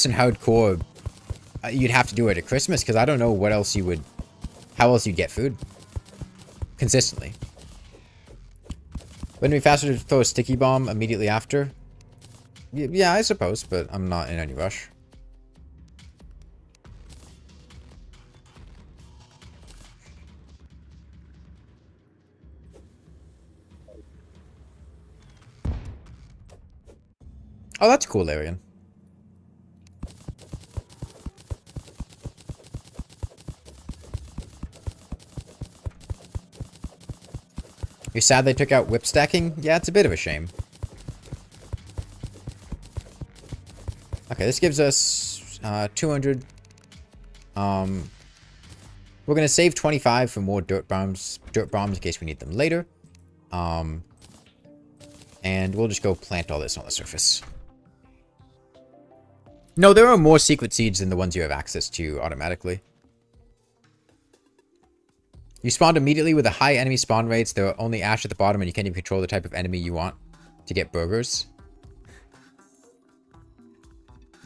Speaker 1: in hardcore, you'd have to do it at Christmas, because I don't know what else you would... How else you'd get food? Consistently. Wouldn't it be faster to throw a sticky bomb immediately after? Yeah, I suppose, but I'm not in any rush. Oh, that's cool, Arian. You're sad they took out whip stacking? Yeah, it's a bit of a shame. Okay, this gives us 200. We're gonna save 25 for more dirt bombs in case we need them later. And we'll just go plant all this on the surface. No, there are more secret seeds than the ones you have access to automatically. You spawned immediately with a high enemy spawn rates. There are only ash at the bottom, and you can't even control the type of enemy you want to get burgers.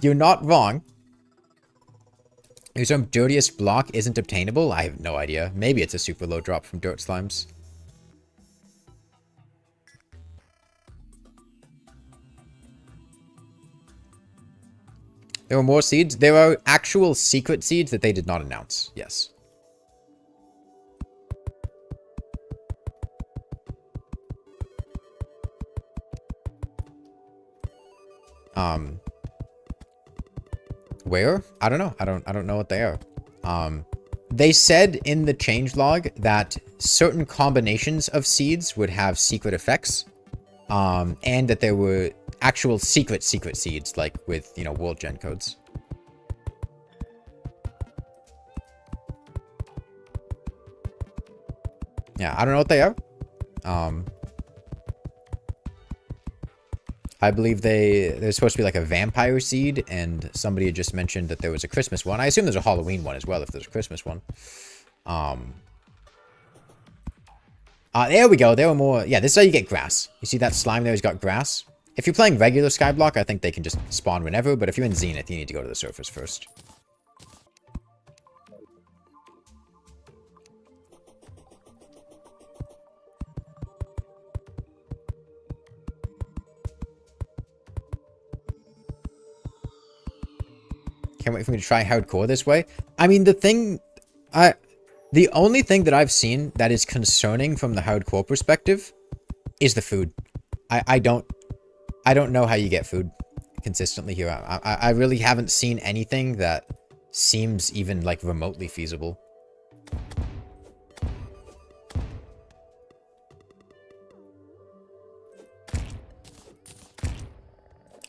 Speaker 1: You're not wrong. Your term dirtiest block isn't obtainable? I have no idea. Maybe it's a super low drop from dirt slimes. There were more seeds? There are actual secret seeds that they did not announce. Yes. Where? I don't know. I don't know what they are. They said in the changelog that certain combinations of seeds would have secret effects. And that there were actual secret seeds, like with, you know, world gen codes. Yeah, I don't know what they are. I believe there's supposed to be like a vampire seed, and somebody had just mentioned that there was a Christmas one. I assume there's a Halloween one as well if there's a Christmas one. There we go. There were more. Yeah, this is how you get grass. You see that slime there has got grass? If you're playing regular skyblock, I think they can just spawn whenever, but if you're in Zenith, you need to go to the surface first. Can't wait for me to try hardcore this way. I mean, the only thing that I've seen that is concerning from the hardcore perspective is the food. I don't know how you get food consistently here. I really haven't seen anything that seems even like remotely feasible.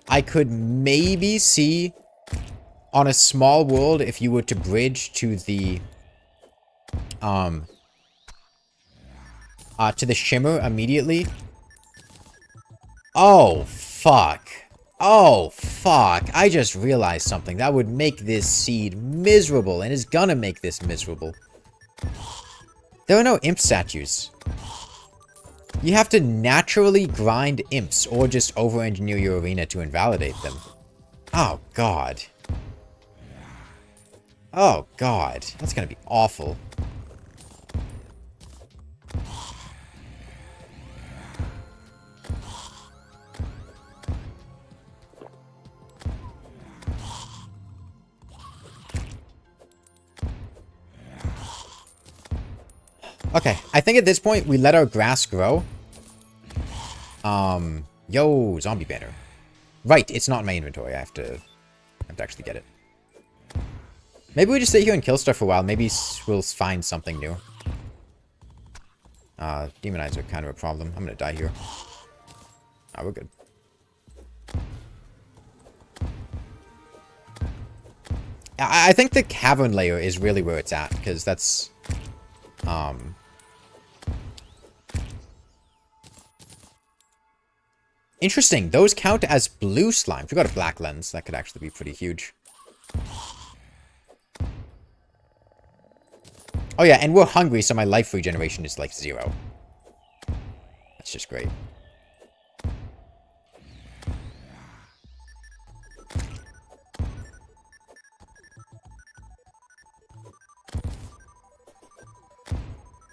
Speaker 1: I could maybe see on a small world if you were to bridge to the shimmer immediately. Oh fuck. Oh fuck. I just realized something that would make this seed miserable, and is gonna make this miserable. There are no imp statues. You have to naturally grind imps or just over-engineer your arena to invalidate them. Oh god. Oh god. That's gonna be awful. Okay, I think at this point we let our grass grow. Yo, zombie banner. Right, it's not in my inventory. I have to actually get it. Maybe we just sit here and kill stuff for a while. Maybe we'll find something new. Demon eyes are kind of a problem. I'm gonna die here. Oh, we're good. I think the cavern layer is really where it's at, because that's... Interesting. Those count as blue slimes. We got a black lens. That could actually be pretty huge. Oh yeah, and we're hungry, so my life regeneration is like 0. That's just great.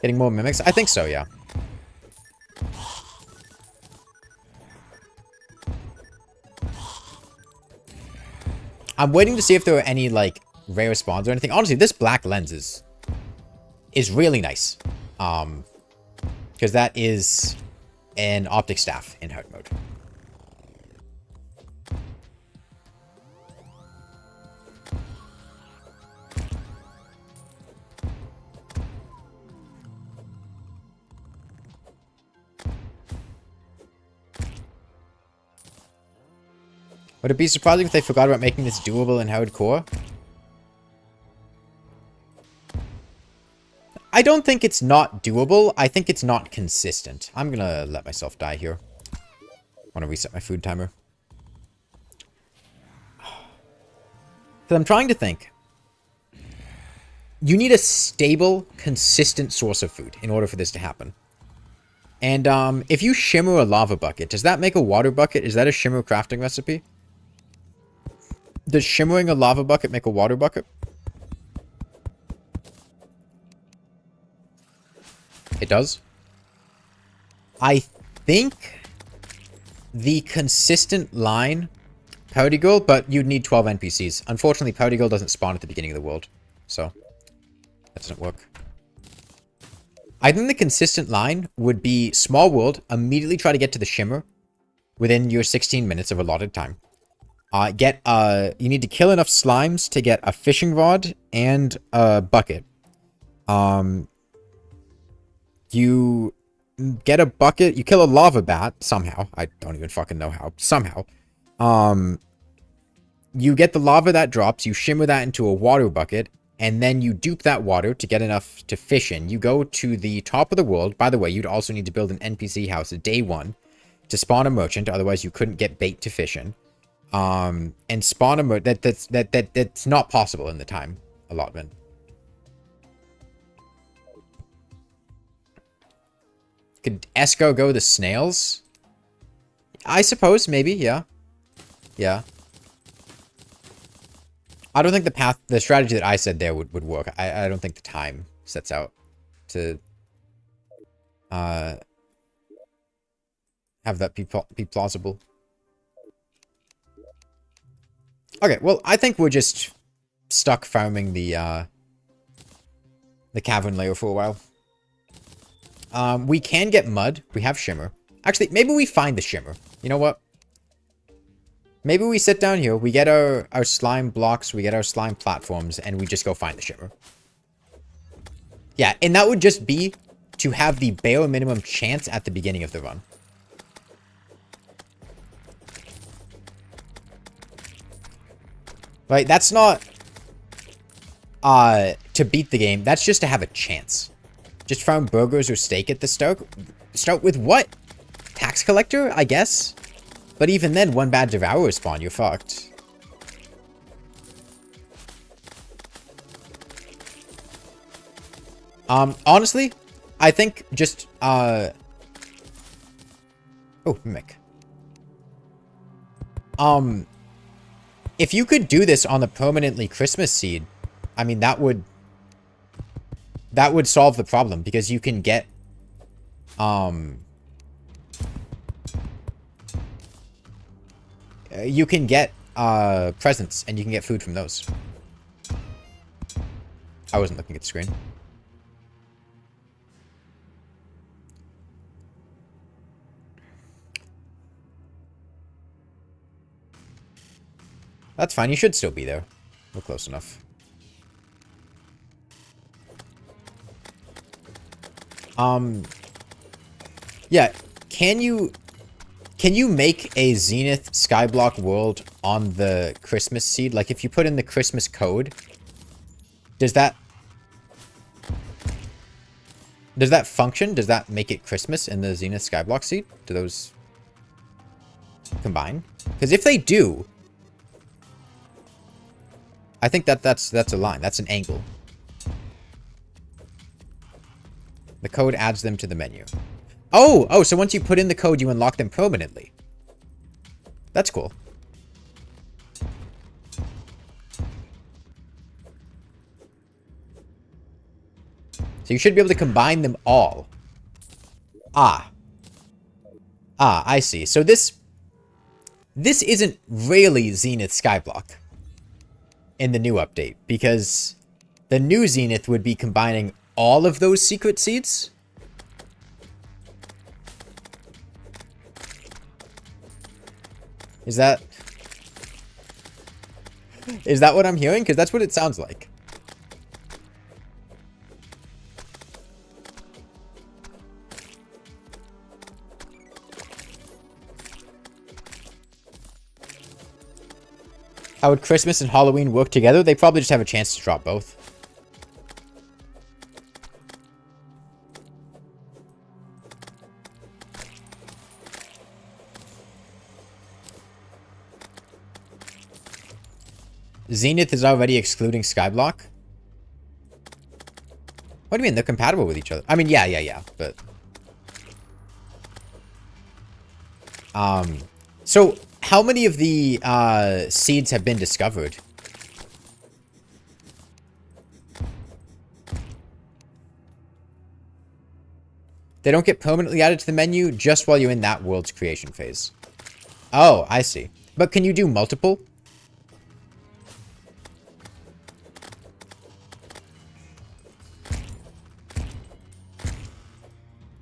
Speaker 1: Getting more mimics? I think so, yeah. I'm waiting to see if there are any, like, rare spawns or anything. Honestly, this black lens is really nice. Because that is an optic staff in hard mode. Would it be surprising if they forgot about making this doable in hardcore? I don't think it's not doable. I think it's not consistent. I'm gonna let myself die here. I want to reset my food timer. Because I'm trying to think. You need a stable, consistent source of food in order for this to happen. And if you shimmer a lava bucket, does that make a water bucket? Is that a shimmer crafting recipe? Does shimmering a lava bucket make a water bucket? It does. I think the consistent line... Powder Girl, but you'd need 12 NPCs. Unfortunately, Powder Girl doesn't spawn at the beginning of the world. So, that doesn't work. I think the consistent line would be small world, immediately try to get to the shimmer within your 16 minutes of allotted time. You need to kill enough slimes to get a fishing rod and a bucket. You get a bucket, you kill a lava bat somehow. I don't even fucking know how. Somehow. You get the lava that drops, you shimmer that into a water bucket, and then you dupe that water to get enough to fish in. You go to the top of the world. By the way, you'd also need to build an NPC house at day 1 to spawn a merchant, otherwise you couldn't get bait to fish in. And spawn a merchant. That's not possible in the time allotment. Could Esco go the snails? I suppose, maybe, yeah. Yeah. I don't think the strategy that I said there would work. I don't think the time sets out to have that be plausible. Okay, well, I think we're just stuck farming the cavern layer for a while. We can get mud. We have shimmer. Actually, maybe we find the shimmer. You know what? Maybe we sit down here, we get our slime blocks, we get our slime platforms, and we just go find the shimmer. Yeah, and that would just be to have the bare minimum chance at the beginning of the run. Right, that's not to beat the game, that's just to have a chance. Just found burgers or steak at the start. Start with what? Tax collector, I guess? But even then, one bad devourer spawn, you're fucked. Honestly, I think just, oh, mimic. If you could do this on the permanently Christmas seed, I mean, that would solve the problem, because you can get, presents, and you can get food from those. I wasn't looking at the screen. That's fine, you should still be there. We're close enough. Yeah, can you make a Zenith skyblock world on the Christmas seed? Like, if you put in the Christmas code, does that function? Does that make it Christmas in the Zenith skyblock seed? Do those combine? Because if they do, I think that's a line. That's an angle. The code adds them to the menu. Oh, so once you put in the code, you unlock them permanently. That's cool. So you should be able to combine them all. Ah, I see. So this isn't really Zenith skyblock in the new update, because the new Zenith would be combining all of those secret seeds. Is that what I'm hearing? Because that's what it sounds like. How would Christmas and Halloween work together? They probably just have a chance to drop both. Zenith is already excluding skyblock? What do you mean? They're compatible with each other. I mean, yeah, but... So, how many of the seeds have been discovered? They don't get permanently added to the menu just while you're in that world's creation phase. Oh, I see. But can you do multiple?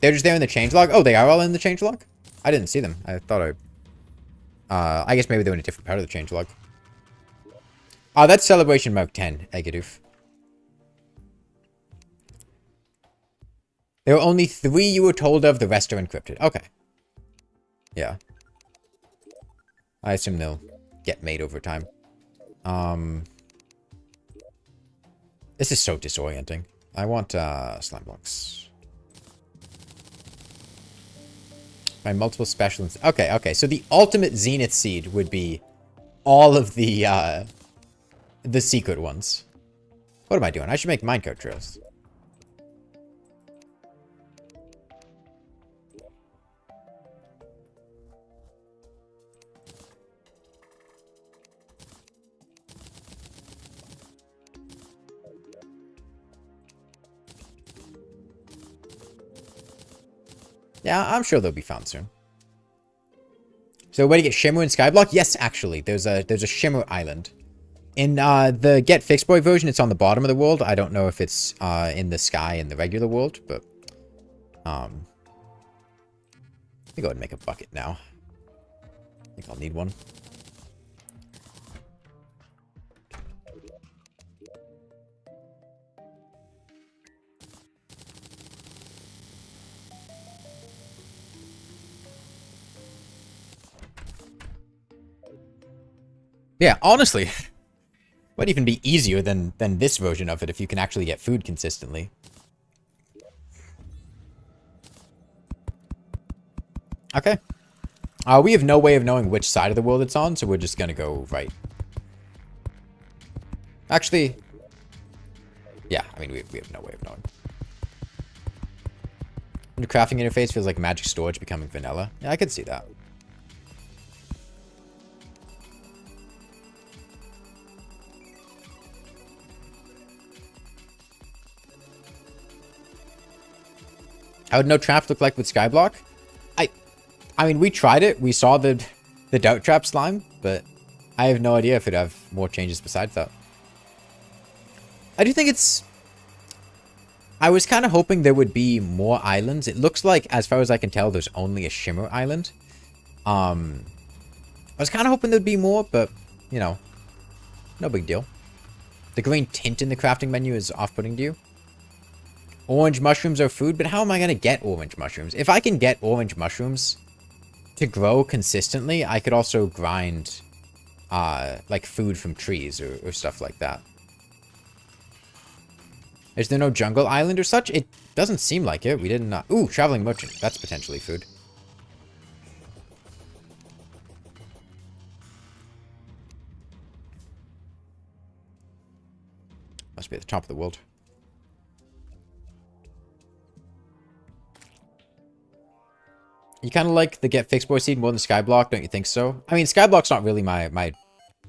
Speaker 1: They're just there in the changelog? Oh, they are all in the changelog? I didn't see them. I thought I guess maybe they were in a different part of the changelog. Oh, that's Celebration Mark 10, Egadoof. There were only 3 you were told of, the rest are encrypted. Okay. Yeah. I assume they'll get made over time. This is so disorienting. I want, slime blocks. By multiple special... Okay. So the ultimate Zenith seed would be all of the secret ones. What am I doing? I should make minecart trails. Yeah, I'm sure they'll be found soon. So, way to get Shimmer and Skyblock? Yes, actually, there's a Shimmer Island. In the Get Fixed Boy version, it's on the bottom of the world. I don't know if it's in the sky in the regular world, but let me go ahead and make a bucket now. I think I'll need one. Yeah, honestly, might even be easier than this version of it if you can actually get food consistently. Okay. We have no way of knowing which side of the world it's on, so we're just gonna go right. Actually, yeah, I mean, we have no way of knowing. The crafting interface feels like magic storage becoming vanilla. Yeah, I could see that. How would no traps look like with Skyblock? I mean, we tried it. We saw the Doubt Trap slime, but I have no idea if it'd have more changes besides that. I do think it's... I was kind of hoping there would be more islands. It looks like, as far as I can tell, there's only a Shimmer Island. I was kind of hoping there'd be more, but, you know, no big deal. The green tint in the crafting menu is off-putting to you. Orange mushrooms are food, but how am I going to get orange mushrooms? If I can get orange mushrooms to grow consistently, I could also grind like food from trees or stuff like that. Is there no jungle island or such? It doesn't seem like it. We didn't... Ooh, traveling merchant. That's potentially food. Must be at the top of the world. You kind of like the Get Fixed Boy seed more than skyblock, don't you think so? I mean, skyblock's not really my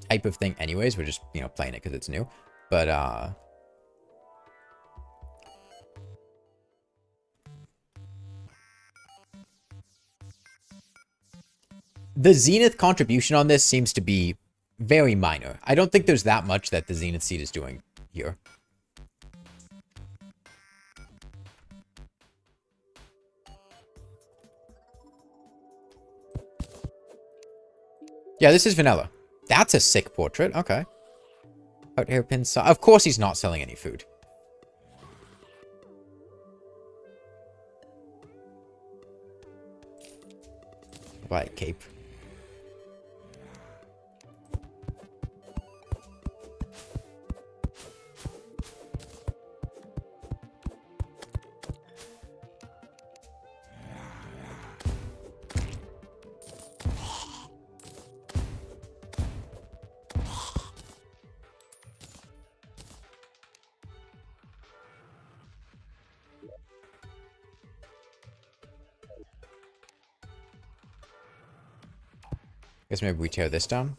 Speaker 1: type of thing anyways. We're just, you know, playing it because it's new. But, the Zenith contribution on this seems to be very minor. I don't think there's that much that the Zenith seed is doing here. Yeah, this is vanilla. That's a sick portrait. Okay. Out hairpin. Of course he's not selling any food. Buy a cape. Guess maybe we tear this down.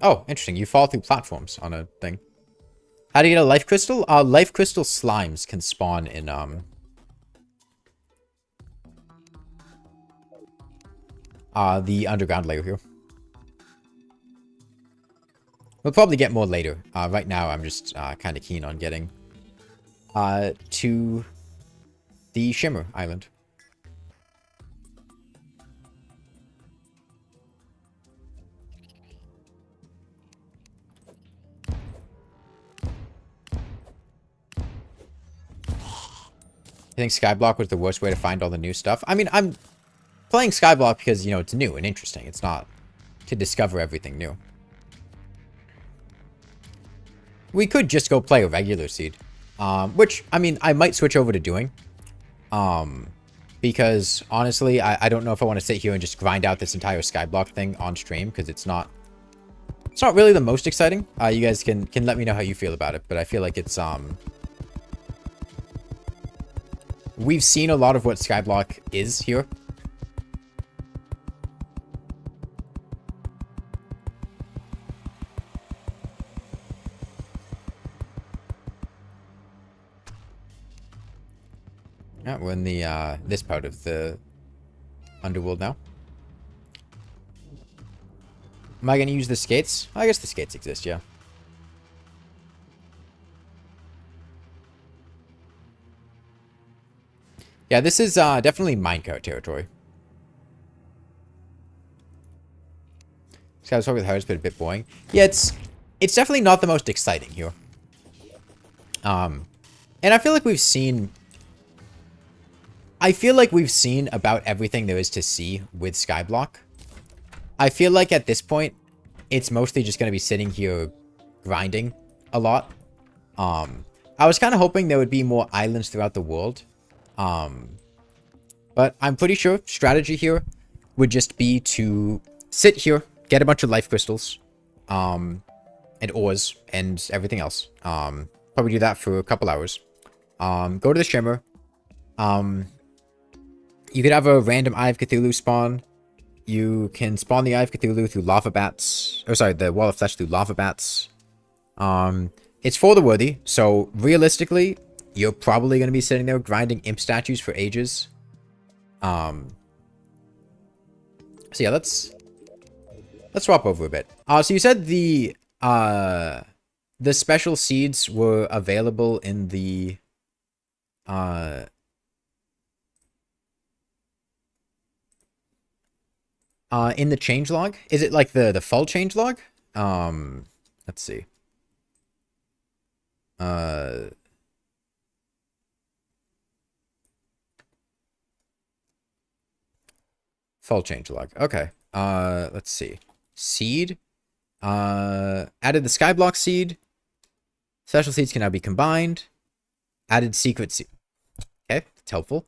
Speaker 1: Oh, interesting. You fall through platforms on a thing. How do you get a life crystal? Life crystal slimes can spawn in, the underground layer here. We'll probably get more later. Right now, I'm just kind of keen on getting to the Shimmer Island. I think skyblock was the worst way to find all the new stuff. I mean, I'm playing skyblock because, you know, it's new and interesting. It's not to discover everything new. We could just go play a regular seed. Which, I mean, I might switch over to doing. Because, honestly, I don't know if I want to sit here and just grind out this entire skyblock thing on stream. Because it's not really the most exciting. You guys can let me know how you feel about it. But I feel like it's, we've seen a lot of what skyblock is here. Yeah, we're in the, this part of the underworld now. Am I going to use the skates? I guess the skates exist, yeah. Yeah, this is definitely minecart territory. This guy was talking with Harris, but a bit boring. Yeah, it's definitely not the most exciting here. And I feel like we've seen... about everything there is to see with skyblock. I feel like at this point, it's mostly just going to be sitting here grinding a lot. I was kind of hoping there would be more islands throughout the world. But I'm pretty sure strategy here would just be to sit here, get a bunch of life crystals, and ores, and everything else. Probably do that for a couple hours. Go to the Shimmer. You could have a random Eye of Cthulhu spawn. You can spawn the Eye of Cthulhu through lava bats. Or sorry, the Wall of Flesh through lava bats. It's for the worthy, so realistically, you're probably going to be sitting there grinding imp statues for ages. So yeah, let's swap over a bit. So you said the special seeds were available in the In the changelog? Is it like the full changelog? Let's see. Full changelog. Okay. Let's see. Seed. Added the skyblock seed. Special seeds can now be combined. Added secret seed. Okay, that's helpful.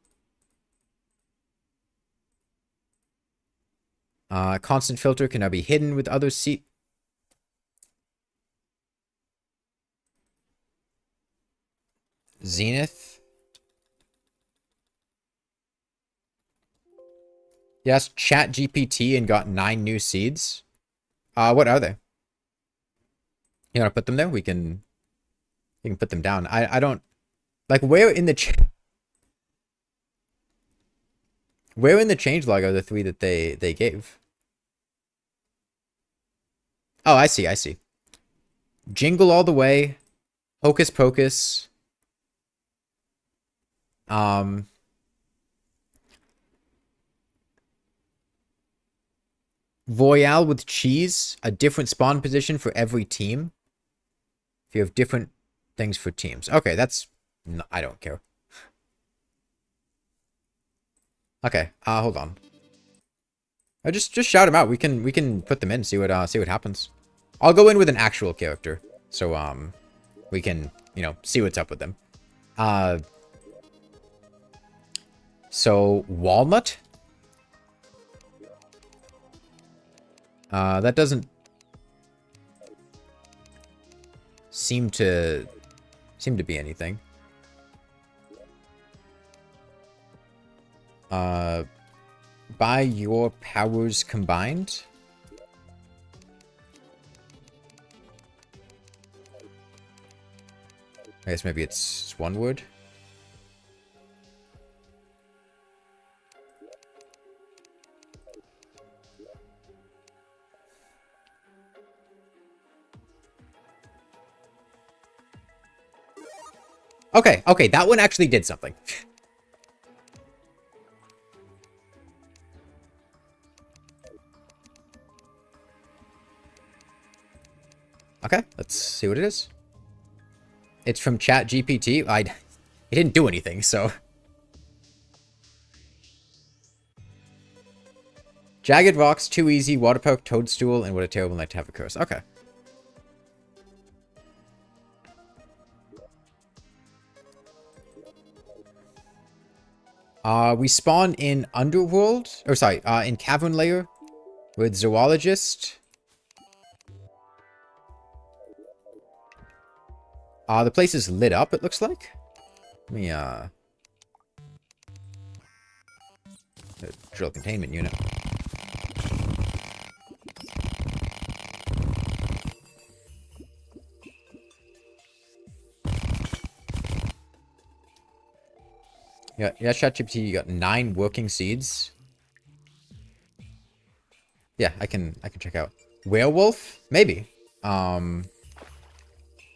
Speaker 1: Constant filter can now be hidden with other seed. Zenith. Yes, chat GPT and got 9 new seeds. What are they? You want to put them there? We can put them down. I don't like where in the changelog are the 3 that they gave? Oh, I see. Jingle all the way. Hocus pocus. Royale with cheese, a different spawn position for every team. If you have different things for teams. Okay, that's... No, I don't care. Okay, hold on. Just shout them out. We can put them in, see what happens. I'll go in with an actual character. So, we can, see what's up with them. So, Walnut? That doesn't seem to be anything. By your powers combined? I guess maybe it's one word. Okay, that one actually did something. Okay, let's see what it is. It's from Chat GPT. It didn't do anything, so. Jagged rocks, too easy, water poke, toadstool, and what a terrible night to have a curse. Okay. We spawn in Underworld, or sorry, in Cavern Layer with Zoologist. The place is lit up, it looks like. Let me, drill containment unit. Yeah, ChatGPT, you got 9 working seeds. Yeah, I can check out. Werewolf? Maybe. Let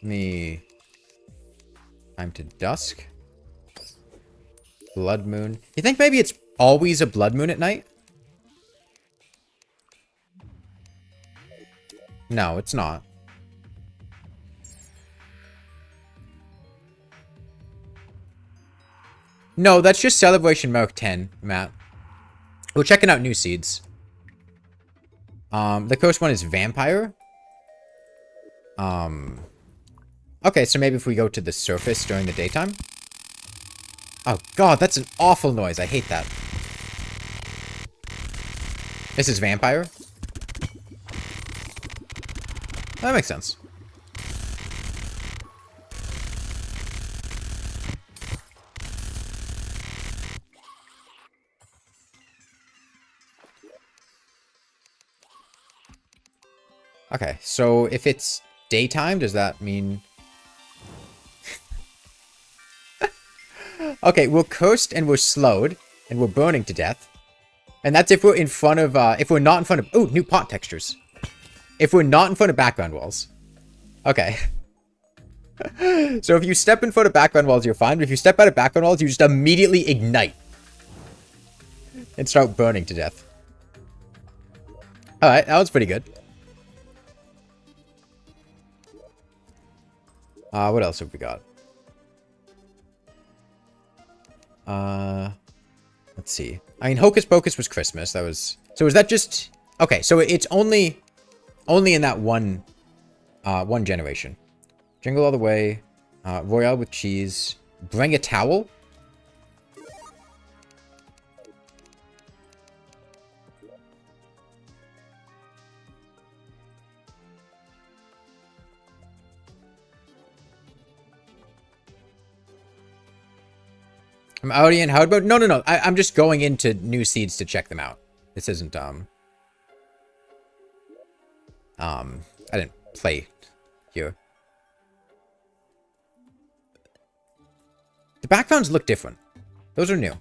Speaker 1: me... Time to dusk. Blood moon. You think maybe it's always a blood moon at night? No, it's not. No, that's just Celebration Mark 10, Matt. We're checking out new seeds. The first one is Vampire. Okay, so maybe if we go to the surface during the daytime. Oh god, that's an awful noise. I hate that. This is Vampire. That makes sense. Okay, so if it's daytime, does that mean... Okay, we're cursed and we're slowed and we're burning to death. And that's if we're in front of, if we're not in front of... Oh, new pot textures. If we're not in front of background walls. Okay. So if you step in front of background walls, you're fine. But if you step out of background walls, you just immediately ignite. And start burning to death. Alright, that was pretty good. What else have we got? Let's see. I mean, Hocus Pocus was Christmas. That was... So is that just... Okay, so it's only in that one generation. Jingle All the Way. Royale with cheese. Bring a towel. I'm already in hard mode? No. I'm just going into new seeds to check them out. This isn't, I didn't play here. The backgrounds look different. Those are new.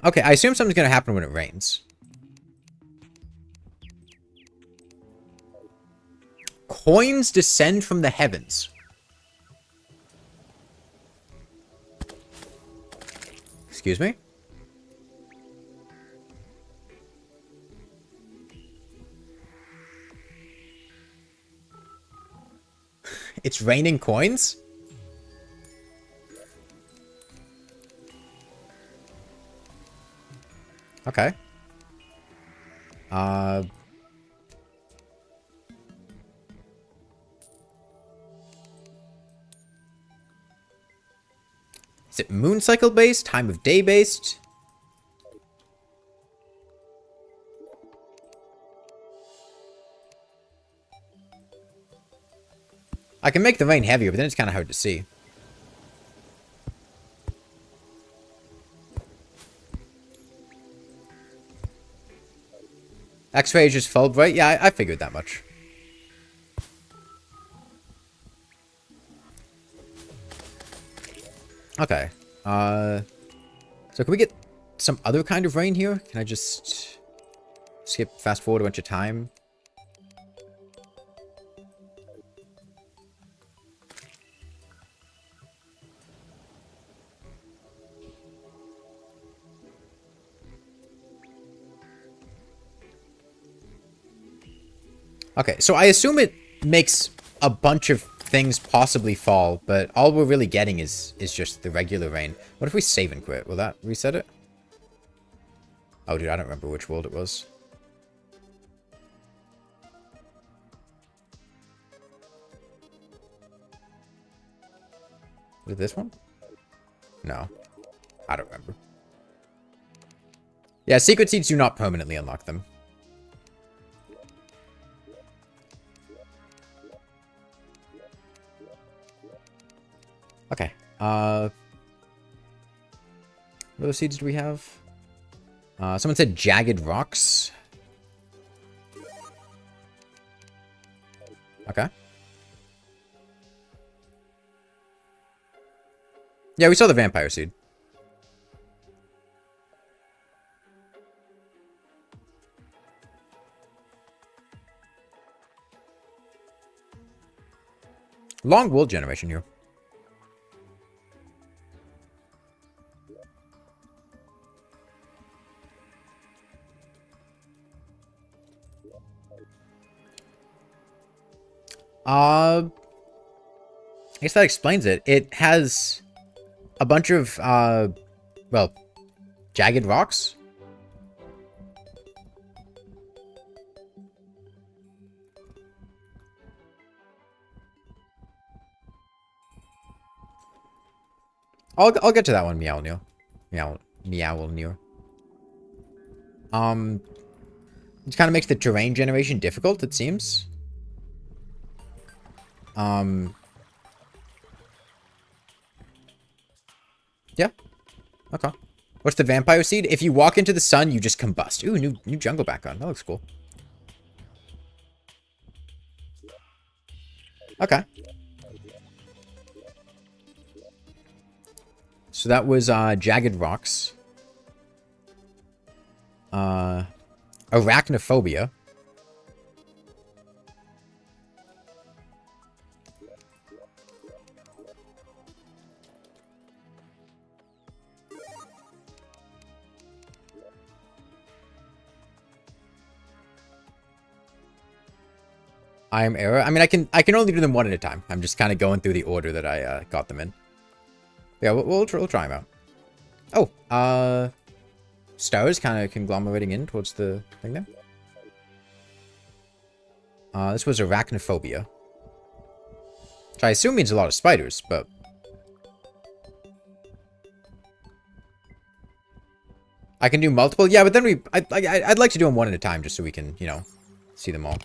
Speaker 1: Okay, I assume something's gonna happen when it rains. Coins descend from the heavens. Excuse me? It's raining coins? Okay. Is it moon cycle based? Time of day based? I can make the rain heavier, but then it's kind of hard to see. X-ray is just full bright? Yeah, I figured that much. Okay. So can we get some other kind of rain here? Can I just skip, fast forward a bunch of time? Okay, so I assume it makes a bunch of things possibly fall, but all we're really getting is just the regular rain. What if we save and quit? Will that reset it? Oh, dude, I don't remember which world it was. Was it this one? No. I don't remember. Yeah, secret seeds do not permanently unlock them. Okay. What other seeds do we have? Someone said jagged rocks. Okay. Yeah, we saw the vampire seed. Long wool generation here. I guess that explains it. It has a bunch of, well, jagged rocks. I'll get to that one, Meow Neil. Meow Neil. It kind of makes the terrain generation difficult, it seems. Yeah. Okay. What's the vampire seed? If you walk into the sun, you just combust. Ooh, new jungle background. That looks cool. Okay. So that was jagged rocks. Arachnophobia. I am error. I mean, I can only do them one at a time. I'm just kind of going through the order that I got them in. Yeah, we'll try them out. Oh, stars kind of conglomerating in towards the thing there. This was arachnophobia. Which I assume means a lot of spiders, but... I can do multiple? Yeah, but then I'd like to do them one at a time just so we can, you know, see them all.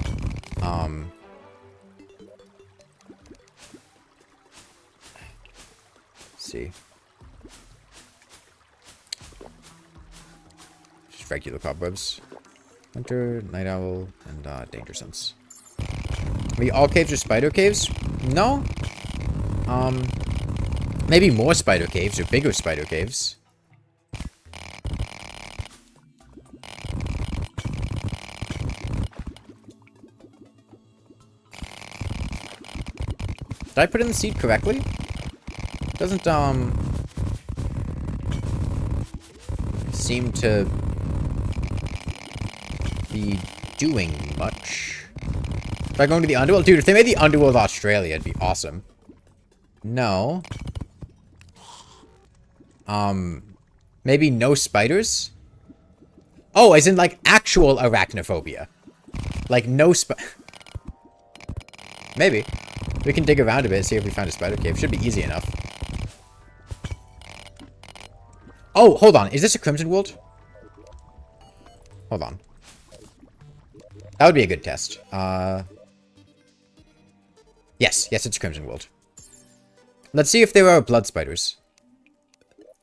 Speaker 1: Let's see. Just regular cobwebs. Hunter, night owl, and danger sense. Maybe all caves are spider caves? No. Maybe more spider caves or bigger spider caves. Did I put in the seed correctly? Doesn't, seem to be doing much. Try going to the underworld? Dude, if they made the underworld Australia, it'd be awesome. No. Maybe no spiders? Oh, as in, like, actual arachnophobia. Like, no Maybe. We can dig around a bit, see if we find a spider cave. Should be easy enough. Oh, hold on. Is this a Crimson World? Hold on. That would be a good test. Yes, it's Crimson World. Let's see if there are blood spiders.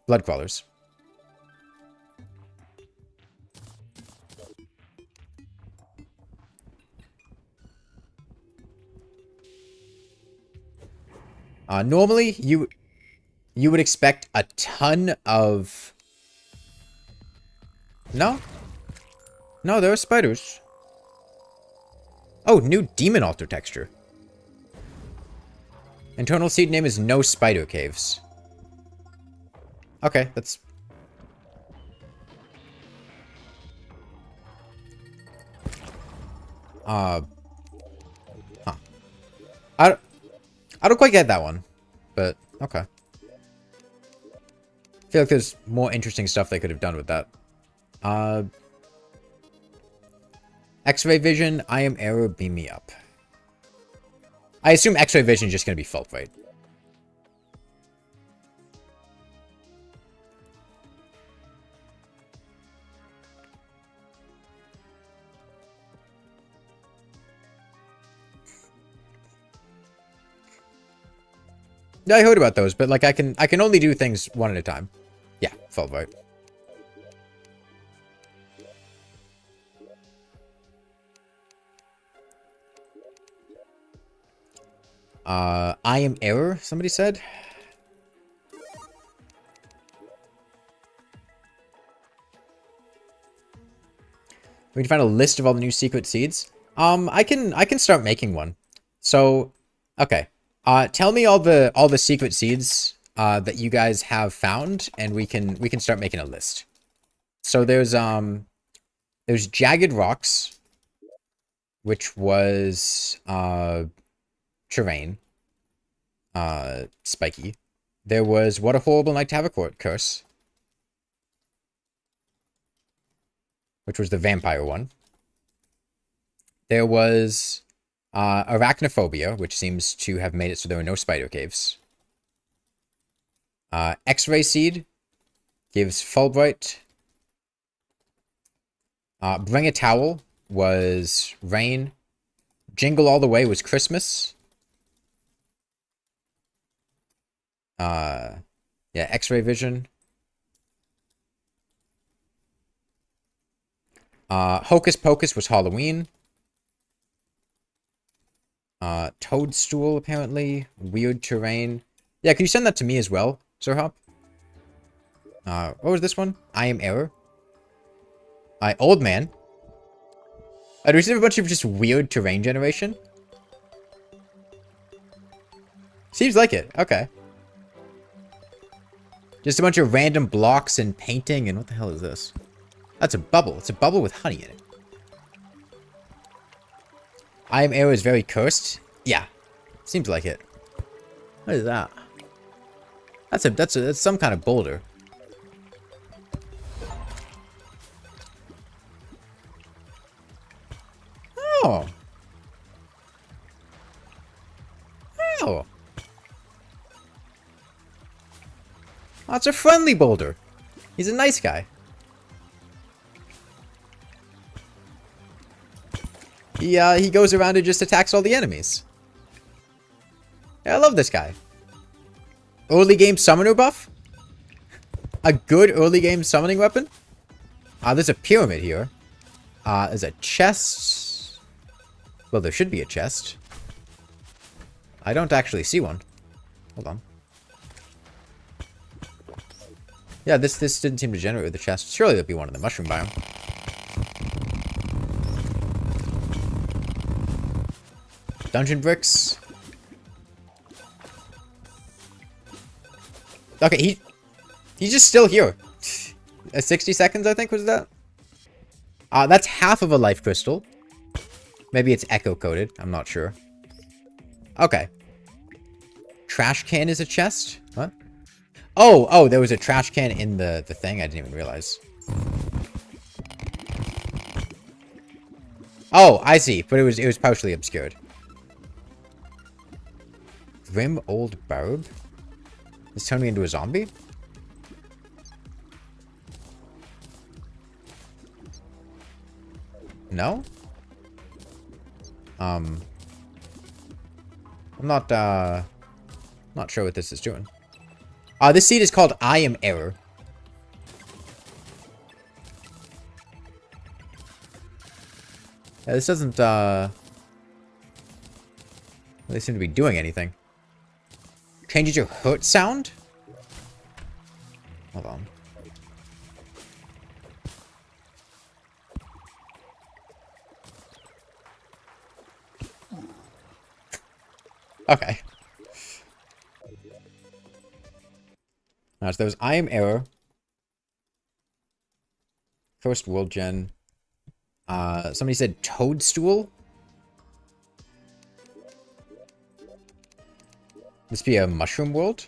Speaker 1: Blood crawlers. Normally, you would expect a ton of... No? No, there are spiders. Oh, new demon altar texture. Internal seed name is no spider caves. Okay, that's... Huh. I don't quite get that one, but okay. I feel like there's more interesting stuff they could have done with that. X-ray vision, I am error, beam me up. I assume X-ray vision is just going to be fault, right? Yeah, I heard about those, but like I can only do things one at a time. Yeah, fault, right? I am error, somebody said. We can find a list of all the new secret seeds. I can start making one. So, okay. Tell me all the secret seeds that you guys have found, and we can start making a list. So there's jagged rocks, which was terrain, spiky. There was what a horrible night to have a curse, which was the vampire one. There was arachnophobia, which seems to have made it so there were no spider caves. X-ray seed gives Fulbright. Bring a towel was rain. Jingle all the way was Christmas. Yeah, X-ray vision. Hocus Pocus was Halloween. Toadstool, apparently. Weird terrain. Yeah, can you send that to me as well, Sir Hop? What was this one? I am error. Old man. Do we see a bunch of just weird terrain generation? Seems like it. Okay. Just a bunch of random blocks and painting, and what the hell is this? That's a bubble. It's a bubble with honey in it. Iron arrow is very cursed. Yeah, seems like it. What is that? That's some kind of boulder. Oh. Oh. Oh, it's a friendly boulder. He's a nice guy. He goes around and just attacks all the enemies. Yeah, I love this guy. Early game summoner buff? A good early game summoning weapon? There's a pyramid here. There's a chest. Well, there should be a chest. I don't actually see one. Hold on. Yeah, this didn't seem to generate with the chest. Surely there'll be one in the mushroom biome. Dungeon bricks. Okay, he's just still here. 60 seconds, I think, was that? That's half of a life crystal. Maybe it's echo-coded. I'm not sure. Okay. Trash can is a chest? What? Oh, there was a trash can in the thing. I didn't even realize. Oh, I see. But it was partially obscured. Grim old barb? This turned me into a zombie? No? I'm not sure what this is doing. This seed is called I Am Error. Yeah, this doesn't, they seem to be doing anything. Changes your hurt sound? Hold on. Okay. So there was I Am Error. First world gen. Somebody said toadstool? This be a mushroom world?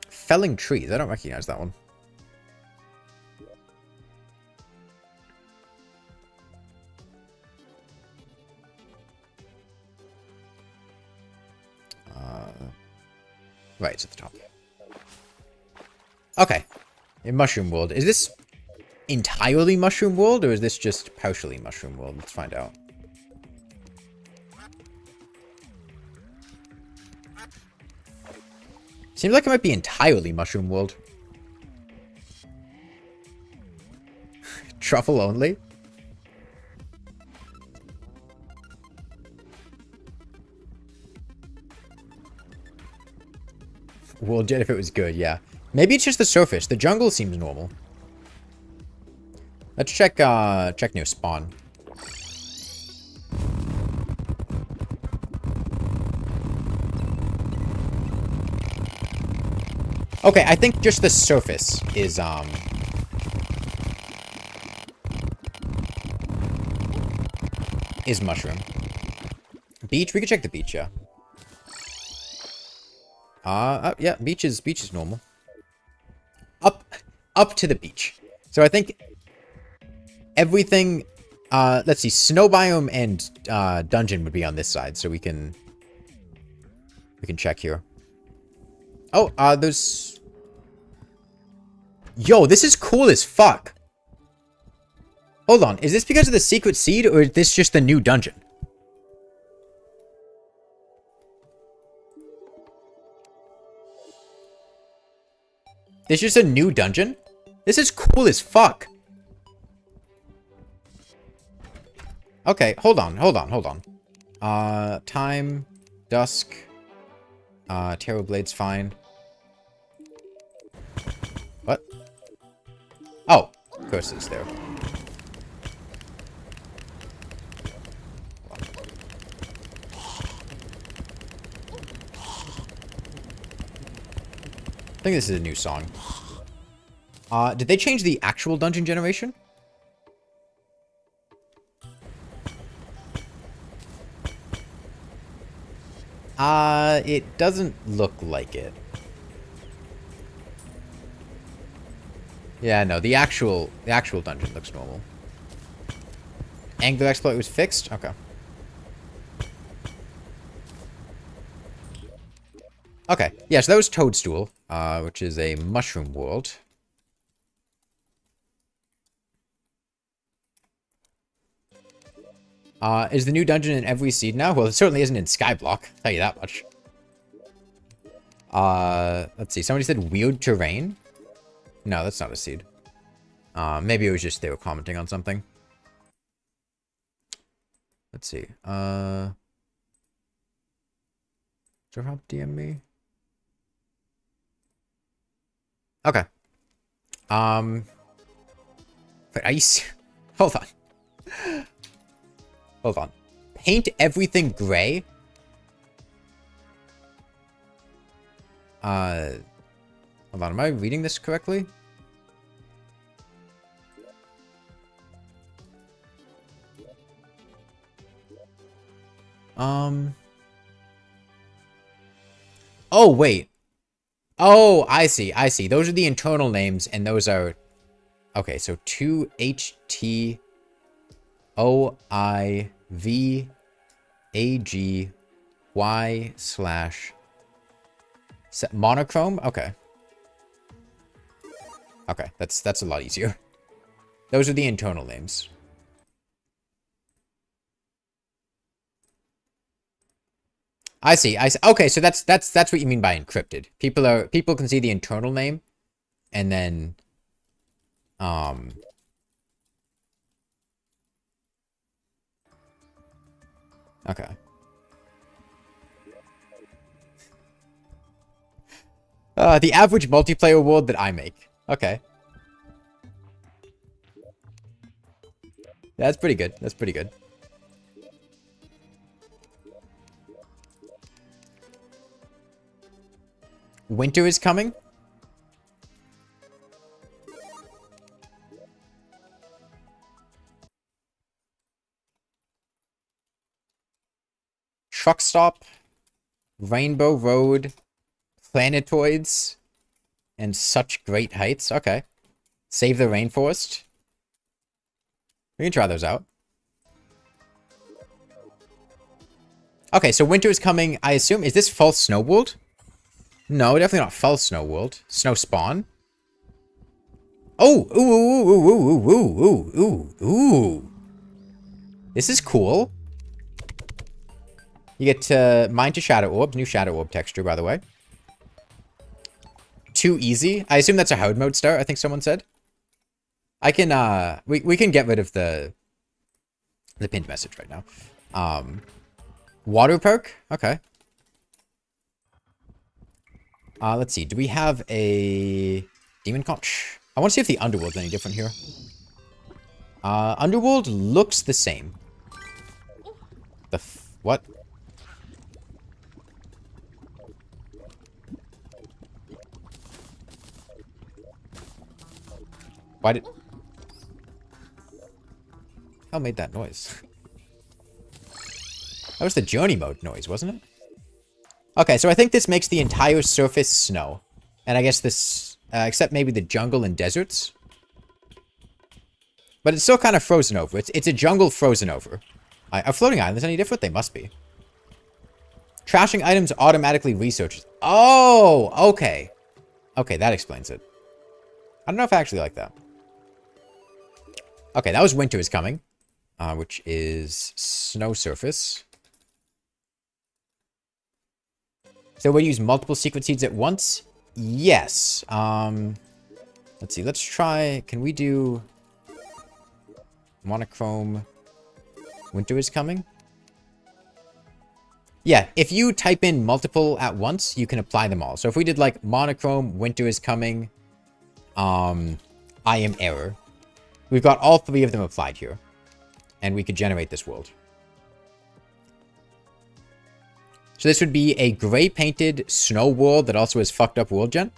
Speaker 1: Felling trees. I don't recognize that one. Right, it's at the top. Okay. In Mushroom World. Is this entirely Mushroom World, or is this just partially Mushroom World? Let's find out. Seems like it might be entirely Mushroom World. Truffle only? World Jet if it was good, yeah. Maybe it's just the surface. The jungle seems normal. Let's check near spawn. Okay, I think just the surface is mushroom. Beach? We could check the beach, yeah. Yeah, beach is normal. Up to the beach. So I think everything, let's see, snow biome and dungeon would be on this side, so we can check here. Oh, there's... Yo, this is cool as fuck. Hold on, is this because of the secret seed, or is this just the new dungeon? This is just a new dungeon? This is cool as fuck. Okay, hold on. Time, dusk, Tarot Blade's fine. What? Oh, curses there. I think this is a new song. Did they change the actual dungeon generation? It doesn't look like it. Yeah, no, the actual dungeon looks normal. Angler exploit was fixed? Okay. Okay, yeah, so that was Toadstool, which is a mushroom world. Is the new dungeon in every seed now? Well, it certainly isn't in skyblock, I'll tell you that much. Let's see, somebody said weird terrain? No, that's not a seed. Maybe it was just they were commenting on something. Let's see. Drop DM me. Okay. But are you... Hold on. Hold on. Paint everything gray? Hold on, am I reading this correctly? Oh, wait. Oh, I see, I see. Those are the internal names, and those are... Okay, so 2HTOIVAGY/ monochrome? Okay. Okay, that's a lot easier. Those are the internal names. I see. Okay, so that's what you mean by encrypted. People can see the internal name, and then okay. The average multiplayer world that I make. Okay. That's pretty good. That's pretty good. Winter is coming? Truck stop, Rainbow Road, planetoids, and such great heights. Okay. Save the rainforest. We can try those out. Okay, so winter is coming, I assume. Is this false snow world? No, definitely not false snow world. Snow spawn. Oh, ooh. This is cool. You get mine to shadow orbs. New shadow orb texture, by the way. Too easy. I assume that's a hard mode start, I think someone said. I can, we can get rid of the pinned message right now. Water perk? Okay. Let's see. Do we have a demon conch? I want to see if the underworld's any different here. Underworld looks the same. What? Why did... Hell made that noise? That was the journey mode noise, wasn't it? Okay, so I think this makes the entire surface snow. And I guess this... except maybe the jungle and deserts. But it's still kind of frozen over. It's a jungle frozen over. Are floating islands any different? They must be. Trashing items automatically researches. Oh, okay. Okay, that explains it. I don't know if I actually like that. Okay, that was winter is coming. Which is snow surface. So we use multiple secret seeds at once? Yes. Let's see. Let's try... Can we do... monochrome... Winter is coming? Yeah, if you type in multiple at once, you can apply them all. So if we did like monochrome, winter is coming, I am error. We've got all three of them applied here. And we could generate this world. So this would be a gray painted snow world that also has fucked up world gen.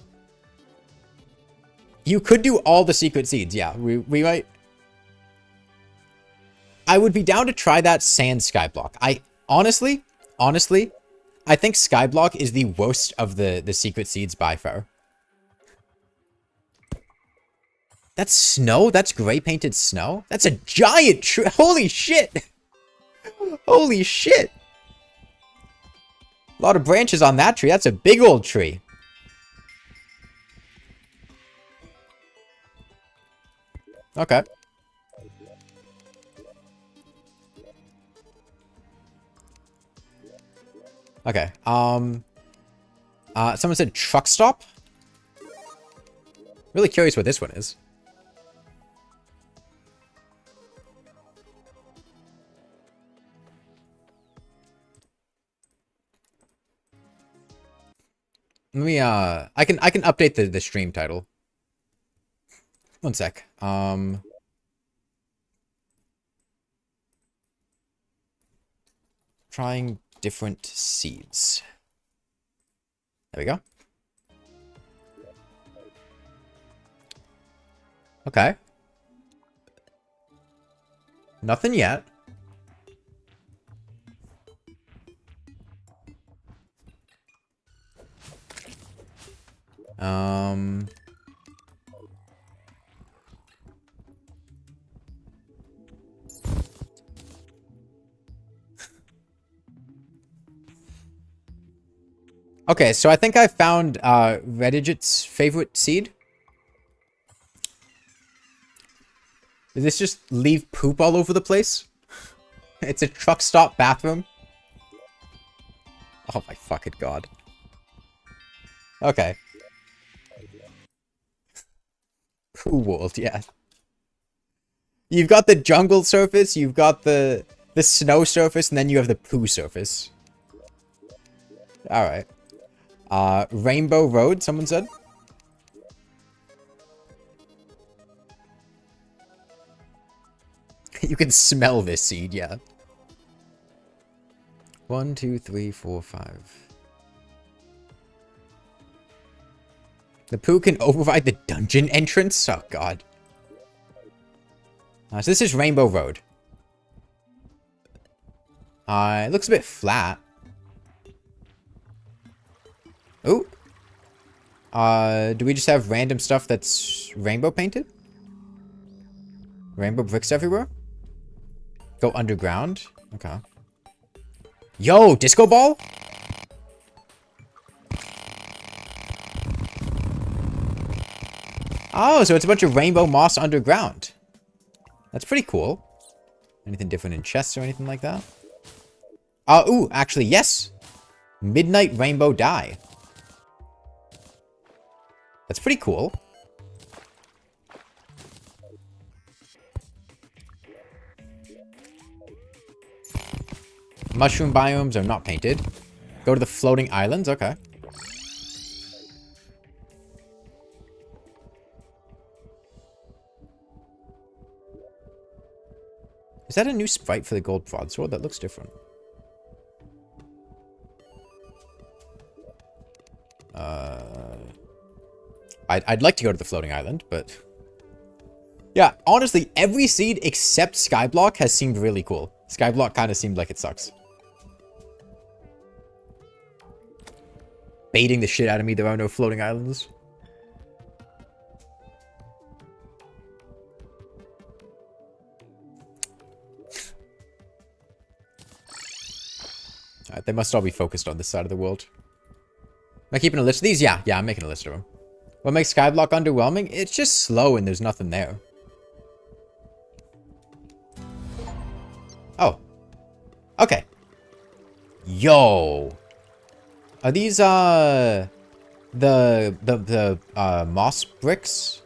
Speaker 1: You could do all the secret seeds, yeah. We might... I would be down to try that sand skyblock. Honestly, I think skyblock is the worst of the secret seeds by far. That's snow? That's gray painted snow? That's a giant tree. Holy shit. Holy shit. A lot of branches on that tree. That's a big old tree. Okay. Okay. Someone said truck stop. Really curious what this one is. Let me, I can update the stream title. One sec. Trying different seeds. There we go. Okay. Nothing yet. Okay, so I think I found Redigit's favorite seed. Did this just leave poop all over the place? It's a truck stop bathroom. Oh my fucking god. Okay. Poo world, yeah. You've got the jungle surface, you've got the snow surface, and then you have the poo surface. Alright. Rainbow Road, someone said? You can smell this seed, yeah. 1, 2, 3, 4, 5. The poo can override the dungeon entrance? Oh, God. So this is Rainbow Road. It looks a bit flat. Ooh. Do we just have random stuff that's rainbow painted? Rainbow bricks everywhere? Go underground? Okay. Yo, disco ball? Oh, so it's a bunch of rainbow moss underground. That's pretty cool. Anything different in chests or anything like that? Ooh, actually, yes. Midnight rainbow dye. That's pretty cool. Mushroom biomes are not painted. Go to the floating islands, okay. Is that a new sprite for the gold broadsword? That looks different. I'd like to go to the floating island, but... Yeah, honestly, every seed except skyblock has seemed really cool. Skyblock kind of seemed like it sucks. Baiting the shit out of me, there are no floating islands. Alright, they must all be focused on this side of the world. Am I keeping a list of these? Yeah, I'm making a list of them. What makes skyblock underwhelming? It's just slow and there's nothing there. Oh. Okay. Yo. Are these, the moss bricks?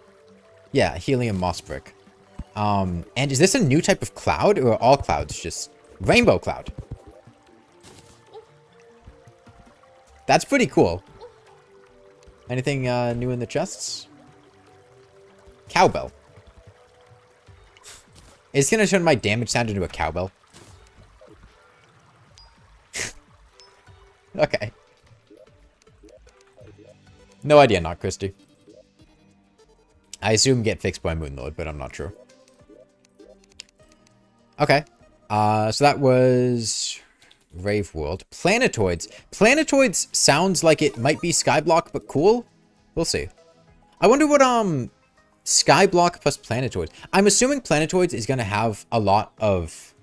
Speaker 1: Yeah, helium moss brick. And is this a new type of cloud, or are all clouds just rainbow cloud? That's pretty cool. Anything, new in the chests? Cowbell. It's gonna turn my damage sound into a cowbell. Okay. No idea, not Christy. I assume get fixed by Moonlord, but I'm not sure. Okay. So that was Rave World. Planetoids. Planetoids sounds like it might be skyblock, but cool. We'll see. I wonder what skyblock plus planetoids. I'm assuming planetoids is gonna have a lot of.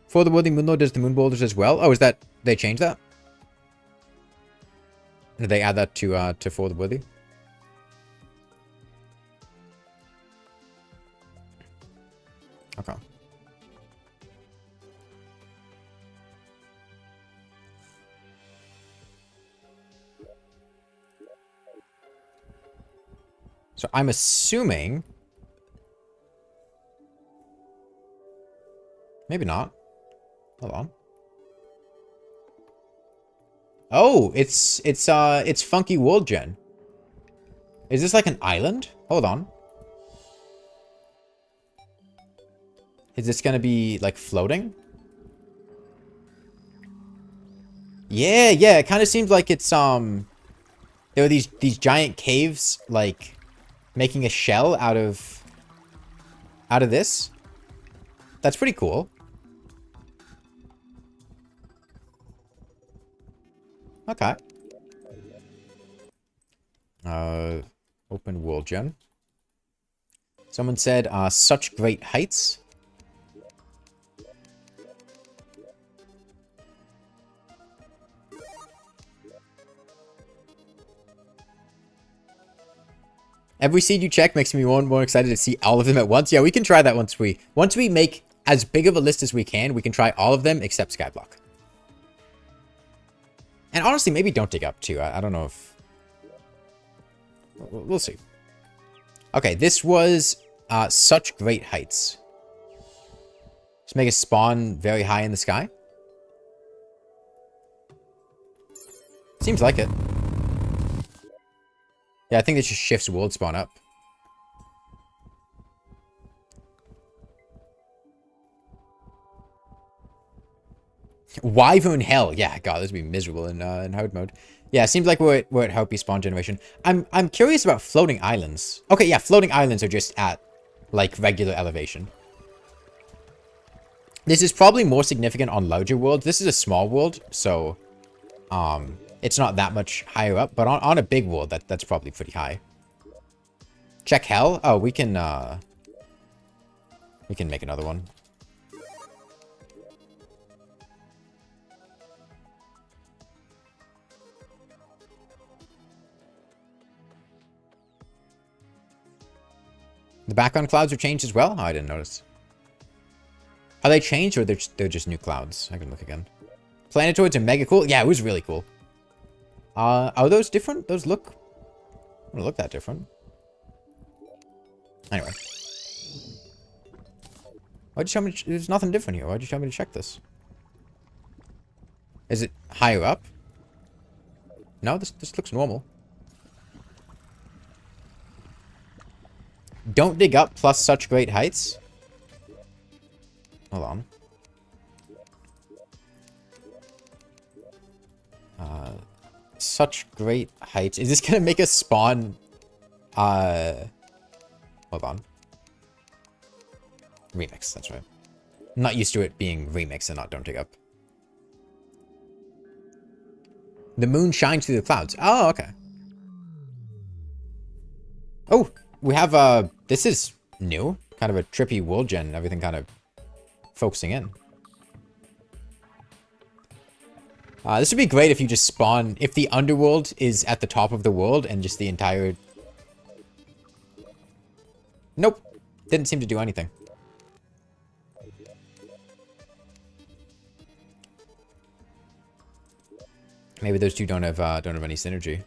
Speaker 1: For the Worthy Moonlord does the moon boulders as well. Oh, is that they changed that? Did they add that to For the Worthy? Okay. So I'm assuming... Maybe not. Hold on. Oh, it's Funky World Gen. Is this like an island? Hold on. Is this gonna be like floating? Yeah, it kind of seems like it's there were these giant caves like making a shell out of this. That's pretty cool. Okay. Open world gen. Someone said, such great heights. Every seed you check makes me more and more excited to see all of them at once. Yeah, we can try that once we make as big of a list as we can. We can try all of them except skyblock. And honestly, maybe don't dig up too. I don't know if... We'll see. Okay, this was such great heights. Let's make a spawn very high in the sky. Seems like it. Yeah, I think this just shifts world spawn up. Wyvern Hell. Yeah, God, this would be miserable in hard mode. Yeah, seems like we're at Harpy spawn generation. I'm curious about floating islands. Okay, yeah, floating islands are just at like regular elevation. This is probably more significant on larger worlds. This is a small world, so it's not that much higher up, but on a big world that's probably pretty high. Check Hell. Oh, we can make another one. The background clouds are changed as well? Oh, I didn't notice. Are they changed or they're just new clouds? I can look again. Planetoids are mega cool. Yeah, it was really cool. Are those different? Those look... don't look that different. Anyway. Why'd you tell me... there's nothing different here. Why'd you tell me to check this? Is it higher up? No, this looks normal. Don't dig up plus such great heights. Hold on. Such great heights. Is this gonna make us spawn? Hold on. Remix, that's right. I'm not used to it being remix and not don't dig up. The moon shines through the clouds. Oh, okay. Oh, we have, this is new. Kind of a trippy world gen. Everything kind of focusing in. This would be great if you just spawn... if the underworld is at the top of the world and just the entire... Nope. Didn't seem to do anything. Maybe those two don't have any synergy.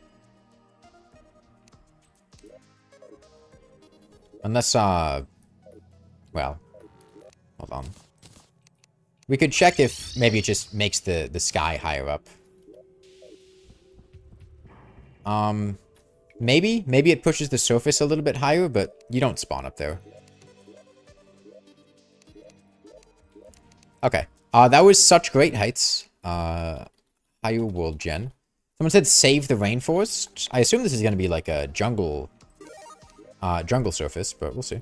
Speaker 1: Unless, well, hold on. We could check if maybe it just makes the sky higher up. Maybe it pushes the surface a little bit higher, but you don't spawn up there. Okay. That was such great heights. Higher world gen. Someone said save the rainforest. I assume this is going to be like a jungle jungle surface, but we'll see.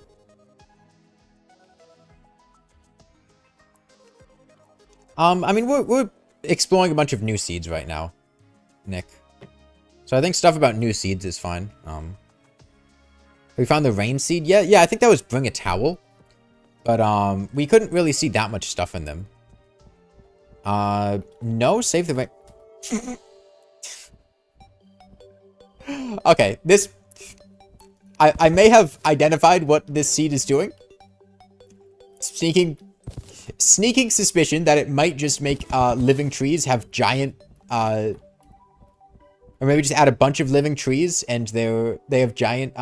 Speaker 1: I mean, we're exploring a bunch of new seeds right now, Nick. So I think stuff about new seeds is fine. We found the rain seed. Yeah, I think that was bring a towel. But, we couldn't really see that much stuff in them. No, save the rain. Okay, this... I may have identified what this seed is doing. Sneaking suspicion that it might just make, living trees have giant, or maybe just add a bunch of living trees and they have giant,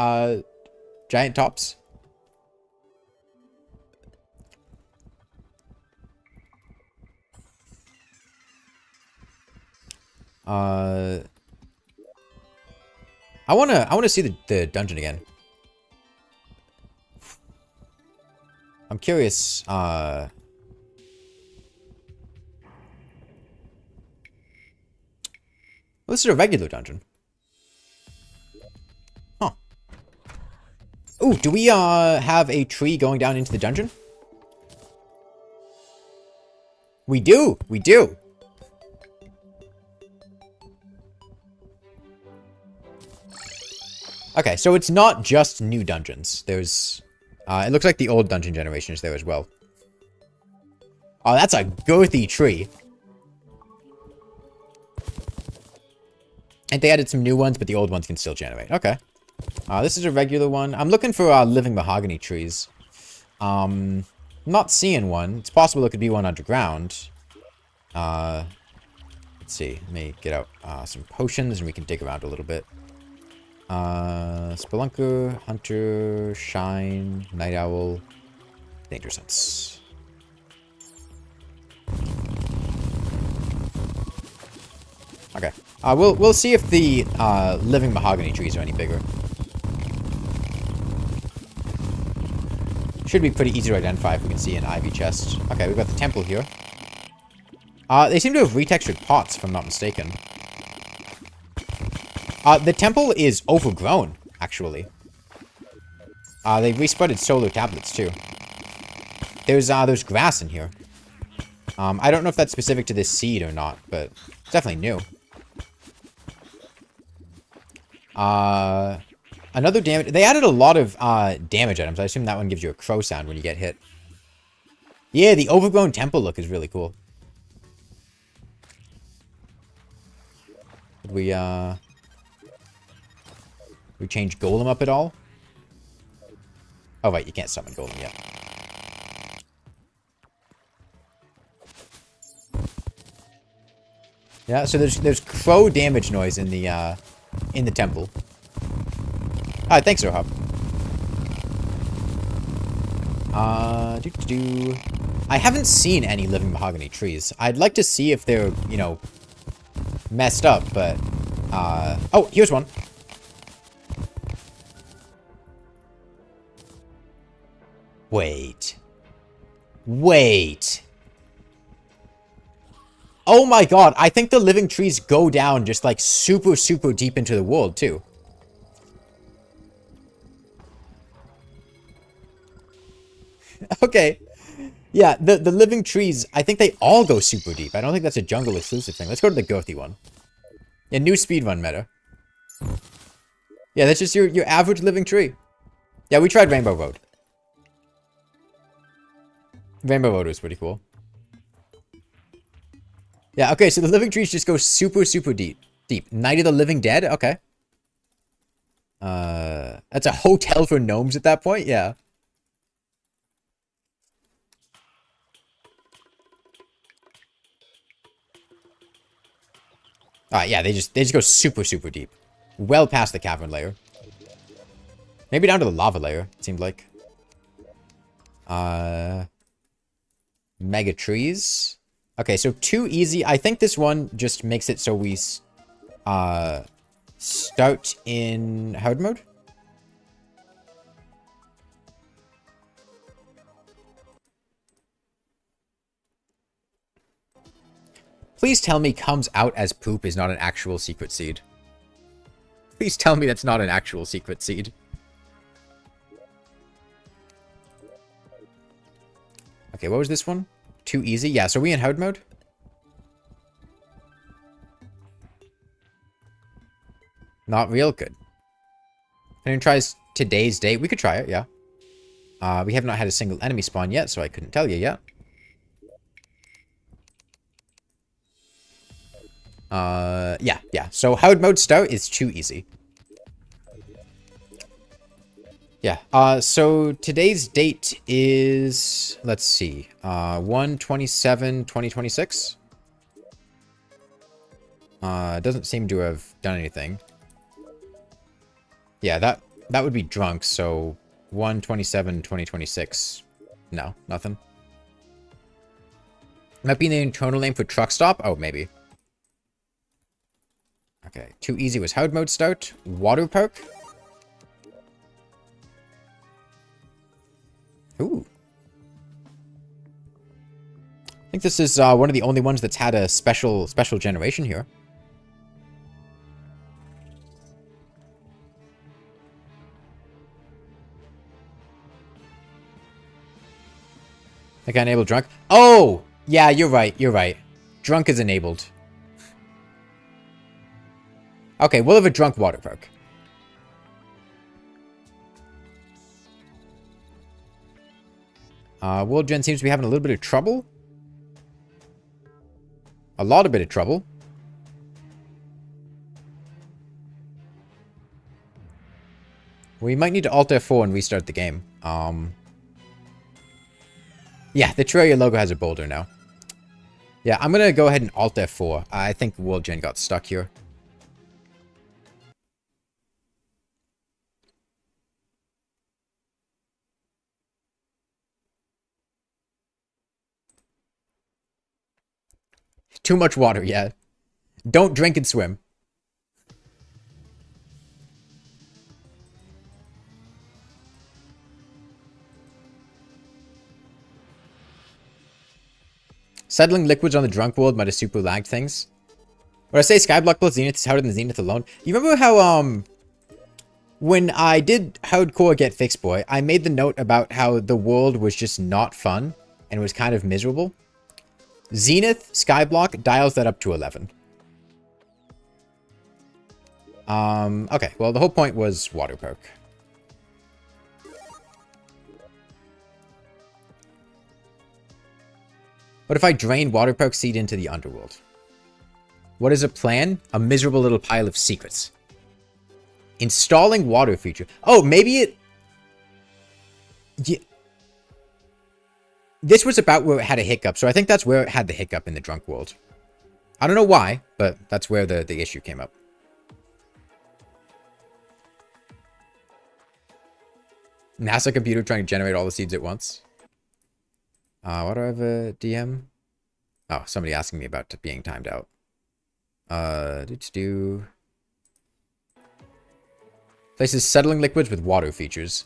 Speaker 1: giant tops. I wanna see the dungeon again. I'm curious, this is a regular dungeon. Huh. Ooh, do we, have a tree going down into the dungeon? We do! We do! Okay, so it's not just new dungeons. There's... it looks like the old dungeon generation is there as well. Oh, that's a girthy tree. And they added some new ones, but the old ones can still generate. Okay. This is a regular one. I'm looking for living mahogany trees. Not seeing one. It's possible there could be one underground. Let's see. Let me get out some potions and we can dig around a little bit. Spelunker, Hunter, Shine, Night Owl, Danger Sense. Okay. We'll see if the living mahogany trees are any bigger. Should be pretty easy to identify if we can see an ivy chest. Okay, we've got the temple here. They seem to have retextured pots, if I'm not mistaken. The temple is overgrown, actually. They respreaded solar tablets, too. There's grass in here. I don't know if that's specific to this seed or not, but it's definitely new. Another damage... They added a lot of, damage items. I assume that one gives you a crow sound when you get hit. Yeah, the overgrown temple look is really cool. Did we change Golem up at all? Oh, right, you can't summon Golem yet. Yeah, so there's crow damage noise in the temple. Alright, thanks, Rohab. I haven't seen any living mahogany trees. I'd like to see if they're, you know, messed up, but, oh, here's one. Wait. Oh my god, I think the living trees go down just like super, super deep into the world, too. Okay. Yeah, the living trees, I think they all go super deep. I don't think that's a jungle exclusive thing. Let's go to the girthy one. Yeah, new speedrun meta. Yeah, that's just your average living tree. Yeah, we tried Rainbow Road. Rainbow Road was pretty cool. Yeah, okay, so the living trees just go super, super deep. Night of the Living Dead? Okay. That's a hotel for gnomes at that point? Yeah. Yeah, they just go super, super deep. Well past the cavern layer. Maybe down to the lava layer, it seemed like. Mega trees. Okay, so too easy. I think this one just makes it so we start in hard mode. Please tell me comes out as poop is not an actual secret seed. Please tell me that's not an actual secret seed. Okay, what was this one? Too easy? Yeah, so are we in hard mode? Not real good. Anyone tries today's date? We could try it, yeah. We have not had a single enemy spawn yet, so I couldn't tell you yet. Yeah. So hard mode start is too easy. Yeah, so today's date is, let's see, 1/27/2026. Doesn't seem to have done anything. Yeah, that would be drunk, so 1/27/2026. No, nothing. Might be the internal name for truck stop? Oh, maybe. Okay, too easy was hard mode start. Water park? Ooh. I think this is one of the only ones that's had a special generation here. I got enabled drunk. Oh! Yeah, you're right. Drunk is enabled. Okay, we'll have a drunk water park. World Gen seems to be having a little bit of trouble. A lot of bit of trouble. We might need to Alt F4 and restart the game. Yeah, the Terraria logo has a boulder now. Yeah, I'm gonna go ahead and Alt F4. I think World Gen got stuck here. Too much water, yeah. Don't drink and swim. Settling liquids on the drunk world might have super lagged things. When I say skyblock plus Zenith is harder than Zenith alone. You remember how, when I did hardcore Get Fixed Boy, I made the note about how the world was just not fun and was kind of miserable? Zenith skyblock dials that up to 11. Okay, well, the whole point was water park. What if I drain water park seed into the underworld? What is a plan? A miserable little pile of secrets. Installing water feature. Oh, maybe it... Yeah. This was about where it had a hiccup, so I think that's where it had the hiccup in the drunk world. I don't know why, but that's where the issue came up. NASA computer trying to generate all the seeds at once. What do I have a DM? Oh, somebody asking me about being timed out. Places settling liquids with water features.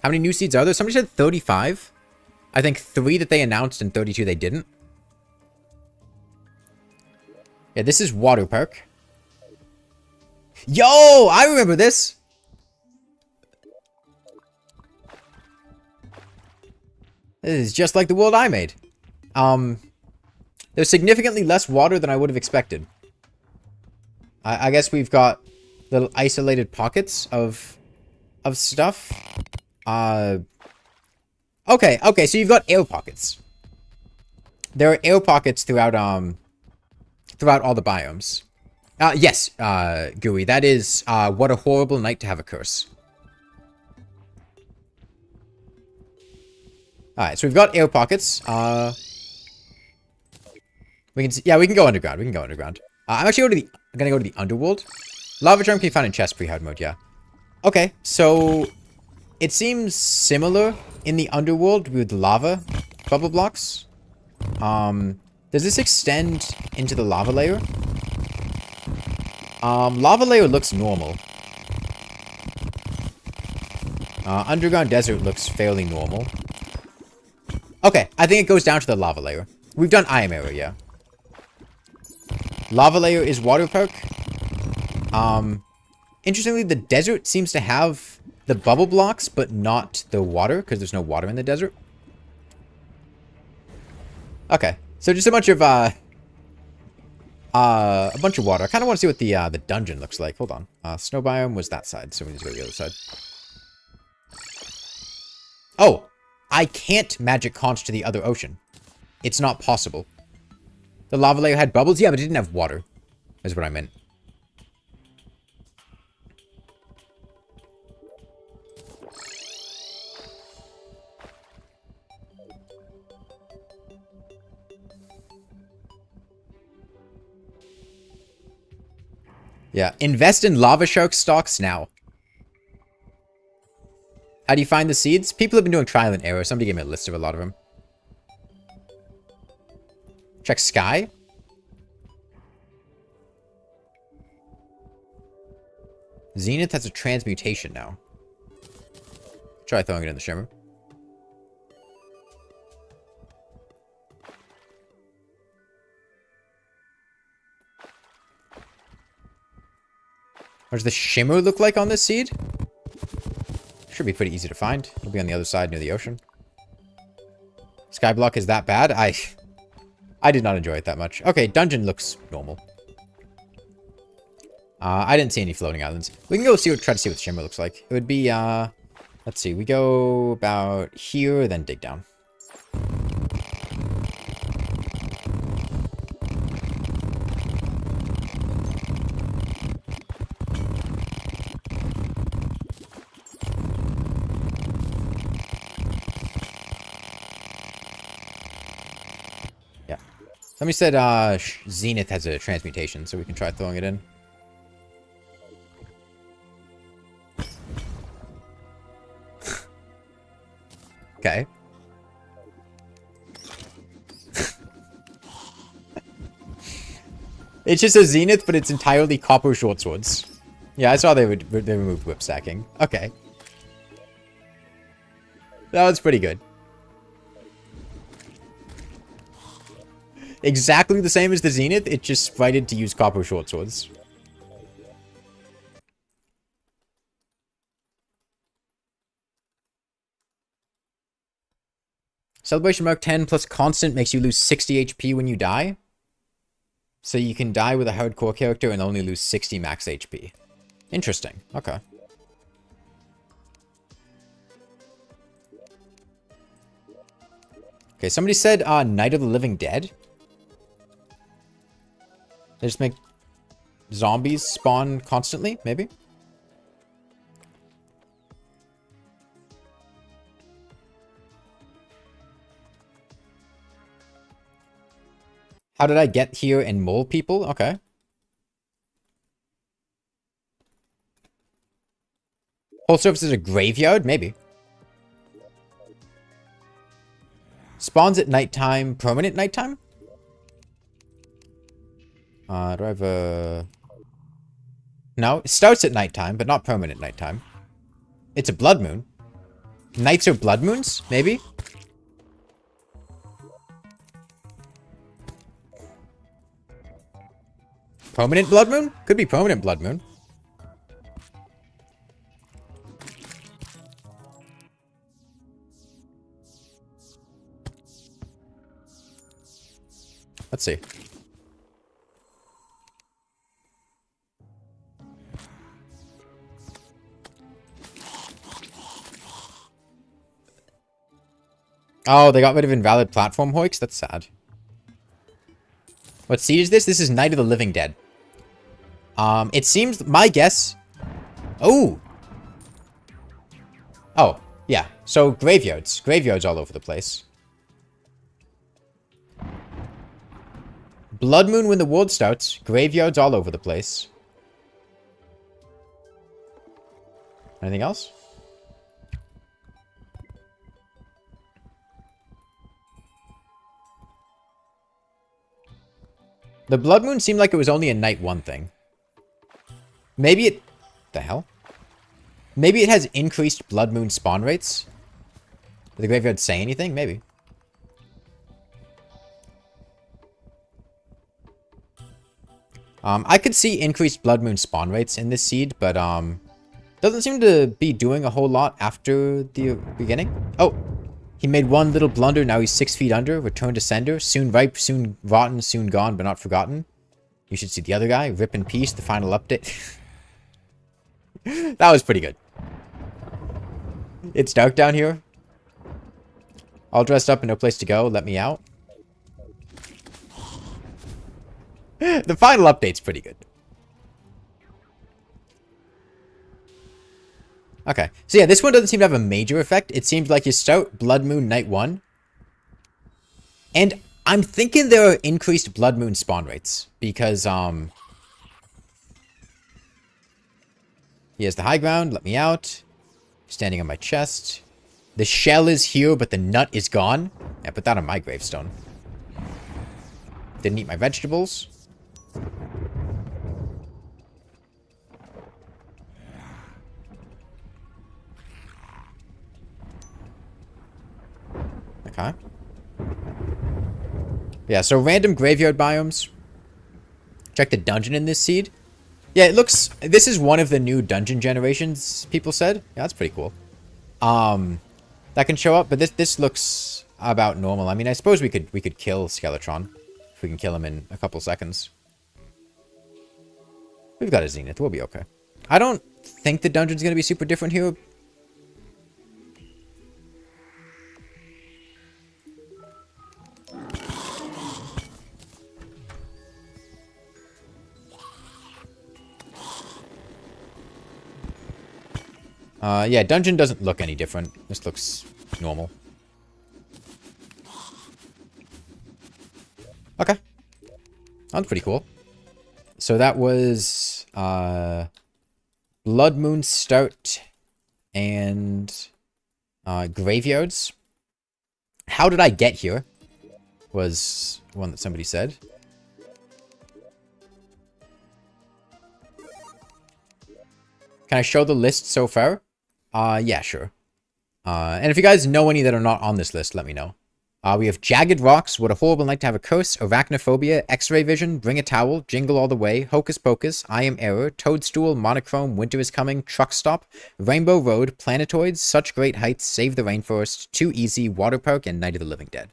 Speaker 1: How many new seeds are there? Somebody said 35. I think 3 that they announced and 32 they didn't. Yeah, this is water park. Yo, I remember this. This is just like the world I made. There's significantly less water than I would have expected. I guess we've got little isolated pockets of stuff. Okay, so you've got air pockets. There are air pockets throughout all the biomes. Yes, Gooey, that is what a horrible night to have a curse. Alright, so we've got air pockets. We can go underground. I'm actually gonna go to the underworld. Lava charm can be found in chest pre-hard mode, yeah. Okay, so it seems similar in the underworld with lava bubble blocks. Does this extend into the lava layer? Lava layer looks normal. Underground desert looks fairly normal. Okay, I think it goes down to the lava layer. We've done IM area, yeah. Lava layer is water park. Interestingly, the desert seems to have the bubble blocks, but not the water, because there's no water in the desert. Okay. So just a bunch of water. I kind of want to see what the dungeon looks like. Hold on. Snow biome was that side, so we need to go to the other side. Oh, I can't magic conch to the other ocean. It's not possible. The lava layer had bubbles? Yeah, but it didn't have water. Is what I meant. Yeah, invest in lava shark stocks now. How do you find the seeds? People have been doing trial and error. Somebody gave me a list of a lot of them. Check sky. Zenith has a transmutation now. Try throwing it in the shimmer. What does the shimmer look like on this seed? Should be pretty easy to find. It'll be on the other side near the ocean. Skyblock is that bad? I did not enjoy it that much. Okay, dungeon looks normal. I didn't see any floating islands. We can go try to see what the shimmer looks like. It would be, let's see. We go about here, then dig down. Yeah. Somebody said, Zenith has a transmutation, so we can try throwing it in. Okay. It's just a Zenith, but it's entirely copper short swords. Yeah, I saw they removed whip stacking. Okay. That was pretty good. Exactly the same as the Zenith, it just sprited to use copper short swords. Celebration Mark 10 plus constant makes you lose 60 HP when you die. So you can die with a hardcore character and only lose 60 max HP. Interesting. Okay. Okay, somebody said Night of the Living Dead. They just make zombies spawn constantly, maybe? How did I get here and mole people? Okay. Whole surface is a graveyard? Maybe. Spawns at nighttime. Permanent nighttime? Do I have a... No, it starts at nighttime, but not permanent nighttime. It's a blood moon. Nights are blood moons? Maybe? Permanent blood moon? Could be permanent blood moon. Let's see. Oh, they got rid of invalid platform hoiks? That's sad. What seed is this? This is Night of the Living Dead. It seems, my guess... Oh! Oh, yeah. So, graveyards. Graveyards all over the place. Blood Moon when the world starts. Graveyards all over the place. Anything else? The Blood Moon seemed like it was only a night one thing. Maybe it... The hell? Maybe it has increased Blood Moon spawn rates? Did the graveyard say anything? Maybe. I could see increased Blood Moon spawn rates in this seed, but doesn't seem to be doing a whole lot after the beginning. Oh, He made one little blunder, now he's 6 feet under. Return to sender. Soon ripe, soon rotten, soon gone, but not forgotten. You should see the other guy. Rip in peace, the final update. That was pretty good. It's dark down here. All dressed up and no place to go. Let me out. The final update's pretty good. Okay. So yeah, this one doesn't seem to have a major effect. It seems like you start Blood Moon Night 1. And I'm thinking there are increased Blood Moon spawn rates. Because, he has the high ground. Let me out. Standing on my chest. The shell is here, but the nut is gone. Yeah, put that on my gravestone. Didn't eat my vegetables. Okay. Yeah, so random graveyard biomes. Check the dungeon in this seed. Yeah, it looks... This is one of the new dungeon generations, people said. Yeah, that's pretty cool. That can show up, but this looks about normal. I mean, I suppose we could kill Skeletron. If we can kill him in a couple seconds. We've got a Zenith. We'll be okay. I don't think the dungeon's going to be super different here. Yeah, dungeon doesn't look any different. This looks normal. Okay. That's pretty cool. So that was Blood Moon Start and Graveyards. How did I get here? Was one that somebody said. Can I show the list so far? Yeah, sure. And if you guys know any that are not on this list, let me know. We have Jagged Rocks, What a Horrible Night to Have a Curse, Arachnophobia, X-Ray Vision, Bring a Towel, Jingle All the Way, Hocus Pocus, I Am Error, Toadstool, Monochrome, Winter is Coming, Truck Stop, Rainbow Road, Planetoids, Such Great Heights, Save the Rainforest, Too Easy, Water Park, and Night of the Living Dead.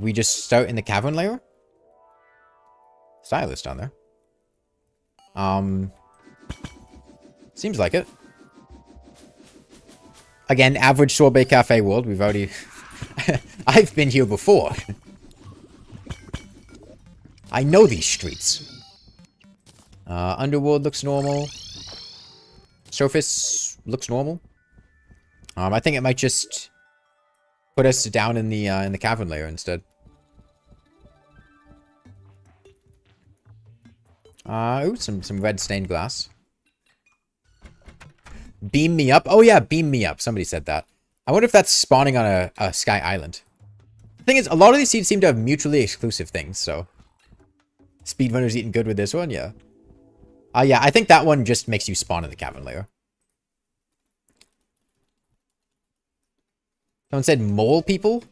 Speaker 1: We just start in the cavern layer? Stylist down there. Seems like it. Again, average Sorbet Cafe world. We've already... I've been here before. I know these streets. Underworld looks normal. Surface looks normal. I think it might just put us down in the cavern layer instead. Ooh, some red stained glass. Beam me up. Oh yeah, beam me up. Somebody said that. I wonder if that's spawning on a sky island. The thing is, a lot of these seeds seem to have mutually exclusive things, so... Speedrunner's eating good with this one, yeah. Yeah, I think that one just makes you spawn in the cavern layer. Someone said mole people?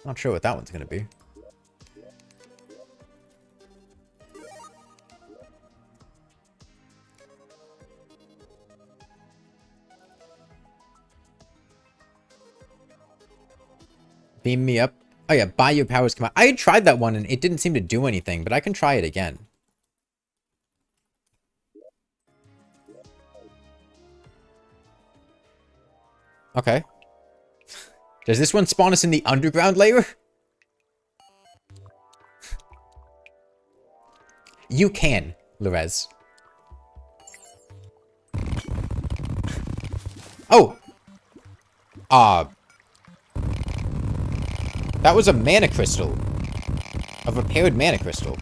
Speaker 1: Not sure what that one's gonna be. Beam me up. Oh yeah, buy your powers come out. I had tried that one and it didn't seem to do anything, but I can try it again. Okay. Does this one spawn us in the underground layer? You can, Lorez. Oh! That was a mana crystal. A repaired mana crystal.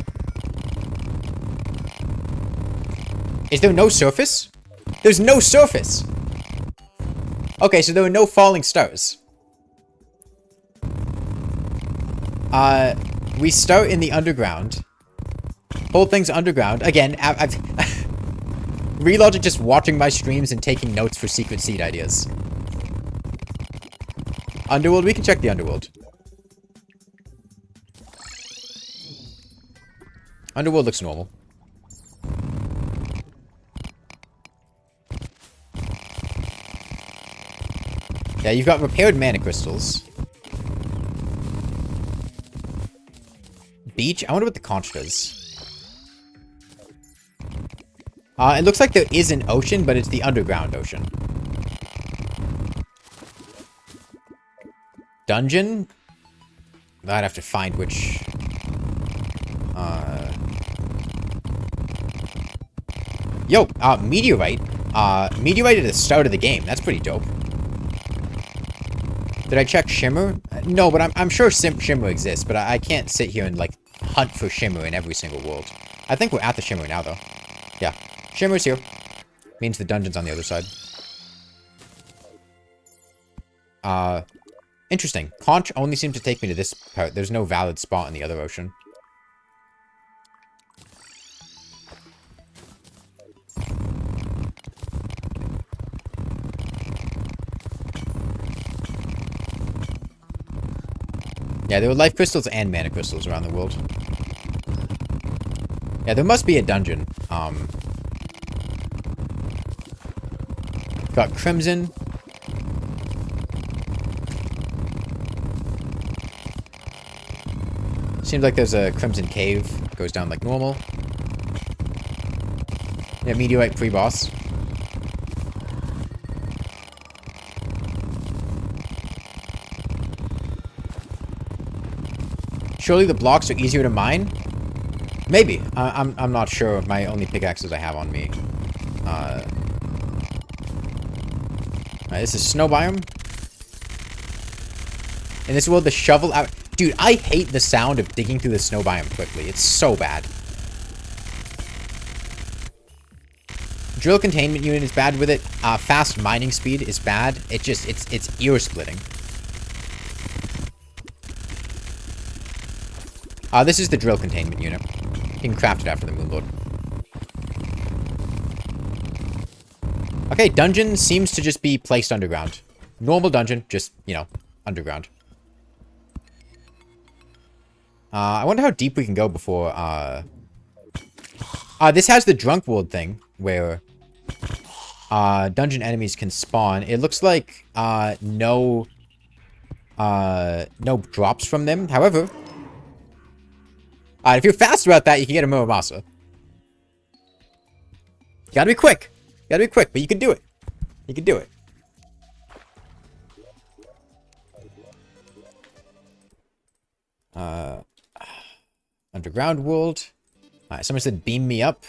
Speaker 1: Is there no surface? There's no surface! Okay, so there were no falling stars. We start in the underground. Whole thing's underground. Again, I've... Relogic just watching my streams and taking notes for secret seed ideas. Underworld, we can check the underworld. Underworld looks normal. Yeah, you've got repaired mana crystals. Beach? I wonder what the conch does. It looks like there is an ocean, but it's the underground ocean. Dungeon? I'd have to find which... Yo, meteorite. Meteorite at the start of the game. That's pretty dope. Did I check Shimmer? No, but I'm sure Shimmer exists, but I can't sit here and, like, hunt for Shimmer in every single world. I think we're at the Shimmer now, though. Yeah. Shimmer's here. Means the dungeon's on the other side. Interesting. Conch only seemed to take me to this part. There's no valid spot in the other ocean. Yeah, there were life crystals and mana crystals around the world. Yeah, there must be a dungeon. Got Crimson. Seems like there's a Crimson Cave. Goes down like normal. Yeah, Meteorite pre-boss. Surely the blocks are easier to mine? Maybe. I'm not sure. My only pickaxes I have on me. This is snow biome. In this world, the shovel out... Dude, I hate the sound of digging through the snow biome quickly. It's so bad. Drill containment unit is bad with it. Fast mining speed is bad. It's ear splitting. This is the drill containment unit. You can craft it after the Moonlord. Okay, dungeon seems to just be placed underground. Normal dungeon, just, you know, underground. I wonder how deep we can go before, this has the drunk world thing, where, dungeon enemies can spawn. It looks like, no drops from them. However... if you're fast about that, you can get a Muramasa. You gotta be quick. You gotta be quick, but you can do it. You can do it. Underground world. Alright, someone said beam me up.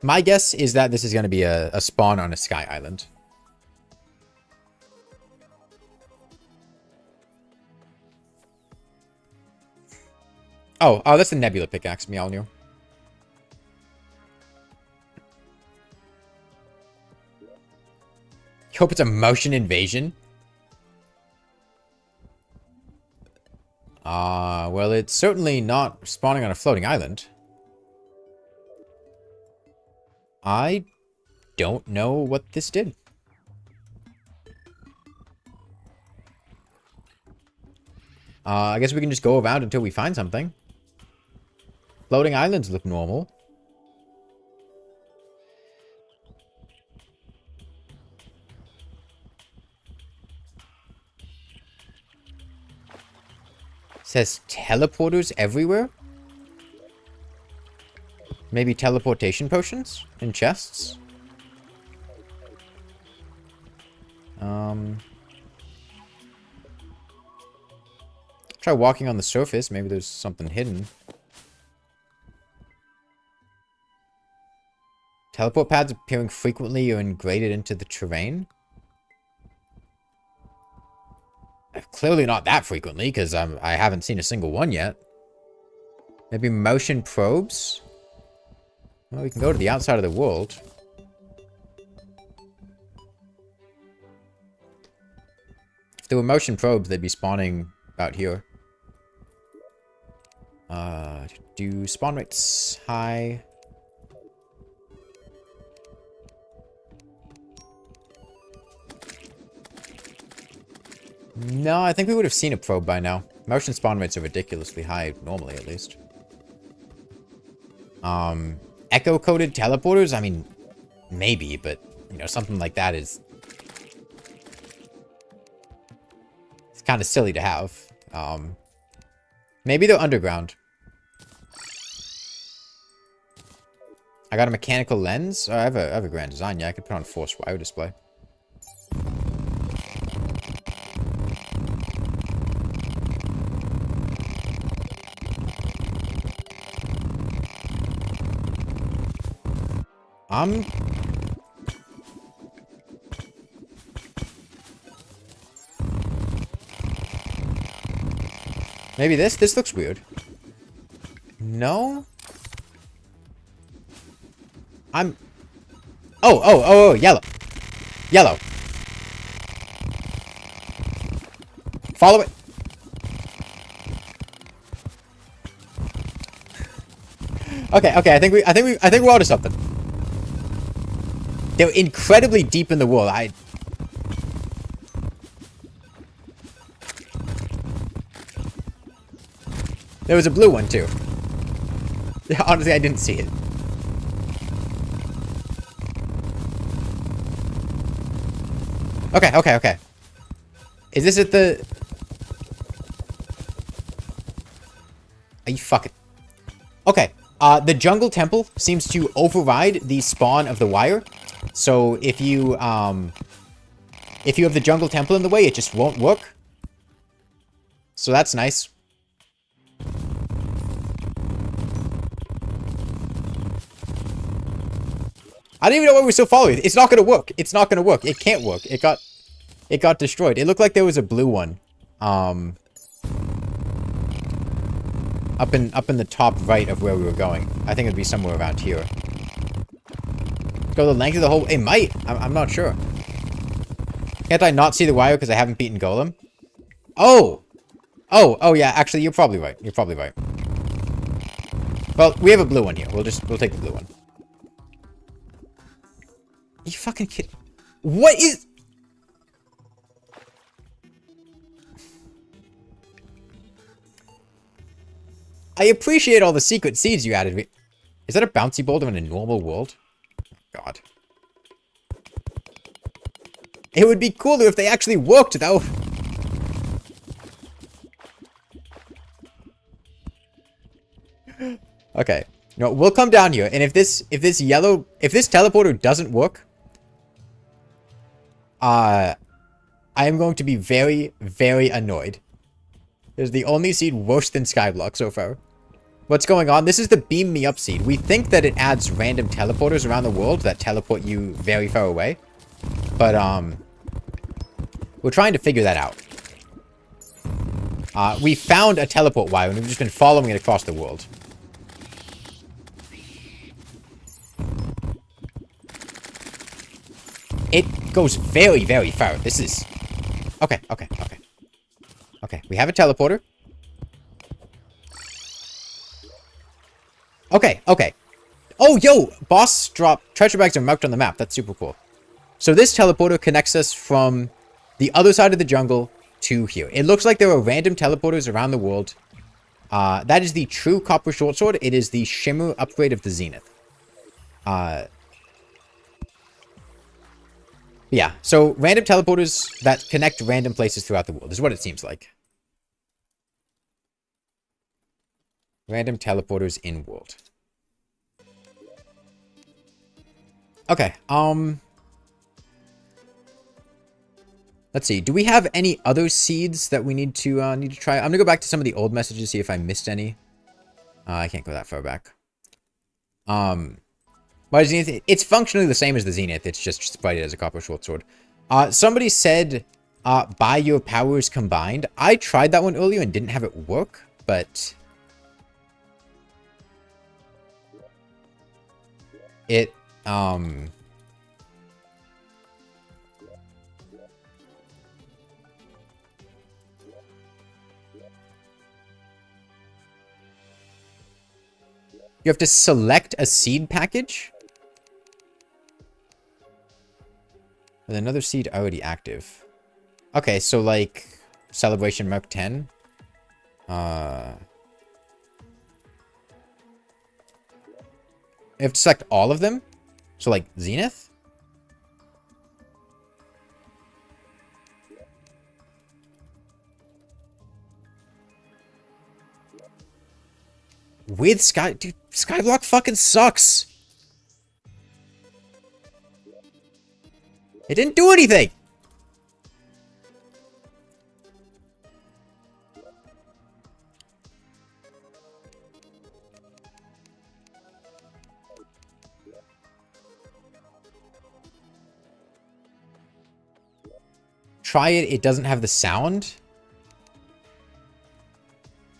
Speaker 1: My guess is that this is going to be a spawn on a sky island. Oh, that's the Nebula pickaxe, Mjolnir. Hope it's a motion invasion. Well, it's certainly not spawning on a floating island. I don't know what this did. I guess we can just go around until we find something. Floating islands look normal. It says teleporters everywhere? Maybe teleportation potions in chests? Try walking on the surface. Maybe there's something hidden. Teleport pads appearing frequently or ingraded into the terrain? Clearly not that frequently, because I haven't seen a single one yet. Maybe motion probes? Well, we can go to the outside of the world. If there were motion probes, they'd be spawning about here. Do spawn rates high? No, I think we would have seen a probe by now. Motion spawn rates are ridiculously high, normally at least. Echo-coded teleporters? I mean, maybe, but, you know, something like that is... It's kind of silly to have. Maybe they're underground. I got a mechanical lens? Oh, I have a grand design. Yeah, I could put on force wire display. Maybe this? This looks weird. No? Oh, yellow. Yellow. Follow it. Okay, I think we're onto something. They're incredibly deep in the wall. There was a blue one too. Honestly, I didn't see it. Okay. Is this at the... Are you fucking... Okay. The jungle temple seems to override the spawn of the wire. So if you have the jungle temple in the way, it just won't work. So that's nice. I don't even know why we're still following it. It's not gonna work. It's not gonna work. It can't work. It got destroyed. It looked like there was a blue one. Up in the top right of where we were going. I think it'd be somewhere around here. Go the length of the whole... It might. I'm not sure. Can't I not see the wire because I haven't beaten Golem? Oh, yeah. Actually, you're probably right. You're probably right. Well, we have a blue one here. We'll take the blue one. Are you fucking kidding? What is... I appreciate all the secret seeds you added. Is that a bouncy boulder in a normal world? God. It would be cooler if they actually worked, though. Okay. No, we'll come down here, and if this teleporter doesn't work, I am going to be very, very annoyed. It's the only seed worse than skyblock so far. What's going on? This is the beam me up seed. We think that it adds random teleporters around the world that teleport you very far away. But, we're trying to figure that out. We found a teleport wire, and we've just been following it across the world. It goes very, very far. This is... Okay. Okay, we have a teleporter. Okay. Oh, yo! Boss drop treasure bags are marked on the map. That's super cool. So this teleporter connects us from the other side of the jungle to here. It looks like there are random teleporters around the world. That is the true copper short sword. It is the shimmer upgrade of the Zenith. Yeah, so random teleporters that connect random places throughout the world is what it seems like. Random teleporters in world. Okay, let's see. Do we have any other seeds that we need to try? I'm gonna go back to some of the old messages, see if I missed any. I can't go that far back. Why is Zenith? It's functionally the same as the Zenith. It's just sprited as a copper short sword. Somebody said, buy your powers combined. I tried that one earlier and didn't have it work, but it, you have to select a seed package. With another seed already active. Okay, so like... Celebration Mark 10. You have to select all of them? So, like, Zenith? With Sky... Dude, Skyblock fucking sucks! It didn't do anything! Try it, it doesn't have the sound.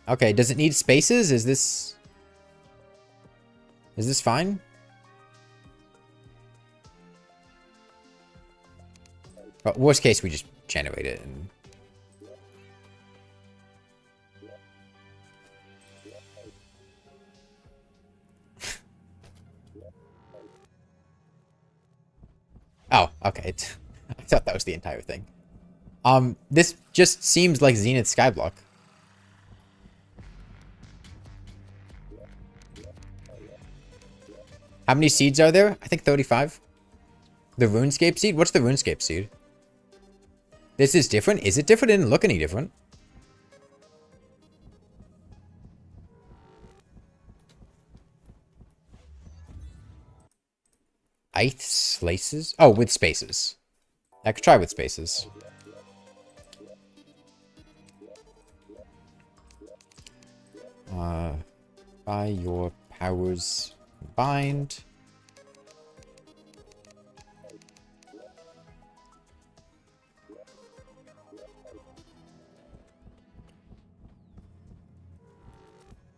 Speaker 1: Okay, does it need spaces? Is this fine? But worst case, we just generate it and... Oh, okay. I thought that was the entire thing. This just seems like Zenith skyblock. How many seeds are there? I think 35. The RuneScape seed? What's the RuneScape seed? This is different? Is it different? It didn't look any different. Eighth slices? Oh, with spaces. I could try with spaces. By your powers combined.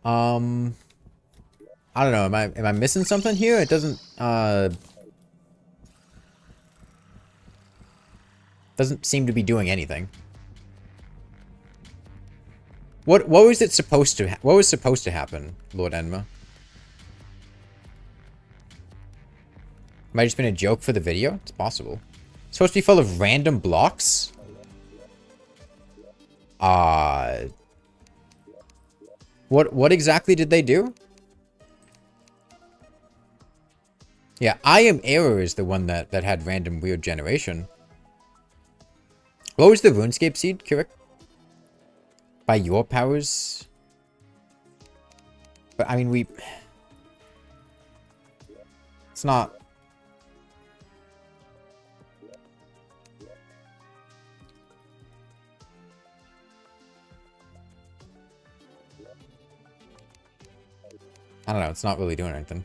Speaker 1: I don't know. Am I missing something here? It doesn't seem to be doing anything. What was it supposed to what was supposed to happen, Lord Enma? Might have just been a joke for the video? It's possible. It's supposed to be full of random blocks? What exactly did they do? Yeah, I Am Error is the one that had random weird generation. What was the RuneScape seed, Kirik? By your powers? But, I mean, it's not... I don't know, it's not really doing anything.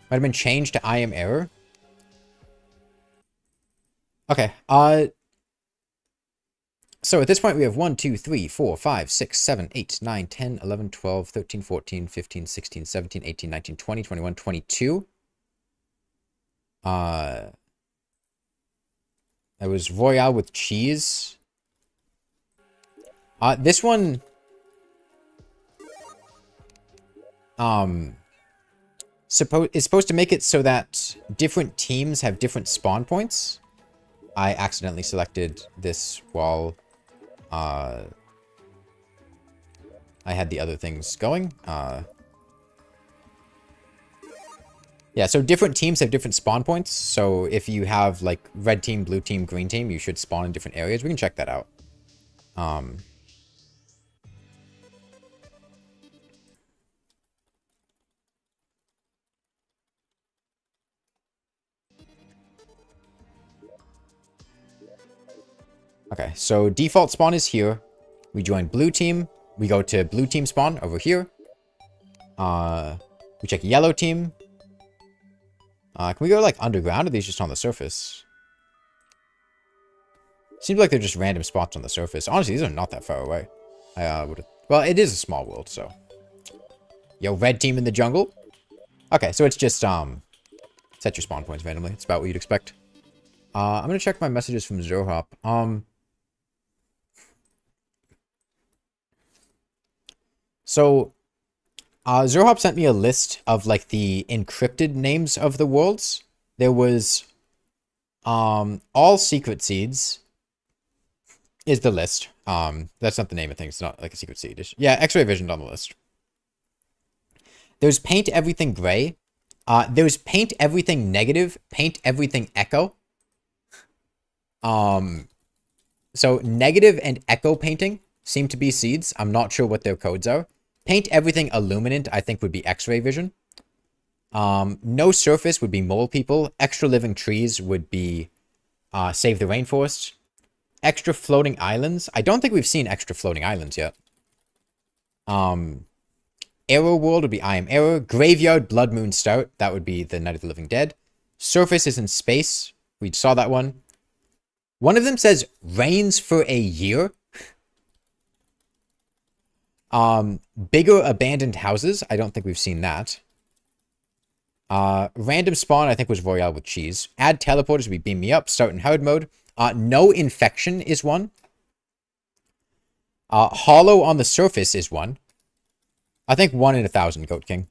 Speaker 1: Might have been changed to I Am Error. Okay, so at this point we have 1, 2, 3, 4, 5, 6, 7, 8, 9, 10, 11, 12, 13, 14, 15, 16, 17, 18, 19, 20, 21, 22. That was Royale with cheese. This one... is supposed to make it so that different teams have different spawn points. I accidentally selected this while I had the other things going. Yeah, so different teams have different spawn points. So if you have like red team, blue team, green team, you should spawn in different areas. We can check that out. Okay, so default spawn is here. We join blue team. We go to blue team spawn over here. We check yellow team. Can we go like underground, or are these just on the surface? Seems like they're just random spots on the surface. Honestly, these are not that far away. Well, it is a small world, so. Yo, red team in the jungle. Okay, so it's just set your spawn points randomly. It's about what you'd expect. I'm gonna check my messages from Zohop. So, Zohop sent me a list of, like, the encrypted names of the worlds. There was, all secret seeds. is the list. That's not the name of things. It's not like a secret seed. Yeah, X-ray visioned on the list. There's paint everything gray. There's paint everything negative, paint everything echo. So negative and echo painting seem to be seeds. I'm not sure what their codes are. Paint everything illuminant, I think, would be X-ray vision. No surface would be mole people. Extra living trees would be save the rainforest. Extra floating islands. I don't think we've seen extra floating islands yet. Error world would be I am error. Graveyard blood moon stout. That would be the Night of the Living Dead. Surface is in space. We saw that one. One of them says rains for a year. Bigger abandoned houses. I don't think we've seen that. Random spawn, I think, was Royale with cheese. Add teleporters would be beam me up. Start in hard mode. No infection is one. Hollow on the surface is one. I think 1 in 1,000, Goat King.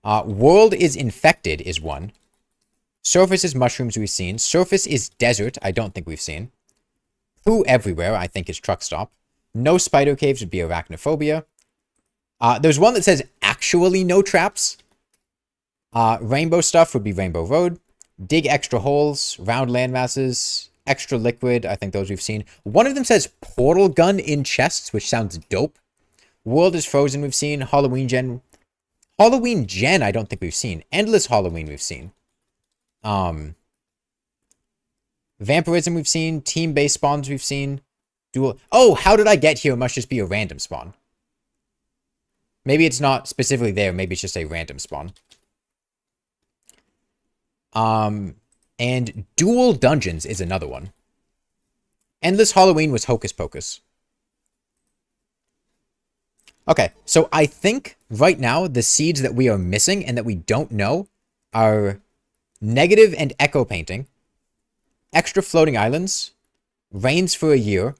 Speaker 1: World is infected is one. Surface is mushrooms we've seen. Surface is desert. I don't think we've seen. Poo everywhere, I think, is truck stop. No spider caves would be arachnophobia. There's one that says actually no traps. Rainbow stuff would be Rainbow Road. Dig extra holes. Round landmasses. Extra liquid. I think those we've seen. One of them says portal gun in chests, which sounds dope. World is frozen we've seen. Halloween gen. Halloween gen I don't think we've seen. Endless Halloween we've seen. Vampirism we've seen. Team-based spawns we've seen. Dual. Oh, how did I get here? It must just be a random spawn. Maybe it's not specifically there. Maybe it's just a random spawn. And dual dungeons is another one. Endless Halloween was Hocus Pocus. Okay, so I think right now the seeds that we are missing and that we don't know are negative and echo painting, extra floating islands, rains for a year,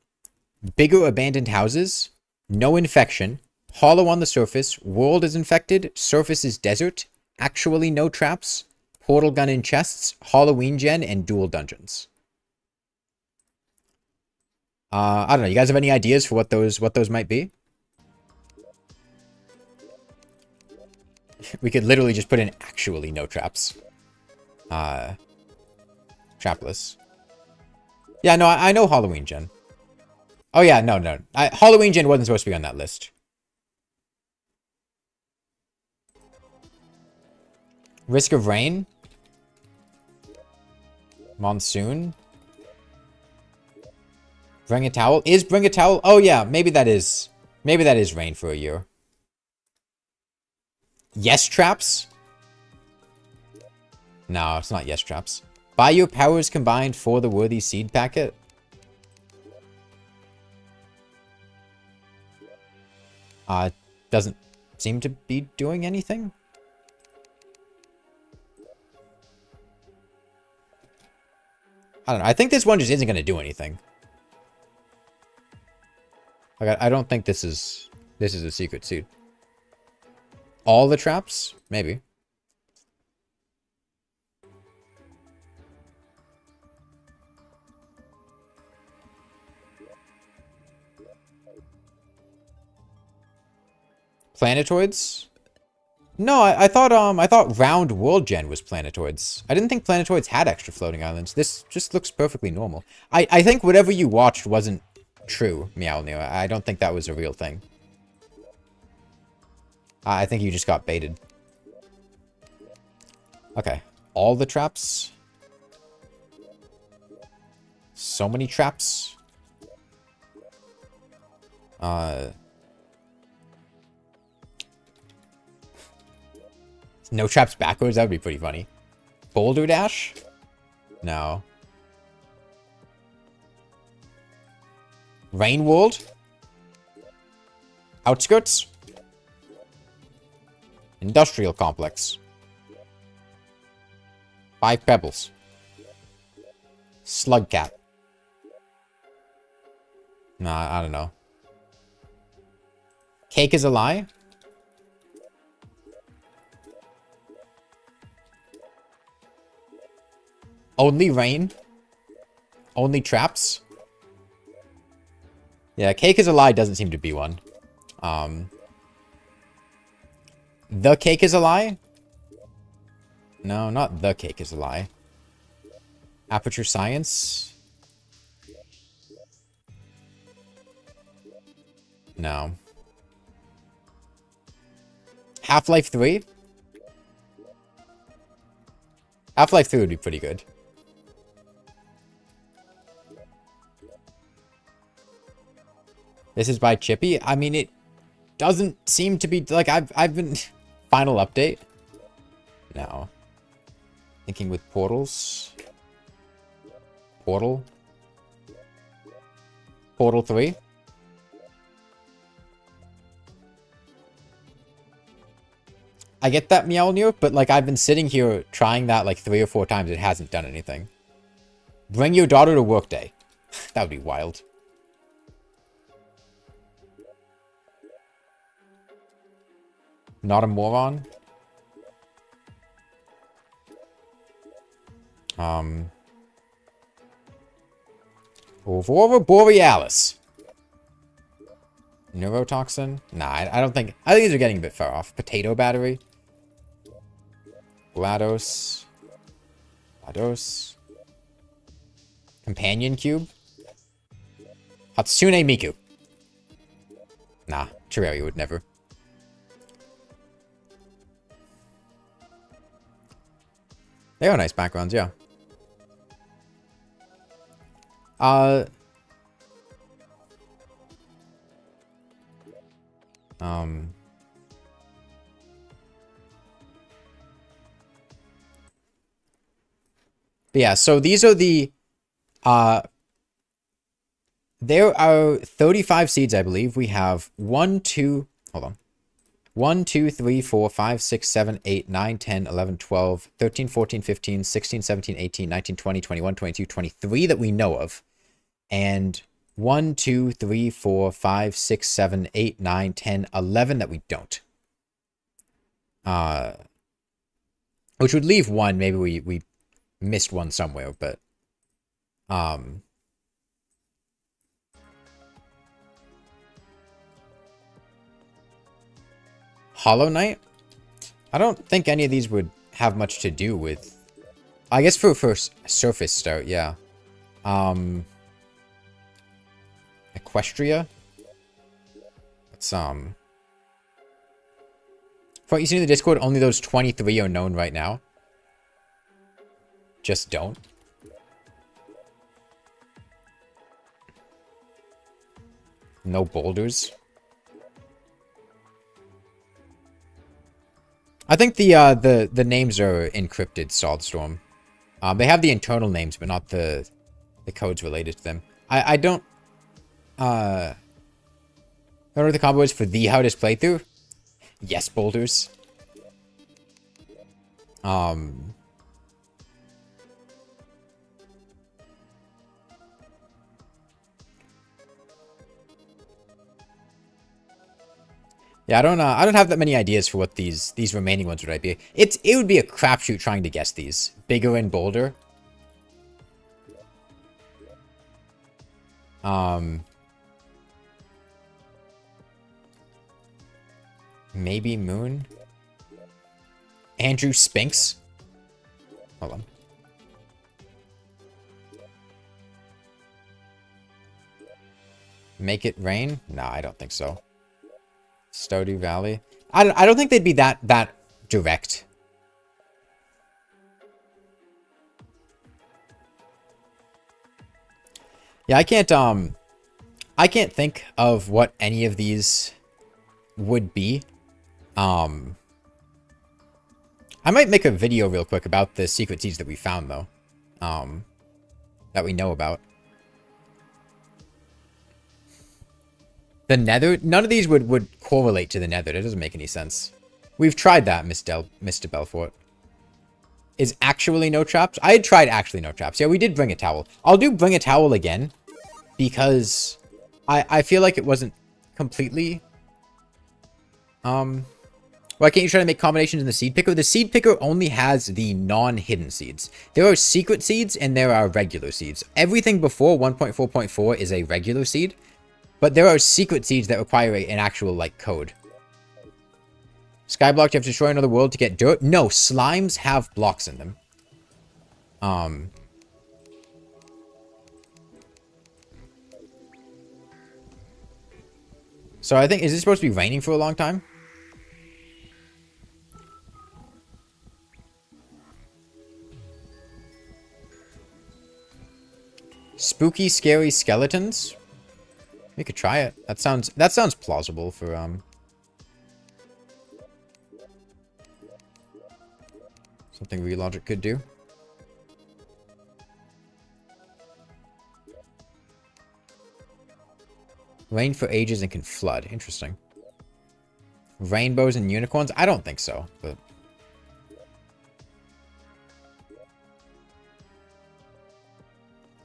Speaker 1: bigger abandoned houses, no infection, hollow on the surface, world is infected, surface is desert, actually no traps, portal gun in chests, Halloween gen, and dual dungeons. I don't know. You guys have any ideas for what those might be? We could literally just put in actually no traps. Trapless. Yeah, no, I know Halloween gen. Oh yeah, no. Halloween gen wasn't supposed to be on that list. Risk of rain. Monsoon. Bring a towel. Is bring a towel? Oh yeah, maybe that is rain for a year. Yes traps? No, it's not yes traps. Buy your powers combined for the worthy seed packet. Doesn't seem to be doing anything. I don't know. I think this one just isn't going to do anything. Like, I don't think this is a secret seed. All the traps? Maybe. Planetoids? No, I thought round world gen was planetoids. I didn't think planetoids had extra floating islands. This just looks perfectly normal. I think whatever you watched wasn't true, Meowneer. I don't think that was a real thing. I think you just got baited. Okay. All the traps. So many traps. No traps backwards? That would be pretty funny. Boulder Dash? No. Rain World? Outskirts? Industrial Complex. 5 Pebbles. Slug Cat. Nah, I don't know. Cake is a lie? Only rain? Only traps? Yeah, cake is a lie doesn't seem to be one. The cake is a lie? No, not the cake is a lie. Aperture science? No. Half-Life 3? Half-Life 3 would be pretty good. This is by Chippy? I mean, it doesn't seem to be... Like, I've been... Final update? No. Thinking with portals? Portal? Portal 3? I get that, Mjolnir, but, like, I've been sitting here trying that, like, 3 or 4 times. It hasn't done anything. Bring your daughter to work day. That would be wild. Not a moron. Aurora Borealis. Neurotoxin? Nah, I don't think... I think these are getting a bit far off. Potato battery. GLaDOS. GLaDOS. Companion cube. Hatsune Miku. Nah, Terraria would never. They are nice backgrounds, yeah. But yeah, so these are the, there are 35 seeds, I believe. We have 1, 2, hold on. 1, 2, 3, 4, 5, 6, 7, 8, 9, 10, 11, 12, 13, 14, 15, 16, 17, 18, 19, 20, 21, 22, 23 that we know of. And 1, 2, 3, 4, 5, 6, 7, 8, 9, 10, 11 that we don't. Which would leave one. Maybe we missed one somewhere, but Hollow Knight? I don't think any of these would have much to do with... I guess for surface start, yeah. Equestria? It's, from what you see in the Discord, only those 23 are known right now. Just don't. No boulders. I think the names are encrypted, Sodstorm. They have the internal names, but not the codes related to them. I don't know what the combo is for the hardest playthrough. Yes, boulders. Yeah, I don't have that many ideas for what these remaining ones would be. It would be a crapshoot trying to guess these. Bigger and bolder. Maybe Moon. Andrew Spinks. Hold on. Make it rain? Nah, I don't think so. Stardew Valley. I don't think they'd be that direct. Yeah, I can't think of what any of these would be. I might make a video real quick about the secret seeds that we found though. That we know about. The Nether? None of these would correlate to the Nether. That doesn't make any sense. We've tried that, Mr. Belfort. Is actually no traps? I had tried actually no traps. Yeah, we did bring a towel. I'll do bring a towel again. Because I feel like it wasn't completely... Why can't you try to make combinations in the seed picker? The seed picker only has the non-hidden seeds. There are secret seeds and there are regular seeds. Everything before 1.4.4 is a regular seed. But there are secret seeds that require an actual, like, code. Skyblock, you have to destroy another world to get dirt? No, slimes have blocks in them. So I think, is this supposed to be raining for a long time? Spooky, scary skeletons? We could try it. That sounds plausible for, something Relogic could do. Rain for ages and can flood. Interesting. Rainbows and unicorns? I don't think so, but...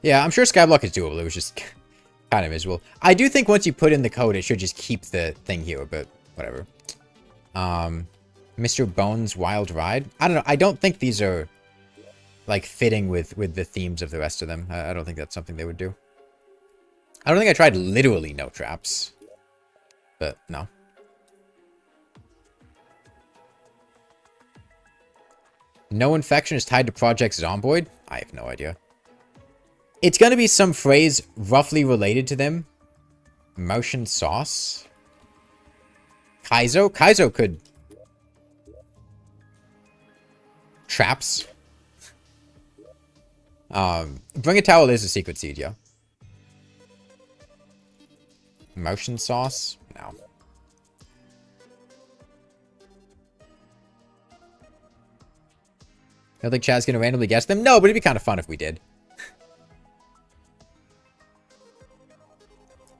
Speaker 1: Yeah, I'm sure Skyblock is doable. It was just kind of miserable. I do think once you put in the code, it should just keep the thing here, but whatever. Mr. Bones' Wild Ride? I don't know. I don't think these are, like, fitting with the themes of the rest of them. I don't think that's something they would do. I don't think I tried literally no traps. But, no. No infection is tied to Project Zomboid? I have no idea. It's going to be some phrase roughly related to them. Motion sauce? Kaizo? Kaizo could... Traps? Bring a Towel is a secret seed, yeah. Motion sauce? No. I don't think Chad's gonna randomly guess them? No, but it'd be kind of fun if we did.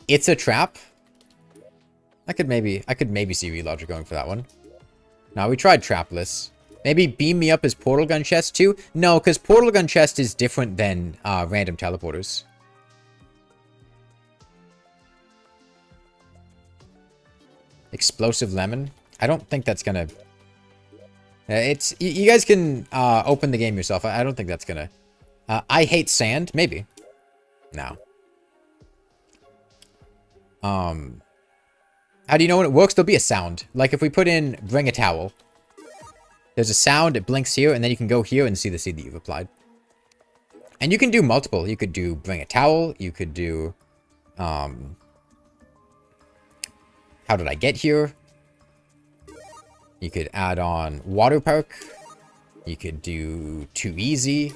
Speaker 1: It's a trap? I could maybe see Relogic going for that one. No, we tried trapless. Maybe beam me up as portal gun chest too? No, because portal gun chest is different than random teleporters. Explosive lemon? I don't think that's gonna... it's... You guys can open the game yourself. I don't think that's gonna... I hate sand? Maybe. No. How do you know when it works? There'll be a sound. Like if we put in bring a towel. There's a sound, it blinks here, and then you can go here and see the seed that you've applied. And you can do multiple. You could do bring a towel. You could do... how did I get here? You could add on water park. You could do too easy.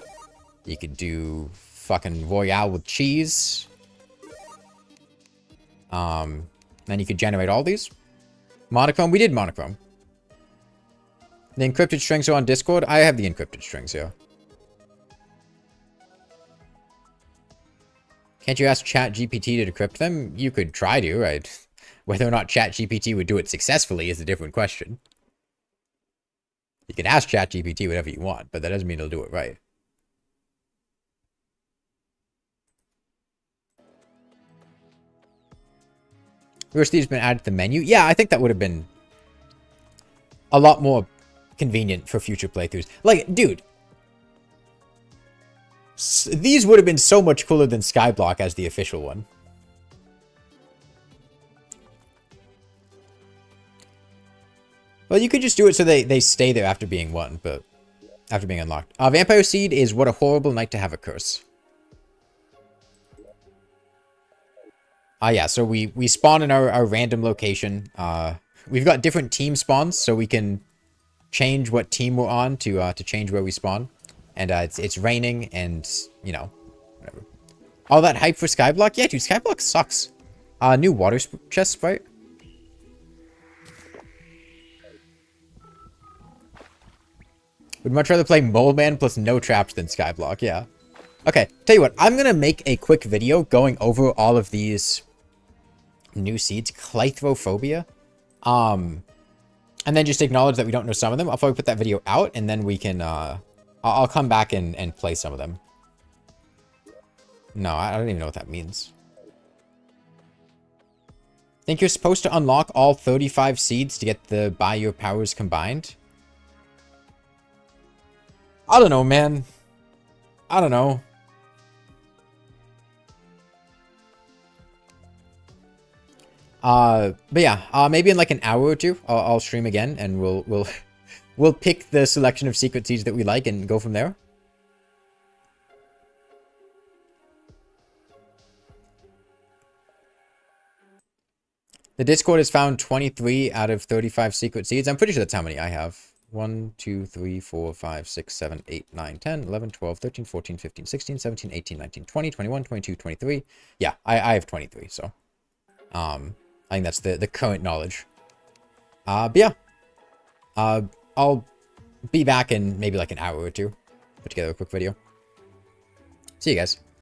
Speaker 1: You could do fucking Royale with cheese. Then you could generate all these. Monochrome, we did monochrome. The encrypted strings are on Discord. I have the encrypted strings here. Can't you ask ChatGPT to decrypt them? You could try to, right? Whether or not ChatGPT would do it successfully is a different question. You can ask ChatGPT whatever you want, but that doesn't mean it'll do it right. Reverse been added to the menu. Yeah, I think that would have been a lot more convenient for future playthroughs. Like, dude, these would have been so much cooler than Skyblock as the official one. Well, you could just do it so they stay there after being won, but after being unlocked. Vampire Seed is what a horrible night to have a curse. Yeah, so we spawn in our random location. We've got different team spawns, so we can change what team we're on to change where we spawn. And it's raining, and, you know, whatever. All that hype for Skyblock? Yeah, dude, Skyblock sucks. New water chest sprite. Would much rather play Mole Man plus no traps than Skyblock, yeah. Okay, tell you what, I'm gonna make a quick video going over all of these new seeds. Clythrophobia. And then just acknowledge that we don't know some of them. I'll probably put that video out, and then we can, I'll come back and play some of them. No, I don't even know what that means. Think you're supposed to unlock all 35 seeds to get the buy your powers combined? I don't know, man. I don't know. But yeah, maybe in like an hour or two, I'll stream again, and we'll pick the selection of secret seeds that we like and go from there. The Discord has found 23 out of 35 secret seeds. I'm pretty sure that's how many I have. 1, 2, 3, 4, 5, 6, 7, 8, 9, 10, 11, 12, 13, 14, 15, 16, 17, 18, 19, 20, 21, 22, 23. Yeah, I have 23, so. I think that's the current knowledge. But yeah. I'll be back in maybe like an hour or two. Put together a quick video. See you guys.